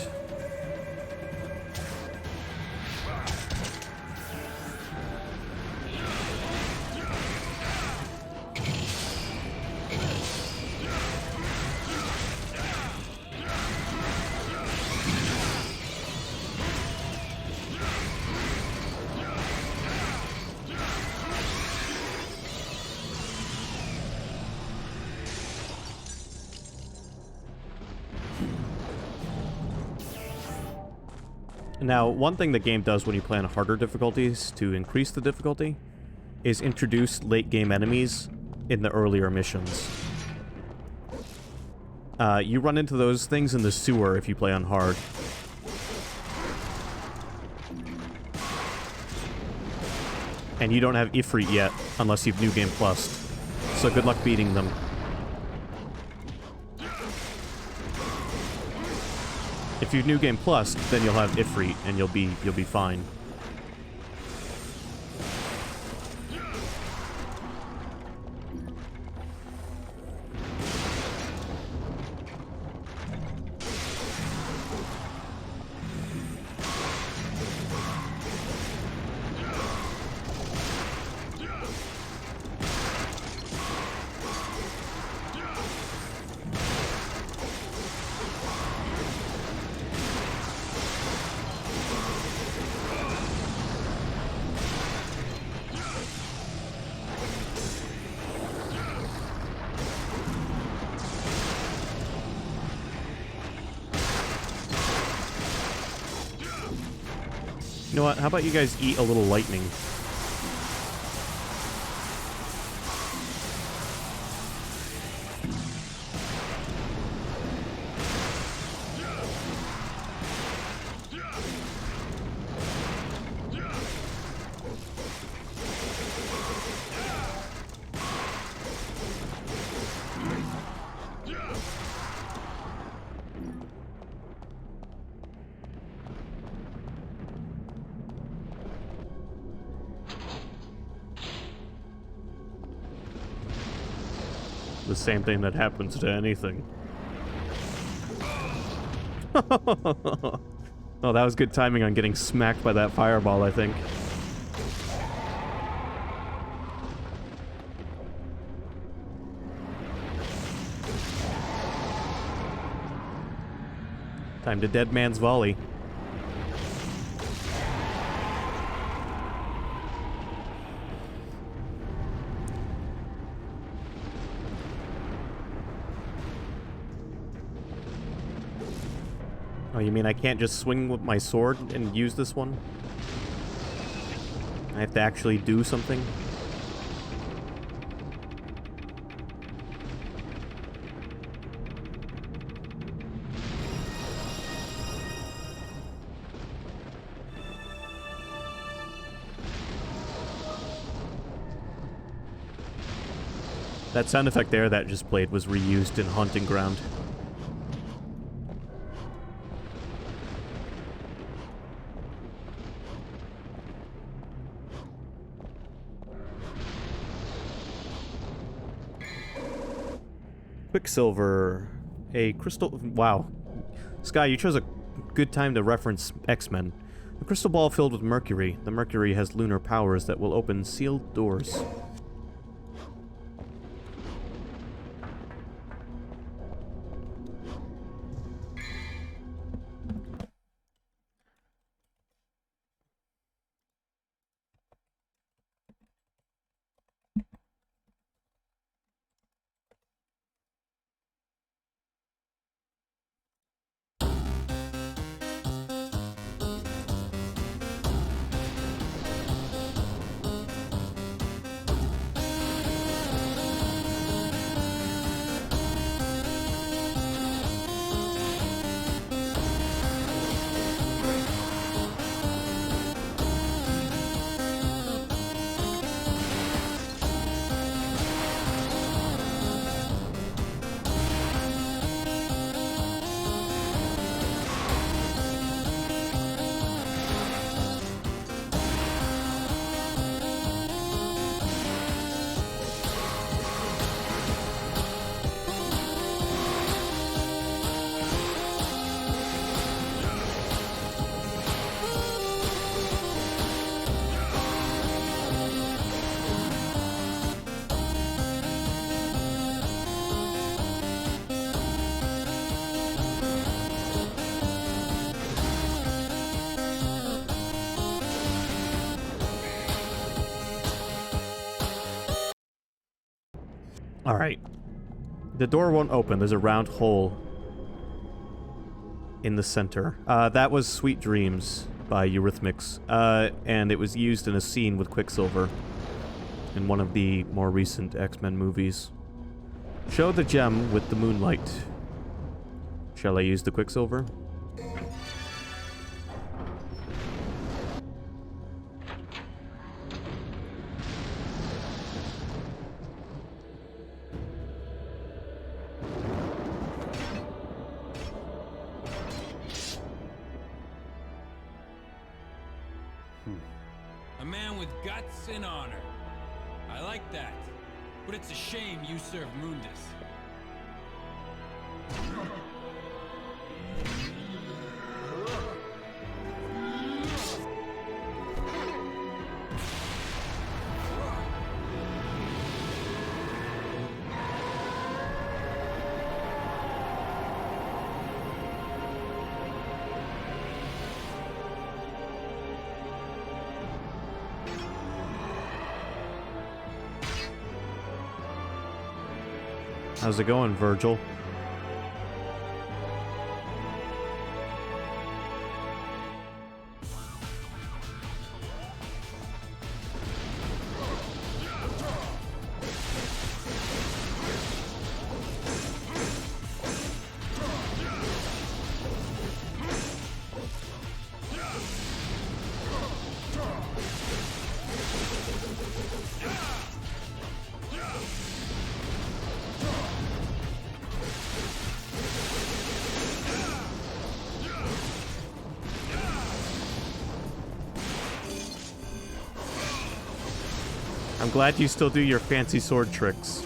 Now, one thing the game does when you play on harder difficulties to increase the difficulty is introduce late-game enemies in the earlier missions. You run into those things in the sewer if you play on hard. And you don't have Ifrit yet, unless you've New Game Plus. So good luck beating them. If you've New Game Plus, then you'll have Ifrit, and you'll be fine. You know what? How about you guys eat a little lightning? The same thing that happens to anything. Oh, that was good timing on getting smacked by that fireball, I think. Time to Dead Man's Volley. Oh, you mean I can't just swing with my sword and use this one? I have to actually do something? That sound effect there that just played was reused in Haunting Ground. Quicksilver, a crystal... Wow. Sky, you chose a good time to reference X-Men. A crystal ball filled with mercury. The mercury has lunar powers that will open sealed doors. Alright. The door won't open. There's a round hole in the center. That was Sweet Dreams by Eurythmics. And it was used in a scene with Quicksilver in one of the more recent X-Men movies. Show the gem with the moonlight. Shall I use the Quicksilver? A man with guts and honor. I like that. But it's a shame you serve Mundus. How's it going, Virgil? I'm glad you still do your fancy sword tricks.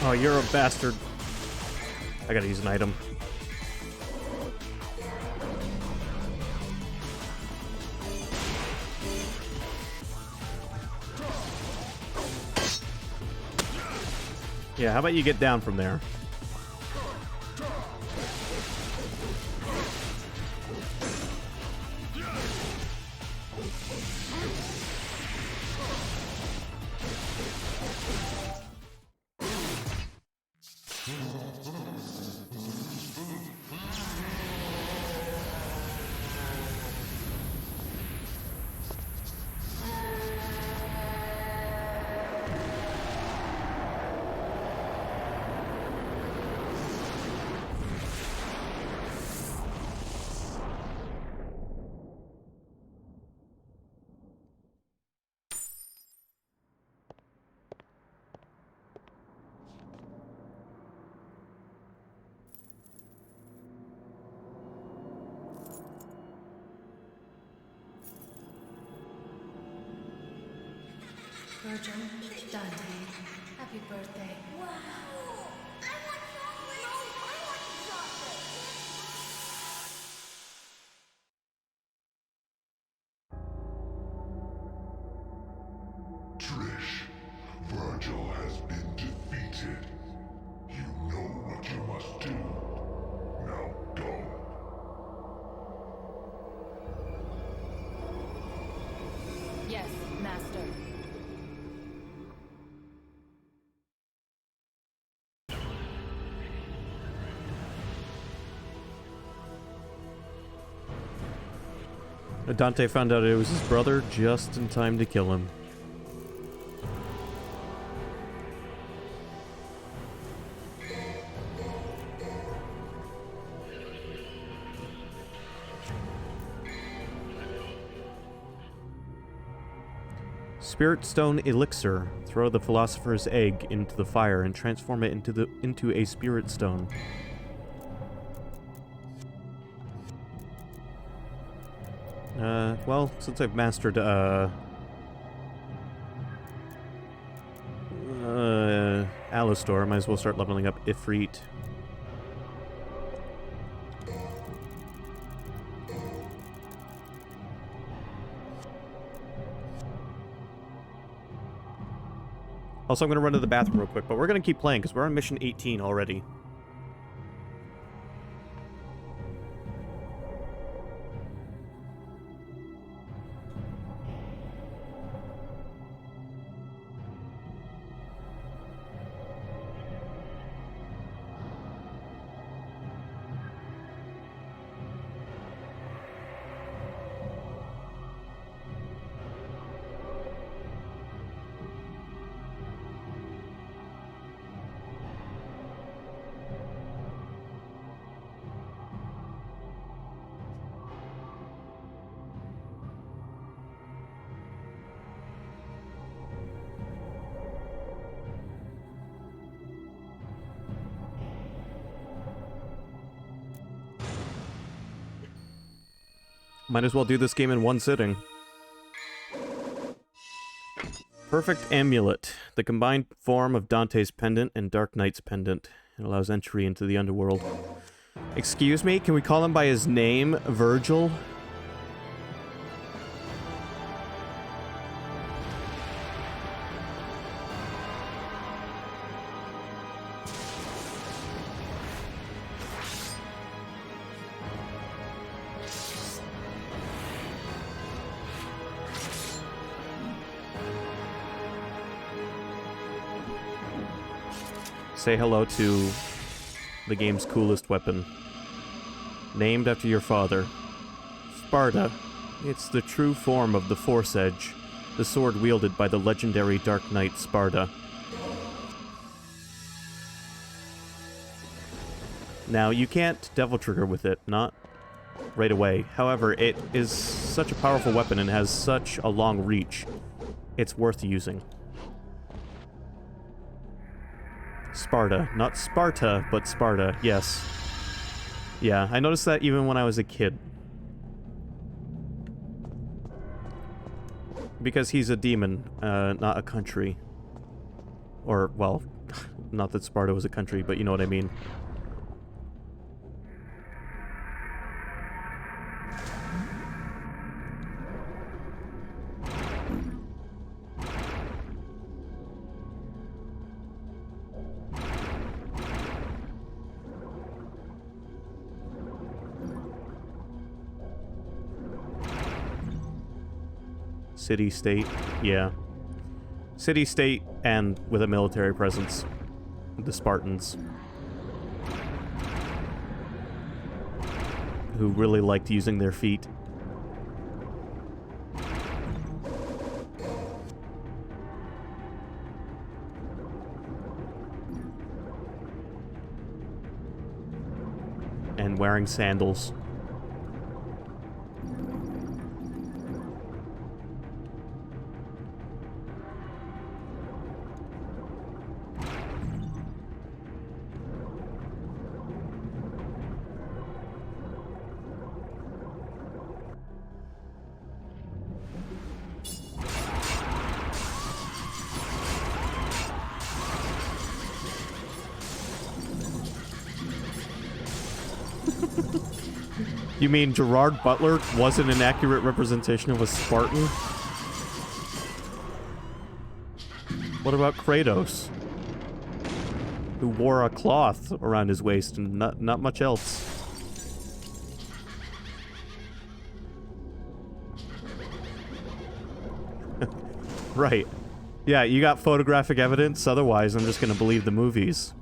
Oh, you're a bastard. I gotta use an item. Yeah, how about you get down from there? Virgil, Dante, Happy birthday. Wow! I want chocolate! No, I want chocolate! Trish, Virgil has been defeated. You know what you must do. Now go. Yes, Master. Dante found out it was his brother just in time to kill him. Spirit Stone Elixir. Throw the Philosopher's Egg into the fire and transform it into a Spirit Stone. Well, since I've mastered, Alistor, I might as well start leveling up Ifrit. Also, I'm going to run to the bathroom real quick, but we're going to keep playing because we're on mission 18 already. Might as well do this game in one sitting. Perfect Amulet. The combined form of Dante's Pendant and Dark Knight's Pendant. It allows entry into the underworld. Excuse me? Can we call him by his name? Virgil? Say hello to the game's coolest weapon. Named after your father. Sparda. It's the true form of the Force Edge, the sword wielded by the legendary Dark Knight Sparda. Now, you can't Devil Trigger with it, not right away. However, it is such a powerful weapon and has such a long reach, it's worth using. Sparda. Not Sparta, but Sparda. Yes. Yeah, I noticed that even when I was a kid. Because he's a demon, not a country. Or, well, not that Sparta was a country, but you know what I mean. City-state, yeah. City-state and with a military presence. The Spartans. Who really liked using their feet. And wearing sandals. You mean Gerard Butler wasn't an accurate representation of a Spartan? What about Kratos? Who wore a cloth around his waist and not much else. Right. Yeah, you got photographic evidence, otherwise I'm just gonna believe the movies.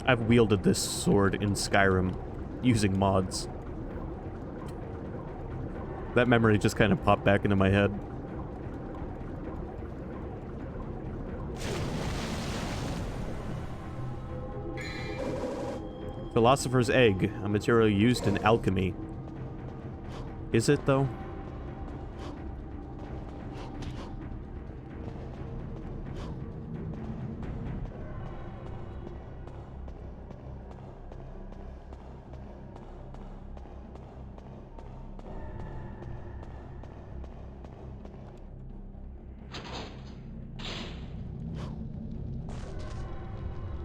I've wielded this sword in Skyrim using mods. That memory just kind of popped back into my head. Philosopher's Egg, a material used in alchemy. Is it, though?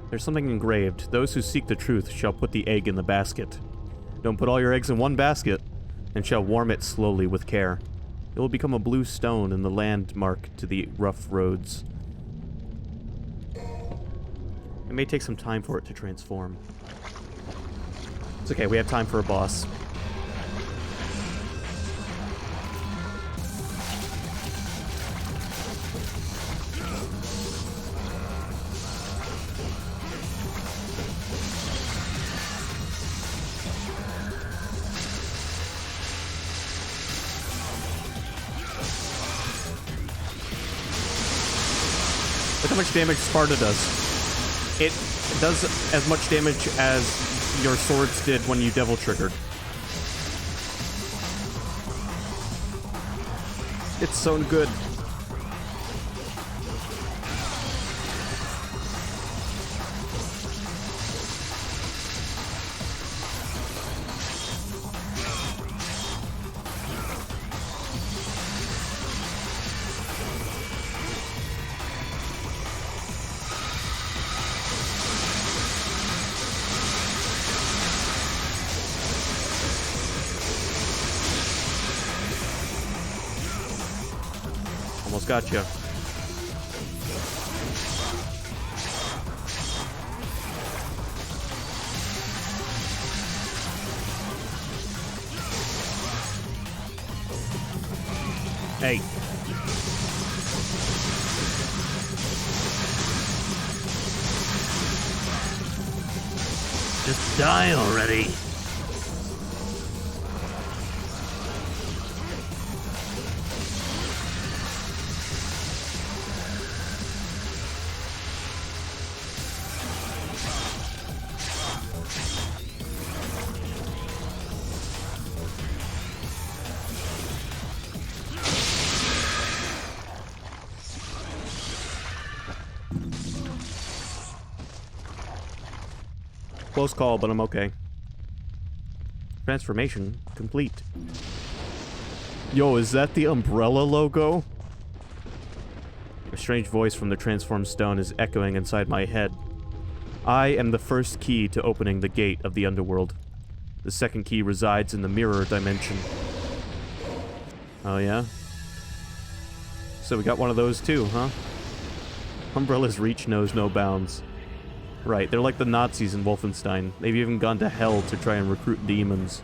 There's something engraved. Those who seek the truth shall put the egg in the basket. Don't put all your eggs in one basket, and shall warm it slowly with care. It will become a blue stone in the landmark to the rough roads. It may take some time for it to transform. It's okay, we have time for a boss. Look how much damage Sparta does. It does as much damage as your swords did when you devil triggered. It's so good. Almost got you. Hey. Just die already. Close call, but I'm okay. Transformation complete. Yo, is that the Umbrella logo? A strange voice from the transformed stone is echoing inside my head. I am the first key to opening the gate of the underworld. The second key resides in the mirror dimension. Oh yeah? So we got one of those too, huh? Umbrella's reach knows no bounds. Right, they're like the Nazis in Wolfenstein. They've even gone to hell to try and recruit demons.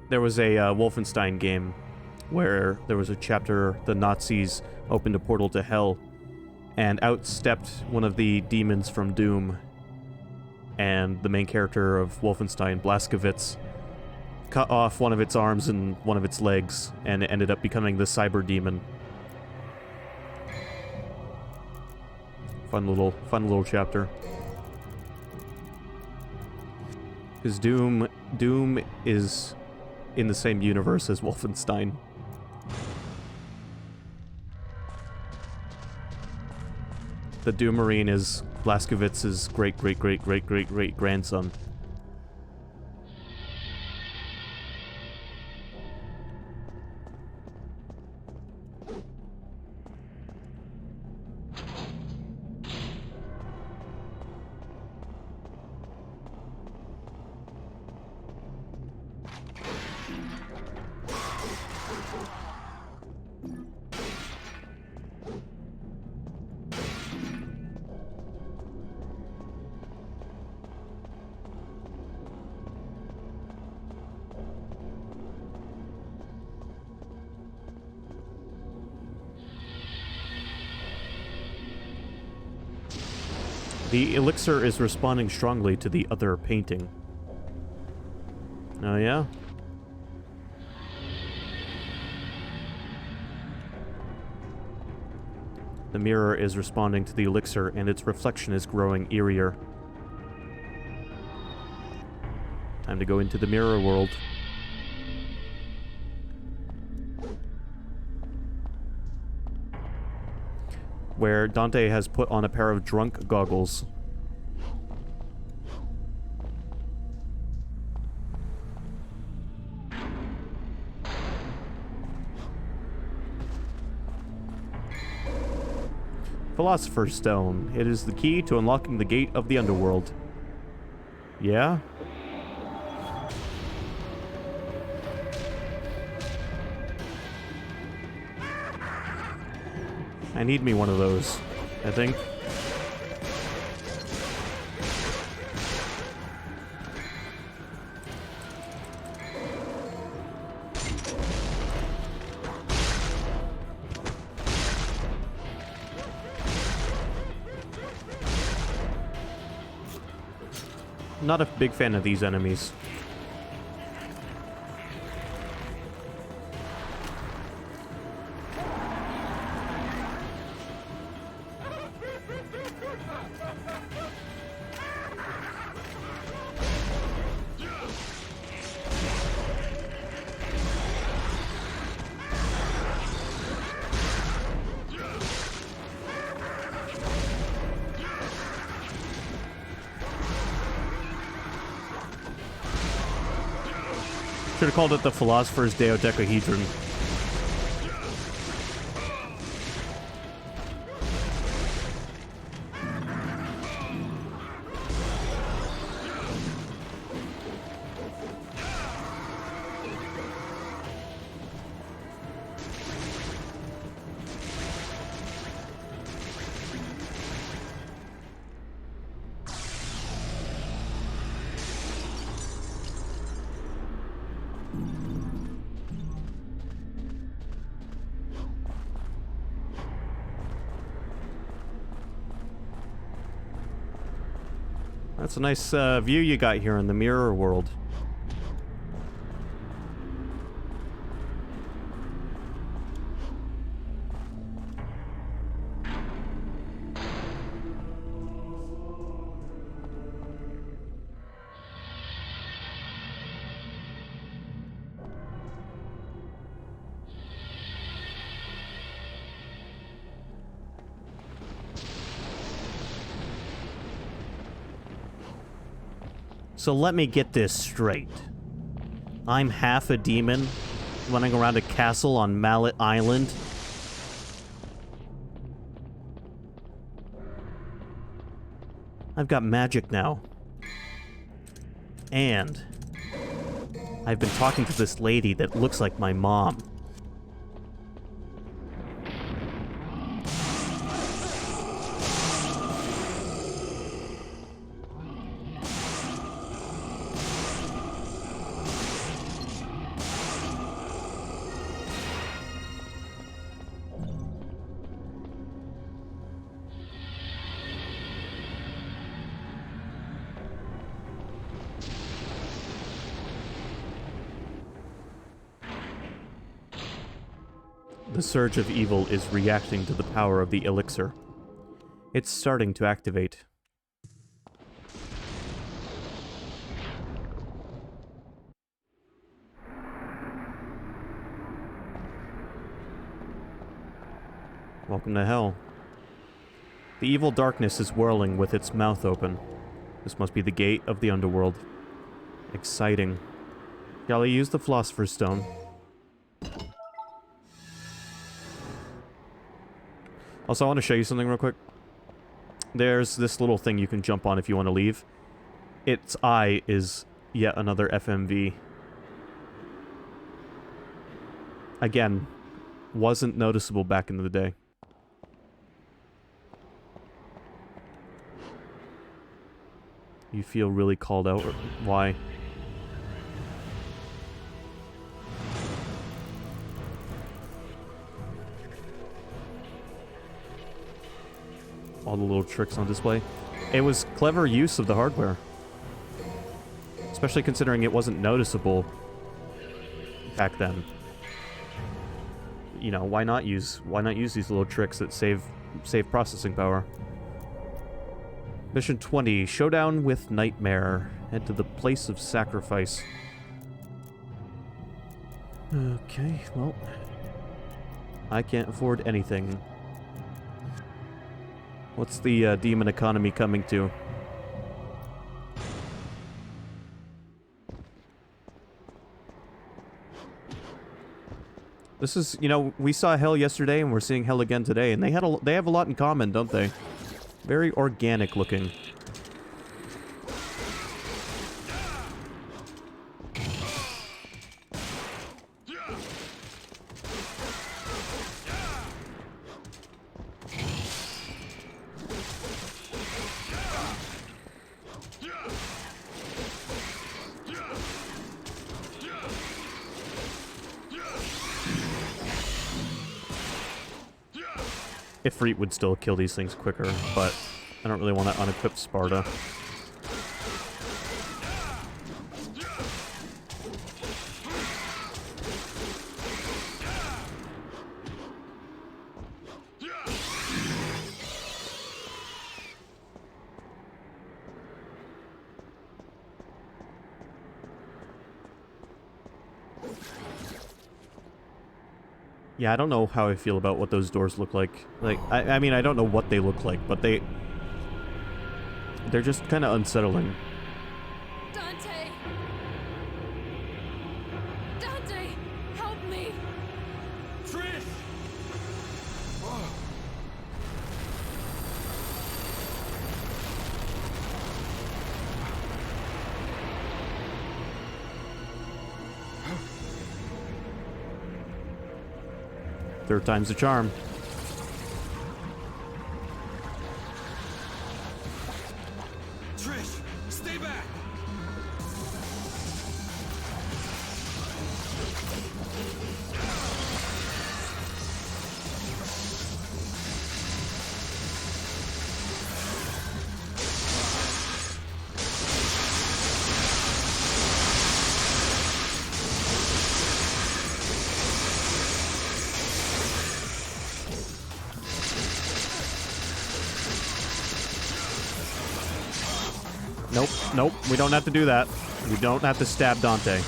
There was a Wolfenstein game where there was a chapter the Nazis opened a portal to hell, and out stepped one of the demons from Doom. And the main character of Wolfenstein, Blazkowicz, cut off one of its arms and one of its legs, and it ended up becoming the Cyber Demon. Fun little chapter. Because Doom is in the same universe as Wolfenstein. The Doom Marine is Blazkowicz's great-great-great-great-great-great-grandson. The elixir is responding strongly to the other painting. Oh, yeah? The mirror is responding to the elixir, and its reflection is growing eerier. Time to go into the mirror world. Where Dante has put on a pair of drunk goggles. Philosopher's Stone. It is the key to unlocking the gate of the underworld. Yeah? I need me one of those, I think. Not a big fan of these enemies. Should have called it the Philosopher's Dodecahedron. That's a nice view you got here in the mirror world. So let me get this straight. I'm half a demon running around a castle on Mallet Island. I've got magic now. And I've been talking to this lady that looks like my mom. The surge of evil is reacting to the power of the elixir. It's starting to activate. Welcome to hell. The evil darkness is whirling with its mouth open. This must be the gate of the underworld. Exciting. Shall I use the Philosopher's Stone? Also, I want to show you something real quick. There's this little thing you can jump on if you want to leave. Its eye is yet another FMV. Again, wasn't noticeable back in the day. You feel really called out? Why? All the little tricks on display. It was clever use of the hardware. Especially considering it wasn't noticeable back then. You know, why not use these little tricks that save processing power? Mission 20, Showdown with Nightmare. Head to the place of sacrifice. Okay, well, I can't afford anything. What's the demon economy coming to? This is, you know, we saw hell yesterday and we're seeing hell again today, and they have a lot in common, don't they? Very organic looking. Ifrit would still kill these things quicker, but I don't really want to unequip Sparta. Yeah, I don't know how I feel about what those doors look like. Like, I mean, I don't know what they look like, but they're just kind of unsettling. Dante! Dante! Help me! Trish! Third time's the charm. Trish, stay back! Nope, nope, we don't have to do that. We don't have to stab Dante.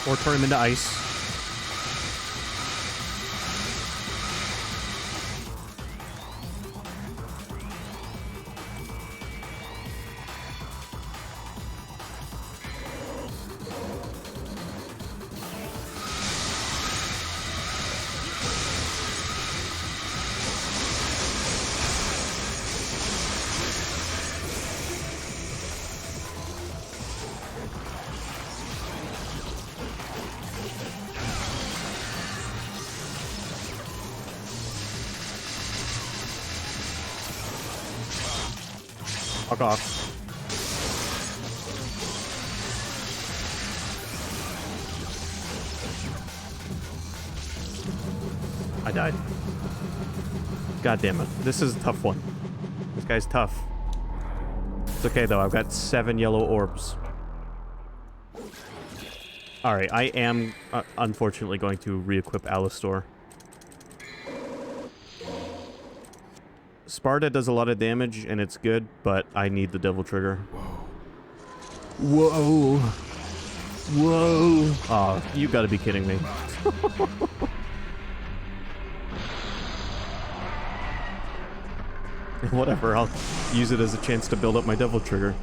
Or turn him into ice. Fuck off. I died. God damn it. This is a tough one. This guy's tough. It's okay though, I've got 7 yellow orbs. Alright, I am unfortunately going to re-equip Alistor. Sparta does a lot of damage, and it's good, but I need the Devil Trigger. Whoa. Whoa! Oh, you gotta be kidding me. Whatever, I'll use it as a chance to build up my devil trigger.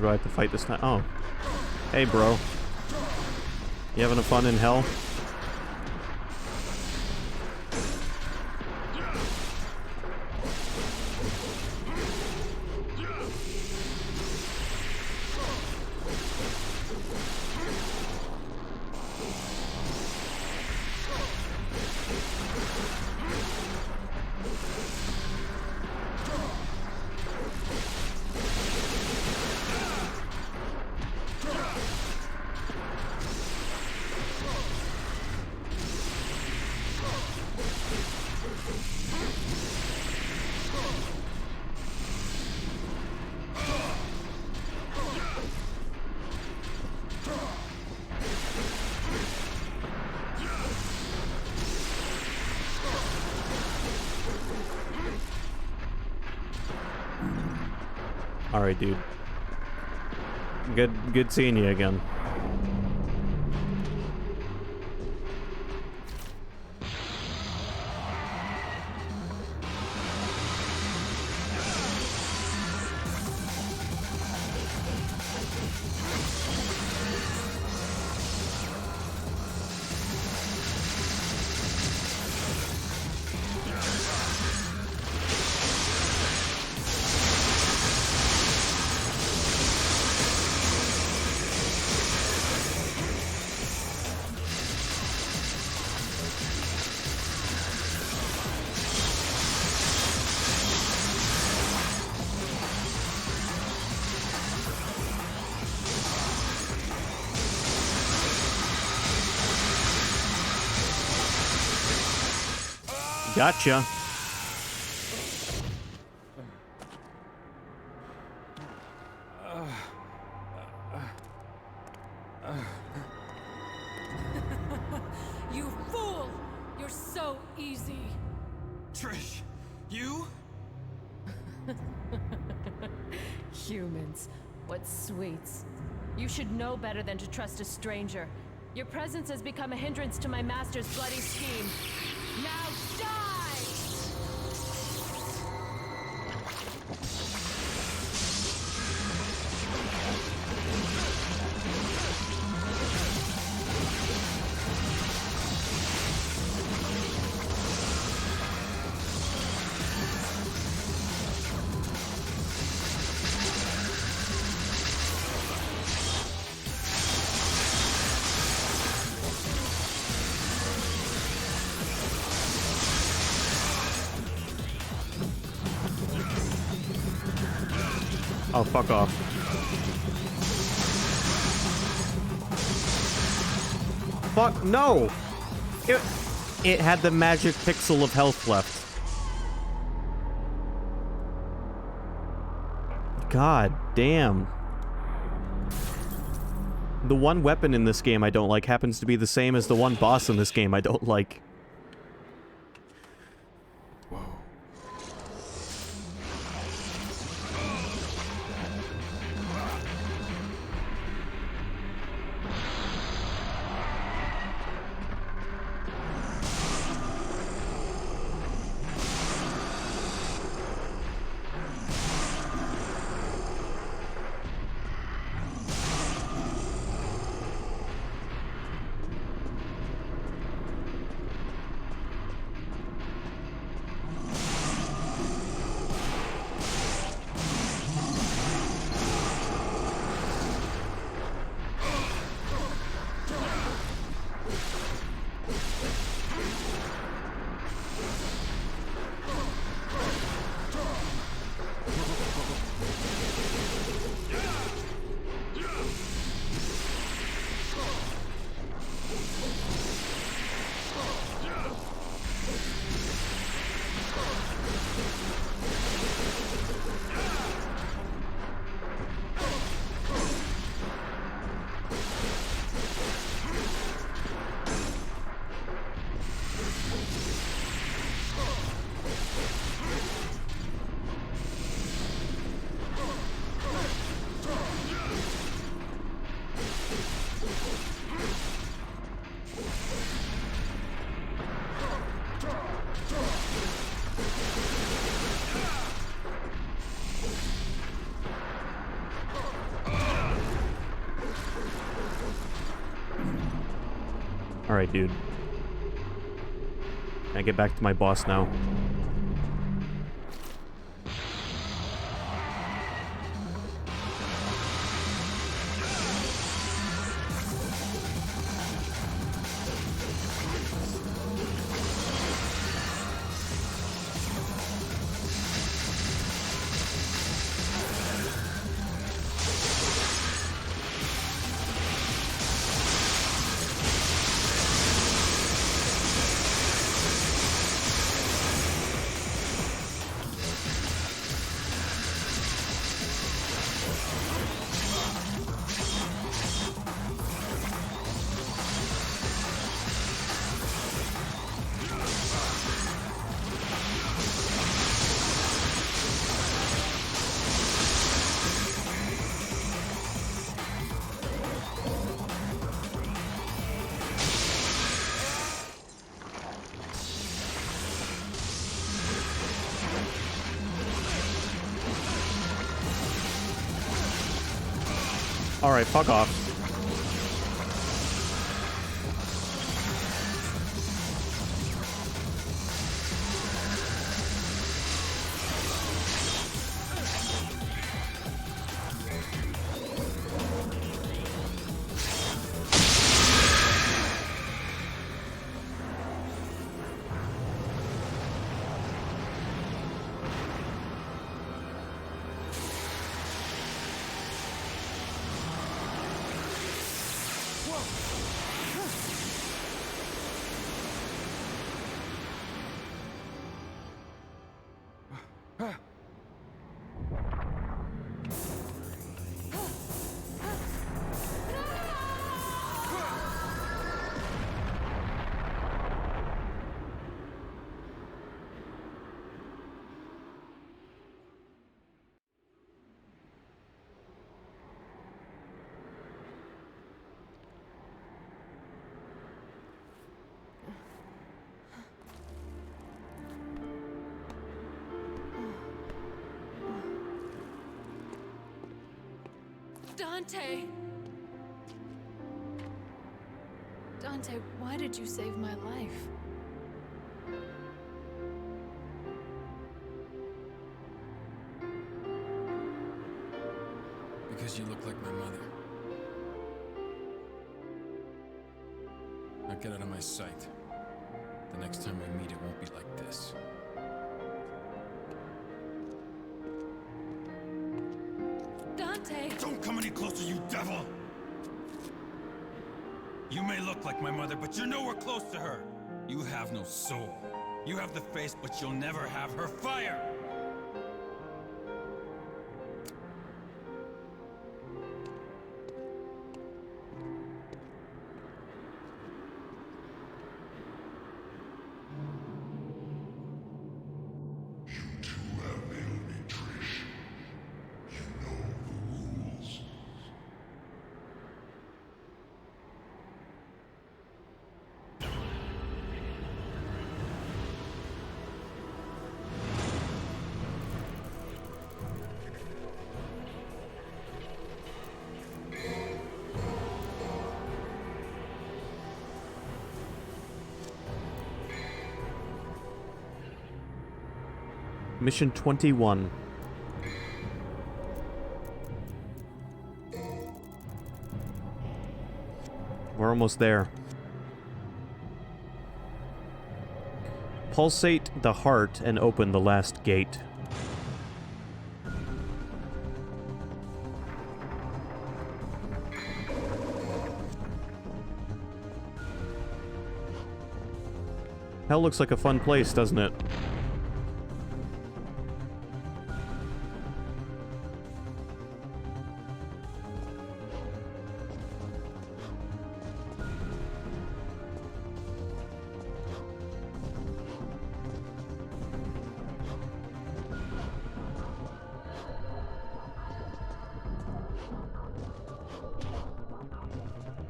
Do I have to fight this time? Oh. Hey, bro. You having fun in hell? Alright, dude. Good seeing you again. Gotcha. You fool! You're so easy. Trish, you? Humans. What sweets. You should know better than to trust a stranger. Your presence has become a hindrance to my master's bloody scheme. Now die! Oh, fuck off. Fuck, no! It had the magic pixel of health left. God damn. The one weapon in this game I don't like happens to be the same as the one boss in this game I don't like. Alright, dude. Can I get back to my boss now? Alright, fuck off. Dante! Dante, why did you save my life? Because you look like my mother. Now get out of my sight. The next time we meet, it won't be like this. Dante! Don't come any closer, you devil! You may look like my mother, but you're nowhere close to her. You have no soul. You have the face, but you'll never have her fire! You two have nailed me, Trish. You know the rules. Mission 21. We're almost there. Pulsate the heart and open the last gate. Hell looks like a fun place, doesn't it?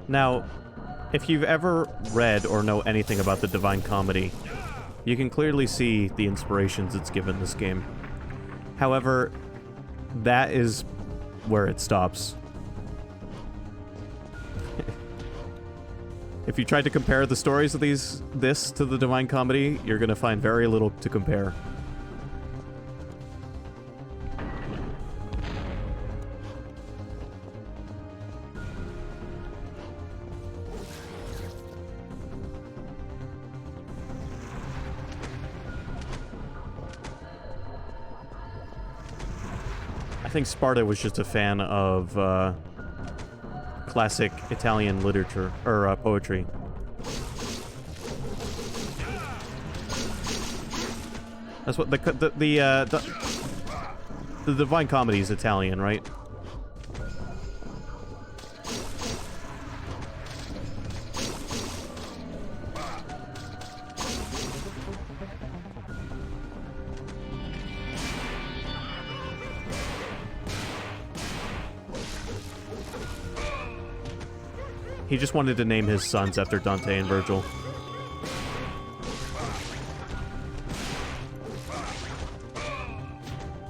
Now, if you've ever read or know anything about the Divine Comedy, You can clearly see the inspirations it's given this game. However, that is where it stops. If you try to compare the stories of this to the Divine Comedy, you're going to find very little to compare. I think Sparta was just a fan of classic Italian literature or poetry. That's what the Divine Comedy is Italian, right? He just wanted to name his sons after Dante and Virgil.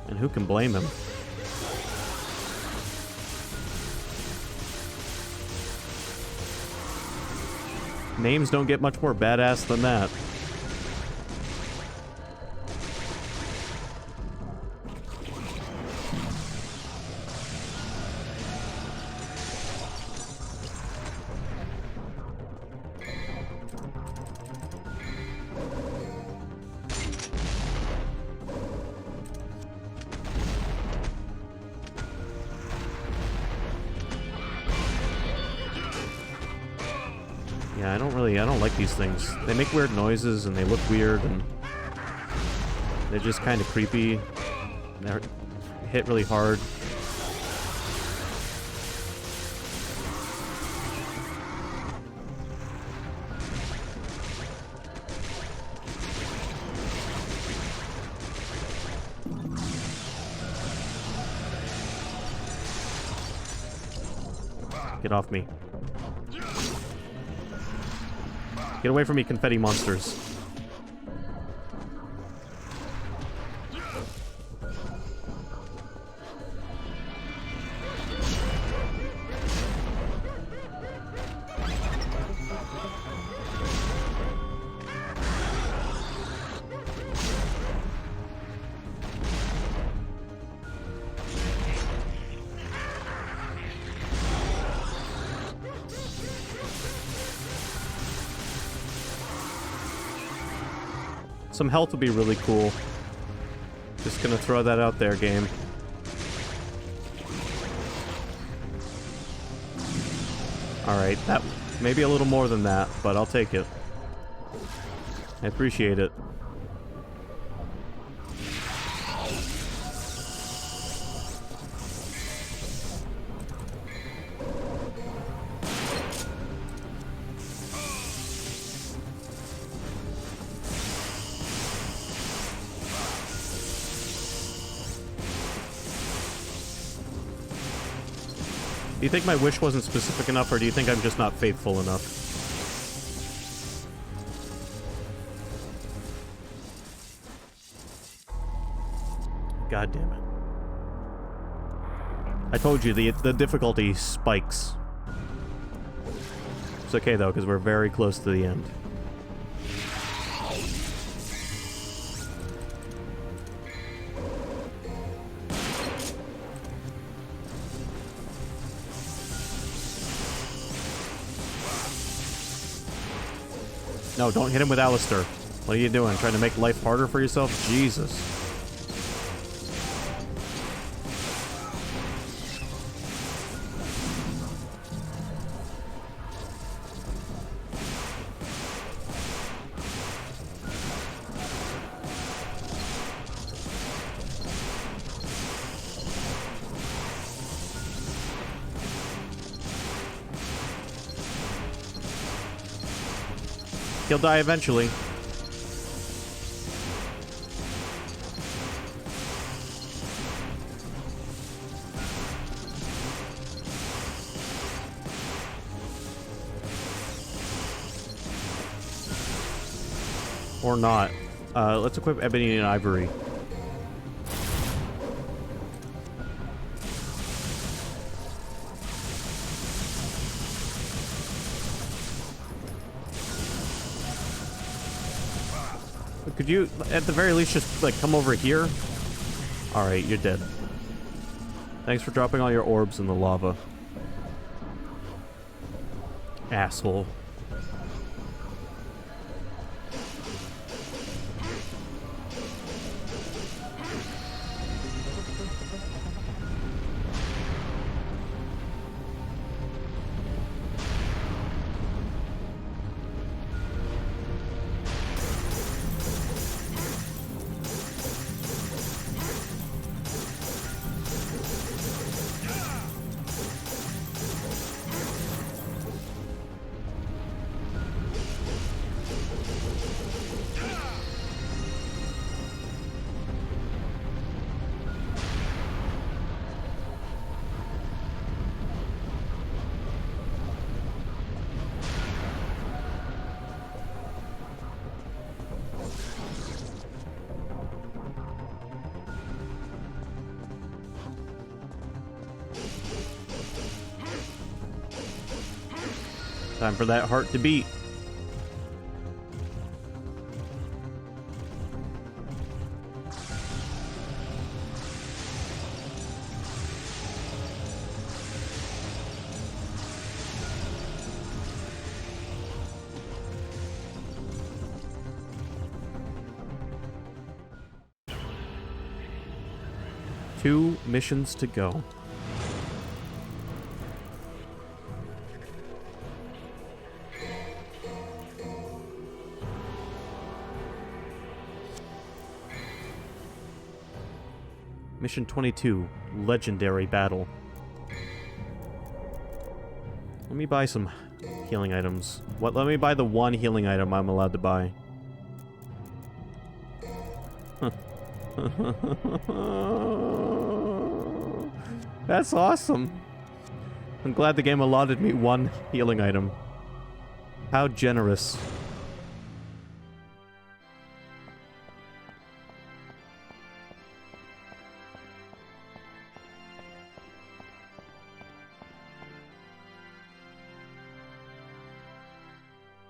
And who can blame him? Names don't get much more badass than that. Yeah, I don't like these things. They make weird noises and they look weird and they're just kind of creepy. They hit really hard. Get off me. Get away from me, confetti monsters. Some health would be really cool. Just gonna throw that out there, game. Alright, that maybe a little more than that, but I'll take it. I appreciate it. Do you think my wish wasn't specific enough, or do you think I'm just not faithful enough? God damn it. I told you, the difficulty spikes. It's okay, though, because we're very close to the end. No, don't hit him with Alistair. What are you doing? Trying to make life harder for yourself? Jesus. He'll die eventually. Or not. Let's equip Ebony and Ivory. Could you, at the very least, just, like, come over here? Alright, you're dead. Thanks for dropping all your orbs in the lava. Asshole. Time for that heart to beat. Two missions to go. Mission 22, Legendary Battle. Let me buy some healing items. What? Let me buy the one healing item I'm allowed to buy. That's awesome. I'm glad the game allotted me one healing item. How generous.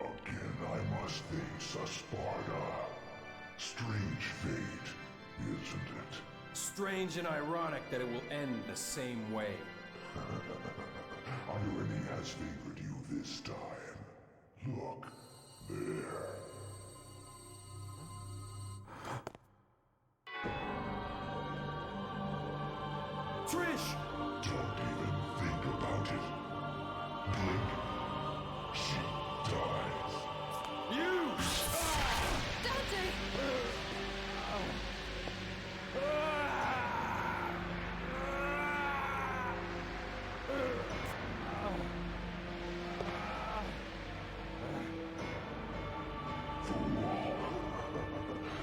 Again, I must face a Sparta. Strange fate, isn't it? Strange and ironic that it will end the same way. Irony has favored you this time. Look, there. Trish! Don't even think about it. Blink. She dies. You!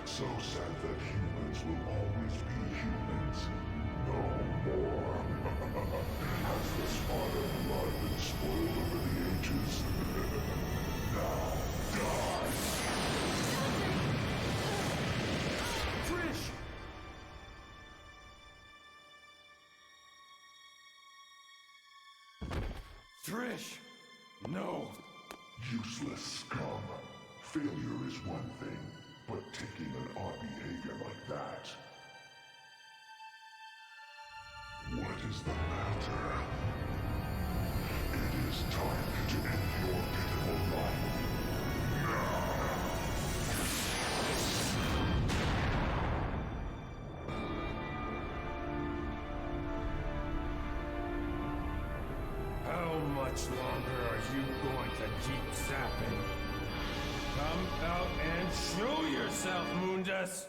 So sad that humans will always be humans. No more. Has the Sparta blood been spoiled over the ages? Now, die! Trish! Trish! No! Useless scum. Failure is one thing, but taking an odd behavior like that. What is the matter? It is time to end your pitiful life. How much longer are you going to keep zapping? Come out and show yourself, Mundus!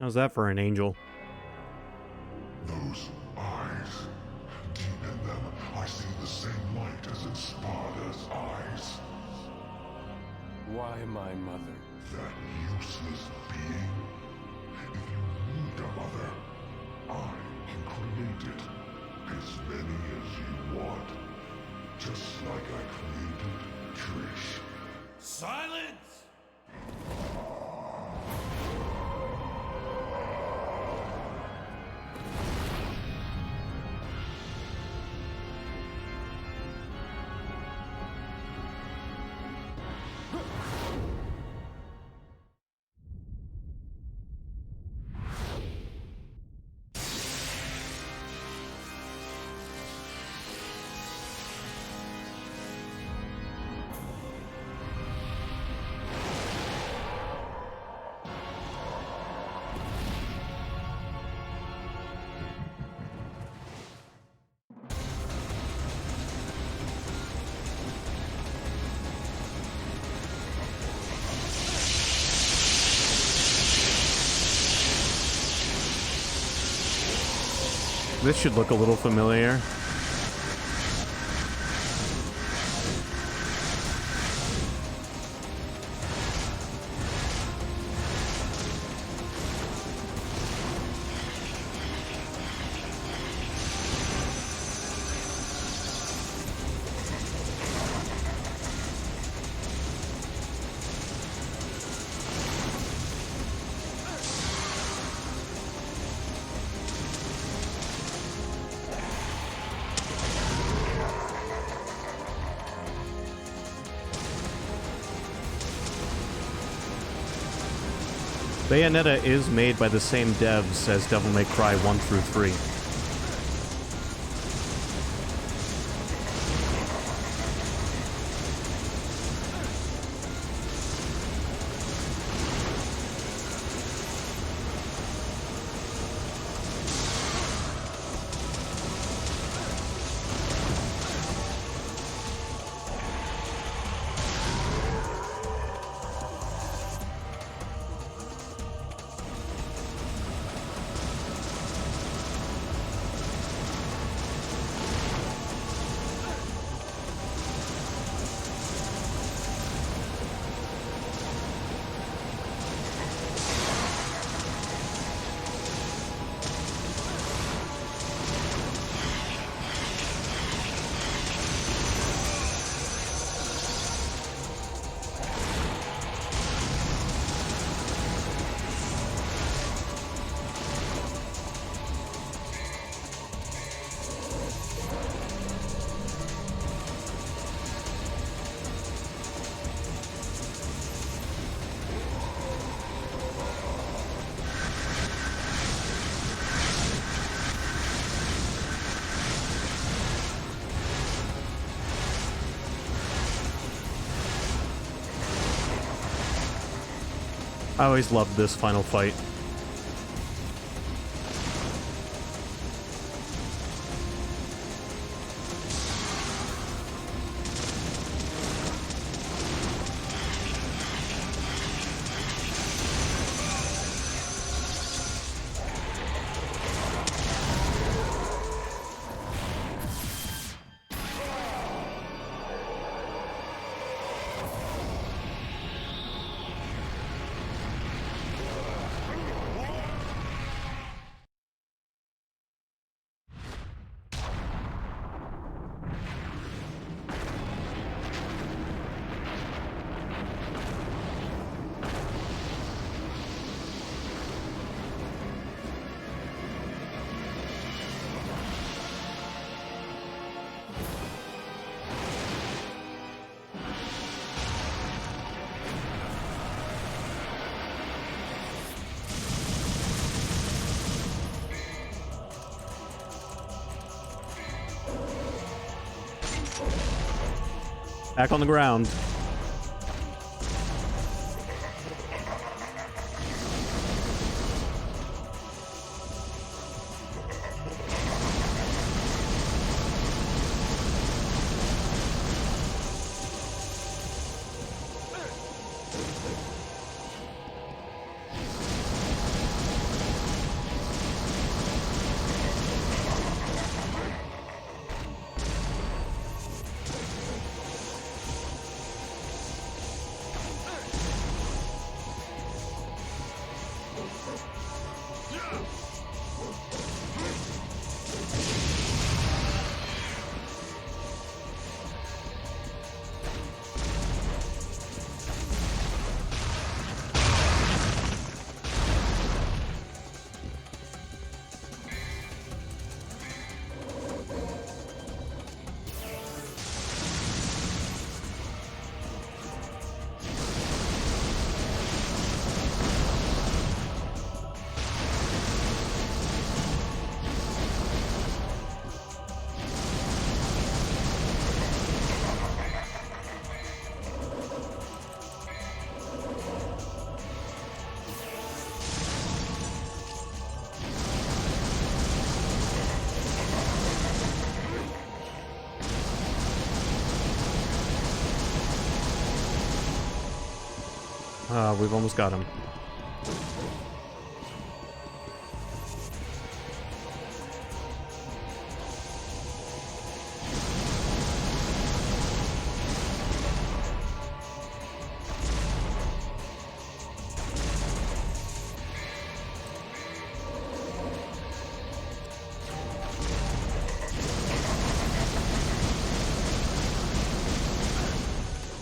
How's that for an angel? Those eyes. Deep in them, I see the same light as in Sparta's eyes. Why my mother? That useless being. If you need a mother, I can create it. As many as you want. Just like I created Trish. Silence! This should look a little familiar. Bayonetta is made by the same devs as Devil May Cry 1 through 3. I always loved this final fight. Back on the ground. We've almost got him.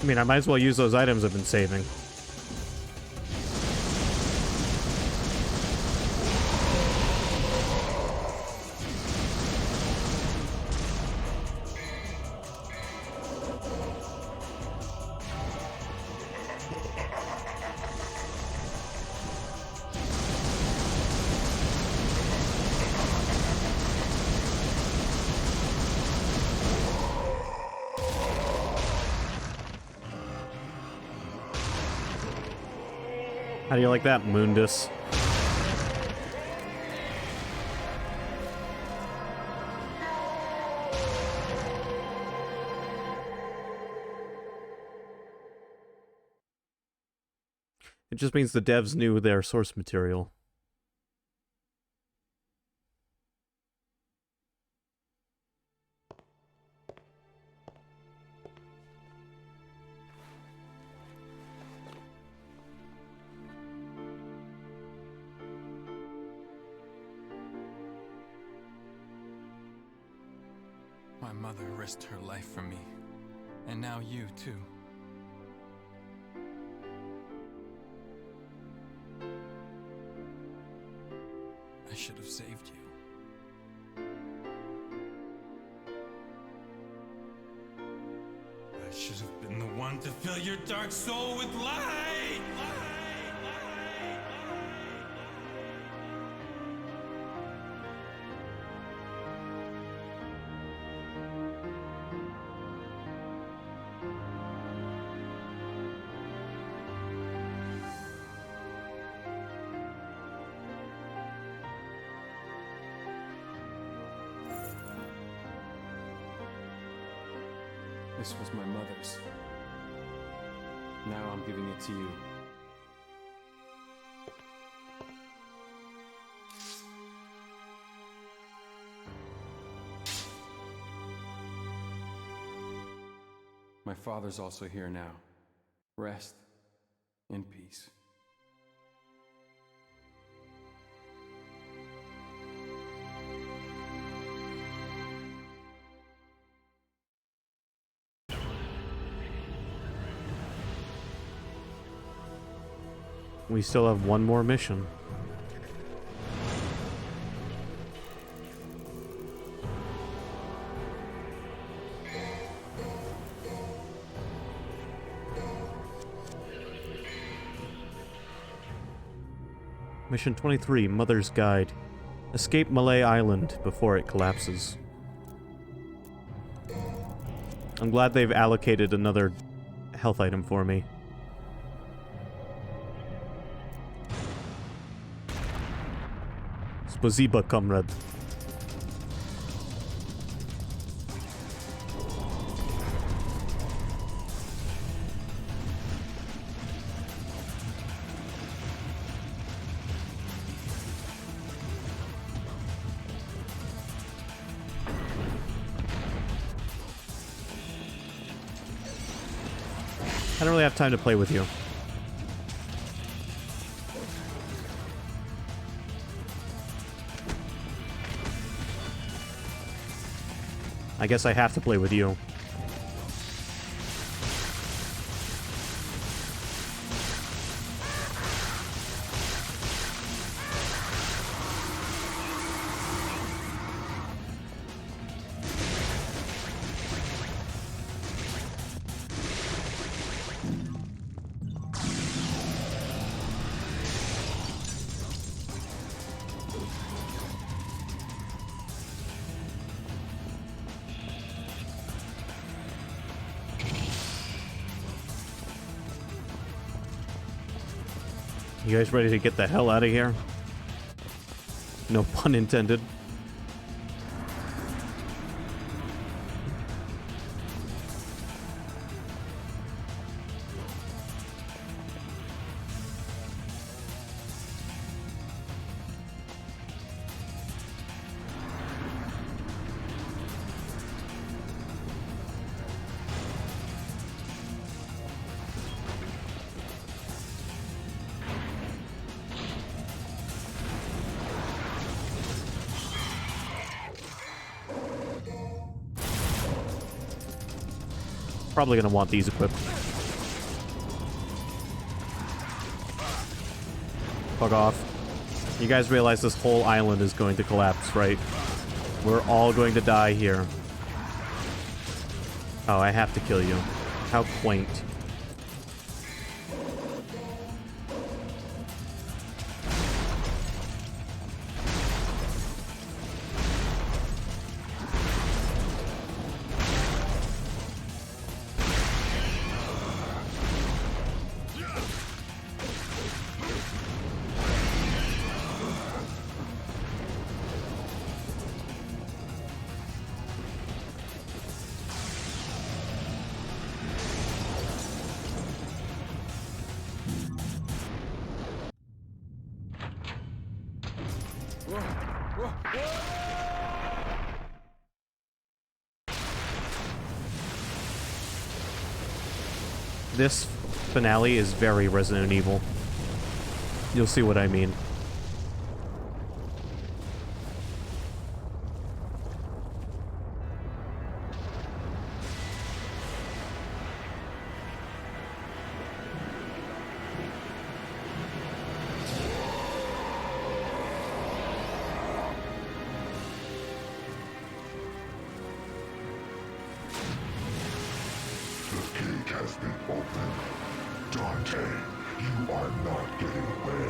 I mean, I might as well use those items I've been saving. How do you like that, Mundus? It just means the devs knew their source material. My mother risked her life for me, and now you too. I should have saved you. I should have been the one to fill your dark soul with light! This was my mother's. Now I'm giving it to you. My father's also here now. Rest in peace. We still have one more mission. Mission 23, Mother's Guide. Escape Malay Island before it collapses. I'm glad they've allocated another health item for me. Spasiba, comrade. I don't really have time to play with you. I guess I have to play with you. You guys ready to get the hell out of here? No pun intended. Probably gonna want these equipped. Fuck off. You guys realize this whole island is going to collapse, right? We're all going to die here. Oh, I have to kill you. How quaint. This finale is very Resident Evil. You'll see what I mean. Has been opened. Dante, you are not getting away.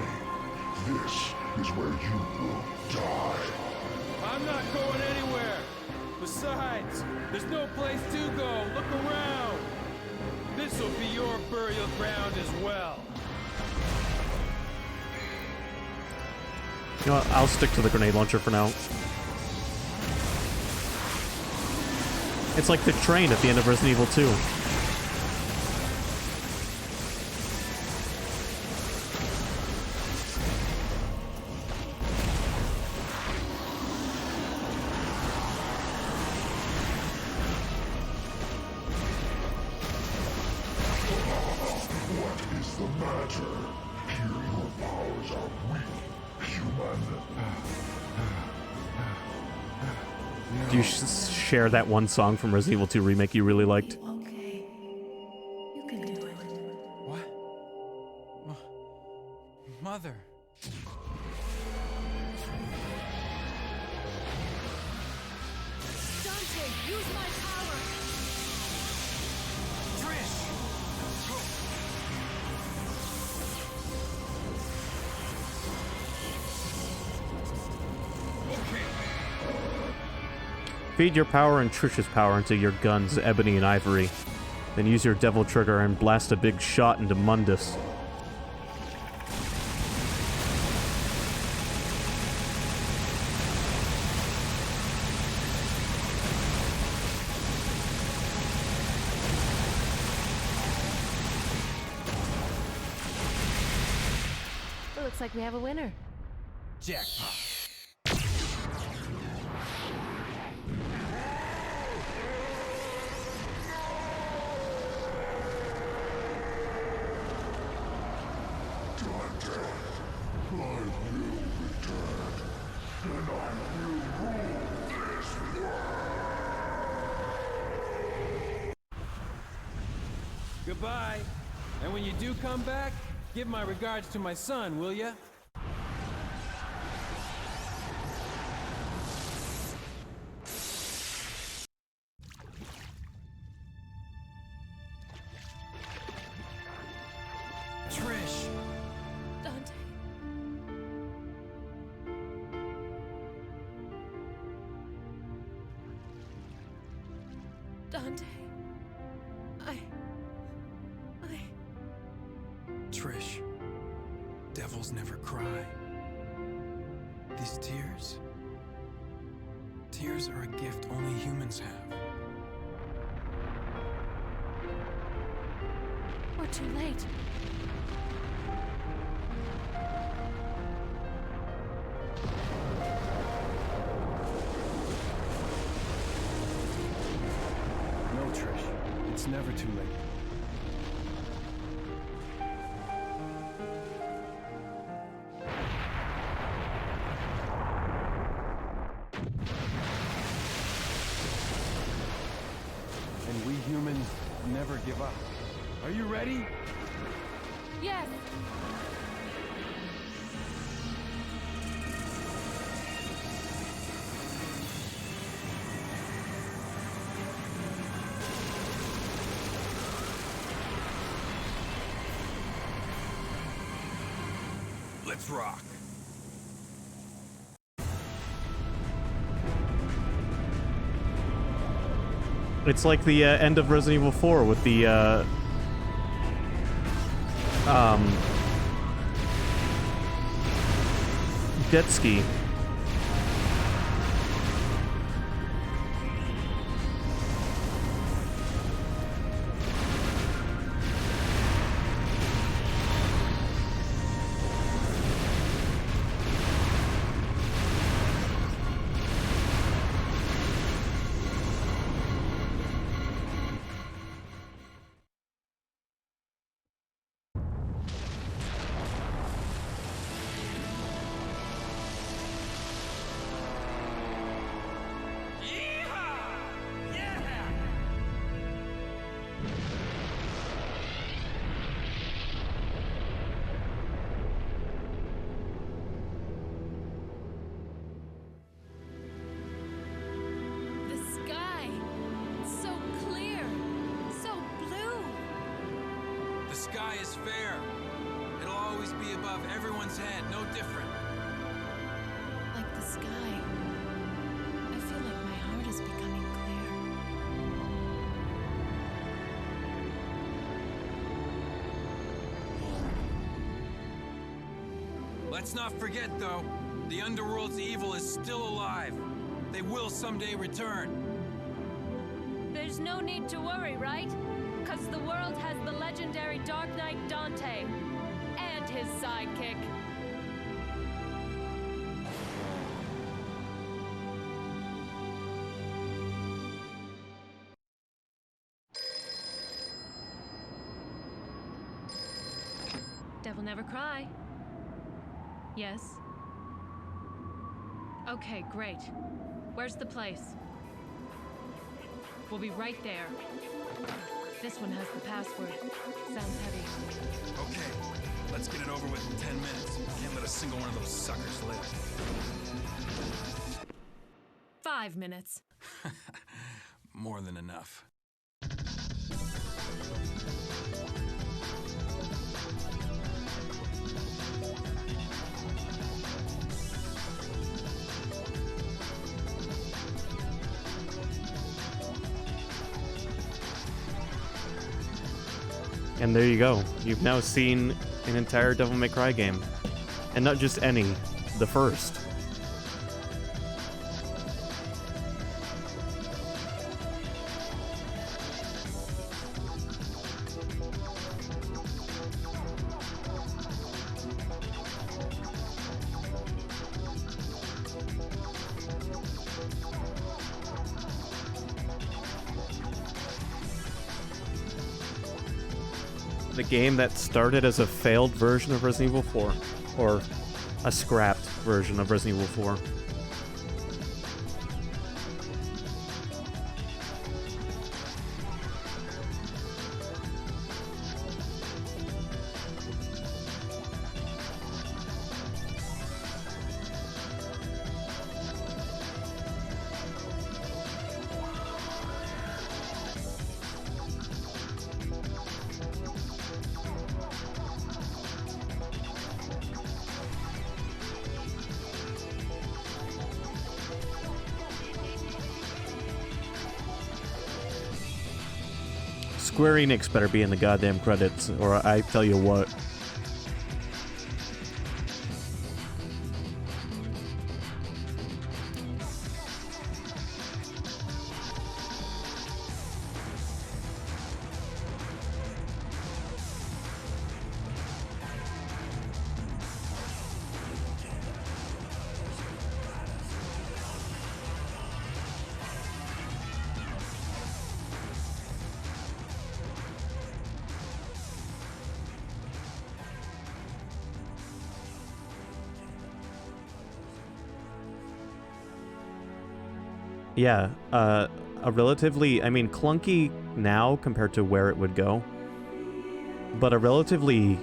This is where you will die. I'm not going anywhere. Besides, there's no place to go. Look around. This will be your burial ground as well. You know what? I'll stick to the grenade launcher for now. It's like the train at the end of Resident Evil 2. Do you share that one song from Resident Evil 2 Remake you really liked? Okay. You can do it. What? Mother. Dante, use my power! Feed your power and Trish's power into your guns, Ebony and Ivory. Then use your devil trigger and blast a big shot into Mundus. It looks like we have a winner. Jackpot. Goodbye. And when you do come back, give my regards to my son, will ya? Trish. Dante. Dante. Trish, devils never cry. These tears are a gift only humans have. We're too late. No, Trish, it's never too late. And we humans Never give up. Are you ready? Yes! Let's rock. It's like the end of Resident Evil 4 with the jet ski. The sky. It's so clear. So blue. The sky is fair. It'll always be above everyone's head, no different. Like the sky. I feel like my heart is becoming clear. Let's not forget, though, the Underworld's evil is still alive. They will someday return. There's no need to worry, right? Because the world has the legendary Dark Knight Dante. And his sidekick. Devil never cry. Yes? Okay, great. Where's the place? We'll be right there. This one has the password. Sounds heavy. Okay, let's get it over with in 10 minutes. Can't let a single one of those suckers live. 5 minutes. More than enough. And there you go. You've now seen an entire Devil May Cry game. And not just any, the first. The game that started as a failed version of Resident Evil 4, or a scrapped version of Resident Evil 4. Square Enix better be in the goddamn credits, or I tell you what. Yeah, a relatively, I mean, clunky now compared to where it would go, but a relatively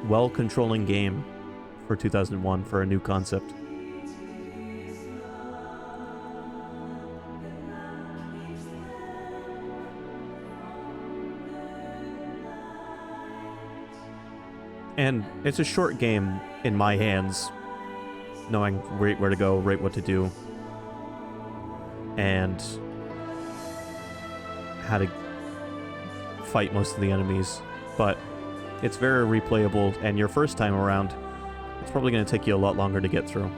well-controlling game for 2001 for a new concept. And it's a short game in my hands, knowing right where to go, right what to do, and how to fight most of the enemies. But it's very replayable, and your first time around, it's probably going to take you a lot longer to get through.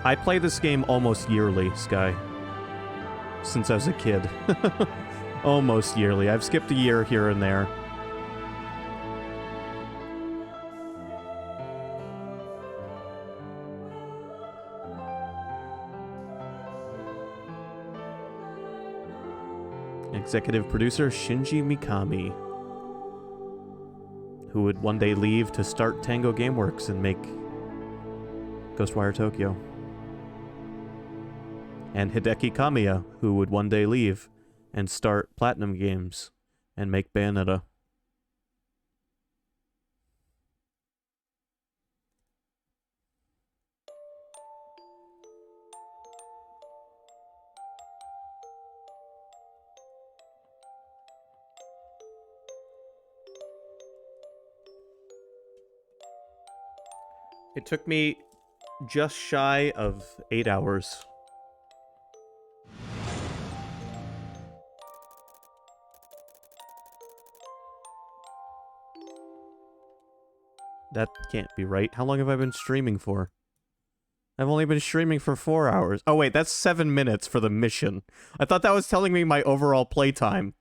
I play this game almost yearly, Sky. Since I was a kid. Almost yearly. I've skipped a year here and there. Executive producer Shinji Mikami, who would one day leave to start Tango Gameworks and make Ghostwire Tokyo. And Hideki Kamiya, who would one day leave and start Platinum Games and make Bayonetta. It took me just shy of 8 hours. That can't be right. How long have I been streaming for? I've only been streaming for 4 hours. Oh wait, that's 7 minutes for the mission. I thought that was telling me my overall playtime.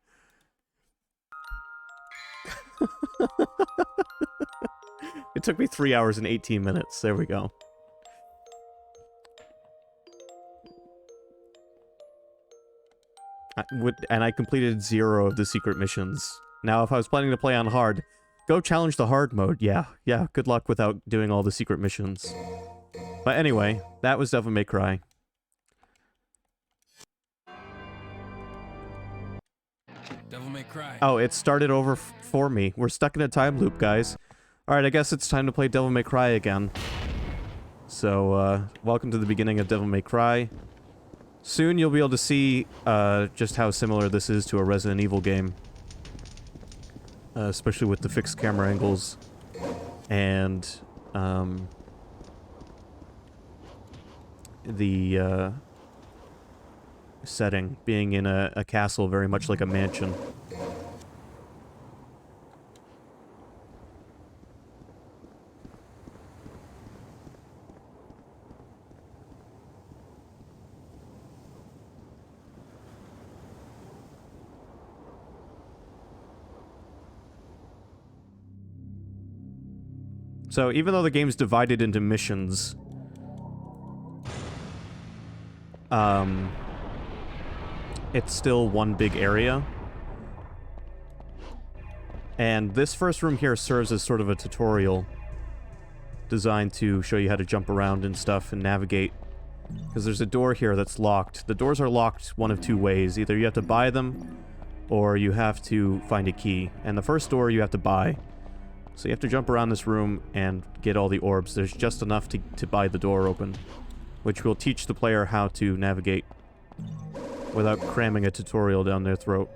It took me 3 hours and 18 minutes. There we go. And I completed 0 of the secret missions. Now, if I was planning to play on hard, go challenge the hard mode. Yeah, good luck without doing all the secret missions. But anyway, that was Devil May Cry. Devil May Cry. Oh, it started over for me. We're stuck in a time loop, guys. Alright, I guess it's time to play Devil May Cry again. So, welcome to the beginning of Devil May Cry. Soon you'll be able to see just how similar this is to a Resident Evil game. Especially with the fixed camera angles and the setting being in a castle very much like a mansion. So even though the game's divided into missions, it's still one big area. And this first room here serves as sort of a tutorial designed to show you how to jump around and stuff and navigate. Because there's a door here that's locked. The doors are locked one of two ways. Either you have to buy them, or you have to find a key. And the first door you have to buy. So you have to jump around this room and get all the orbs. There's just enough to buy the door open, which will teach the player how to navigate without cramming a tutorial down their throat.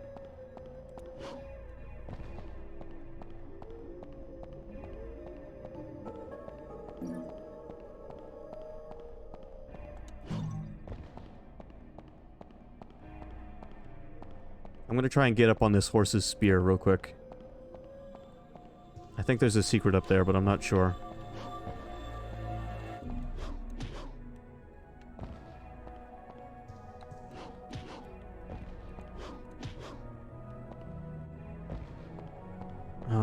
I'm gonna try and get up on this horse's spear real quick. I think there's a secret up there, but I'm not sure.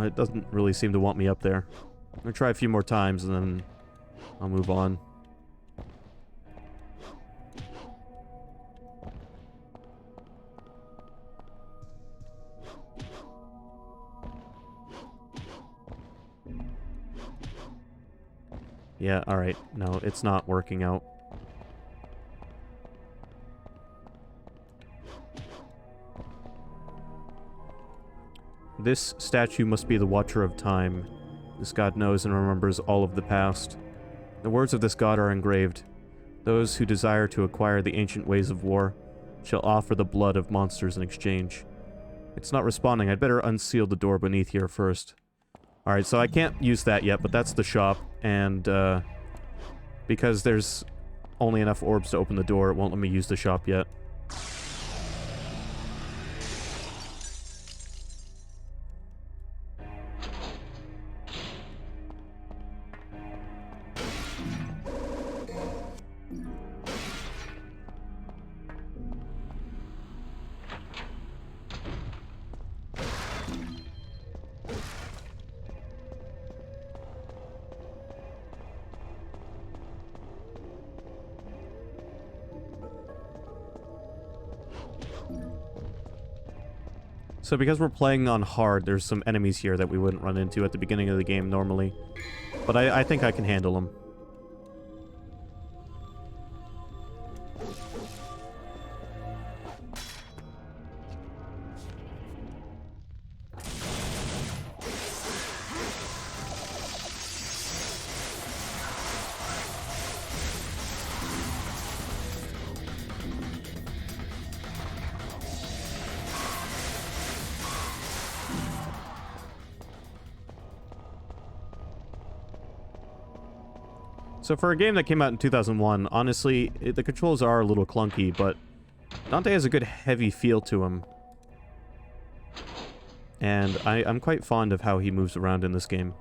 It doesn't really seem to want me up there. I'm gonna try a few more times and then I'll move on. Yeah, alright. No, it's not working out. This statue must be the Watcher of Time. This god knows and remembers all of the past. The words of this god are engraved. Those who desire to acquire the ancient ways of war shall offer the blood of monsters in exchange. It's not responding. I'd better unseal the door beneath here first. Alright, so I can't use that yet, but that's the shop, and, because there's only enough orbs to open the door, it won't let me use the shop yet. So because we're playing on hard, there's some enemies here that we wouldn't run into at the beginning of the game normally. But I think I can handle them. So for a game that came out in 2001, honestly, the controls are a little clunky, but Dante has a good heavy feel to him. And I'm quite fond of how he moves around in this game.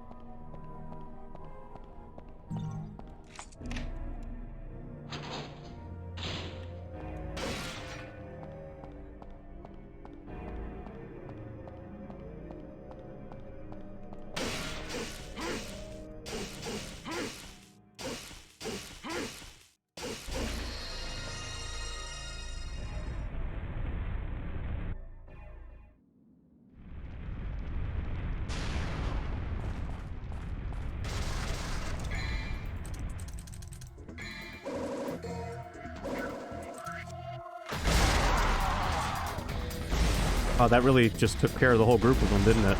Oh, that really just took care of the whole group of them, didn't it?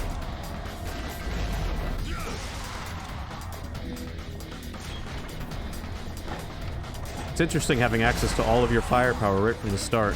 It's interesting having access to all of your firepower right from the start.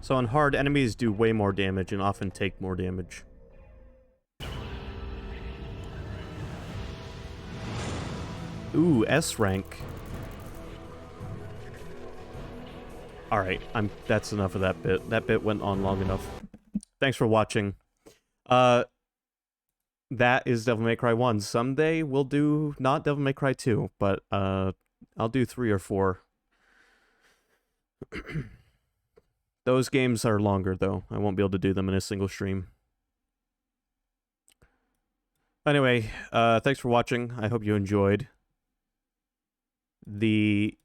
So on hard, enemies do way more damage and often take more damage. Ooh, S rank. Alright, that's enough of that bit. That bit went on long enough. Thanks for watching. That is Devil May Cry 1. Someday we'll do not Devil May Cry 2, but I'll do 3 or 4. Those games are longer, though. I won't be able to do them in a single stream. Anyway, thanks for watching. I hope you enjoyed. The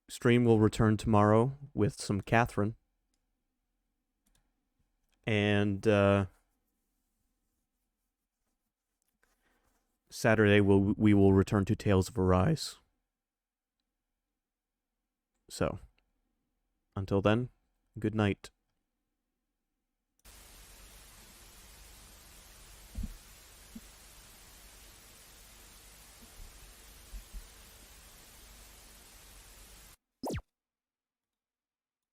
stream will return tomorrow with some Catherine. And Saturday we will return to Tales of Arise. So, until then, good night.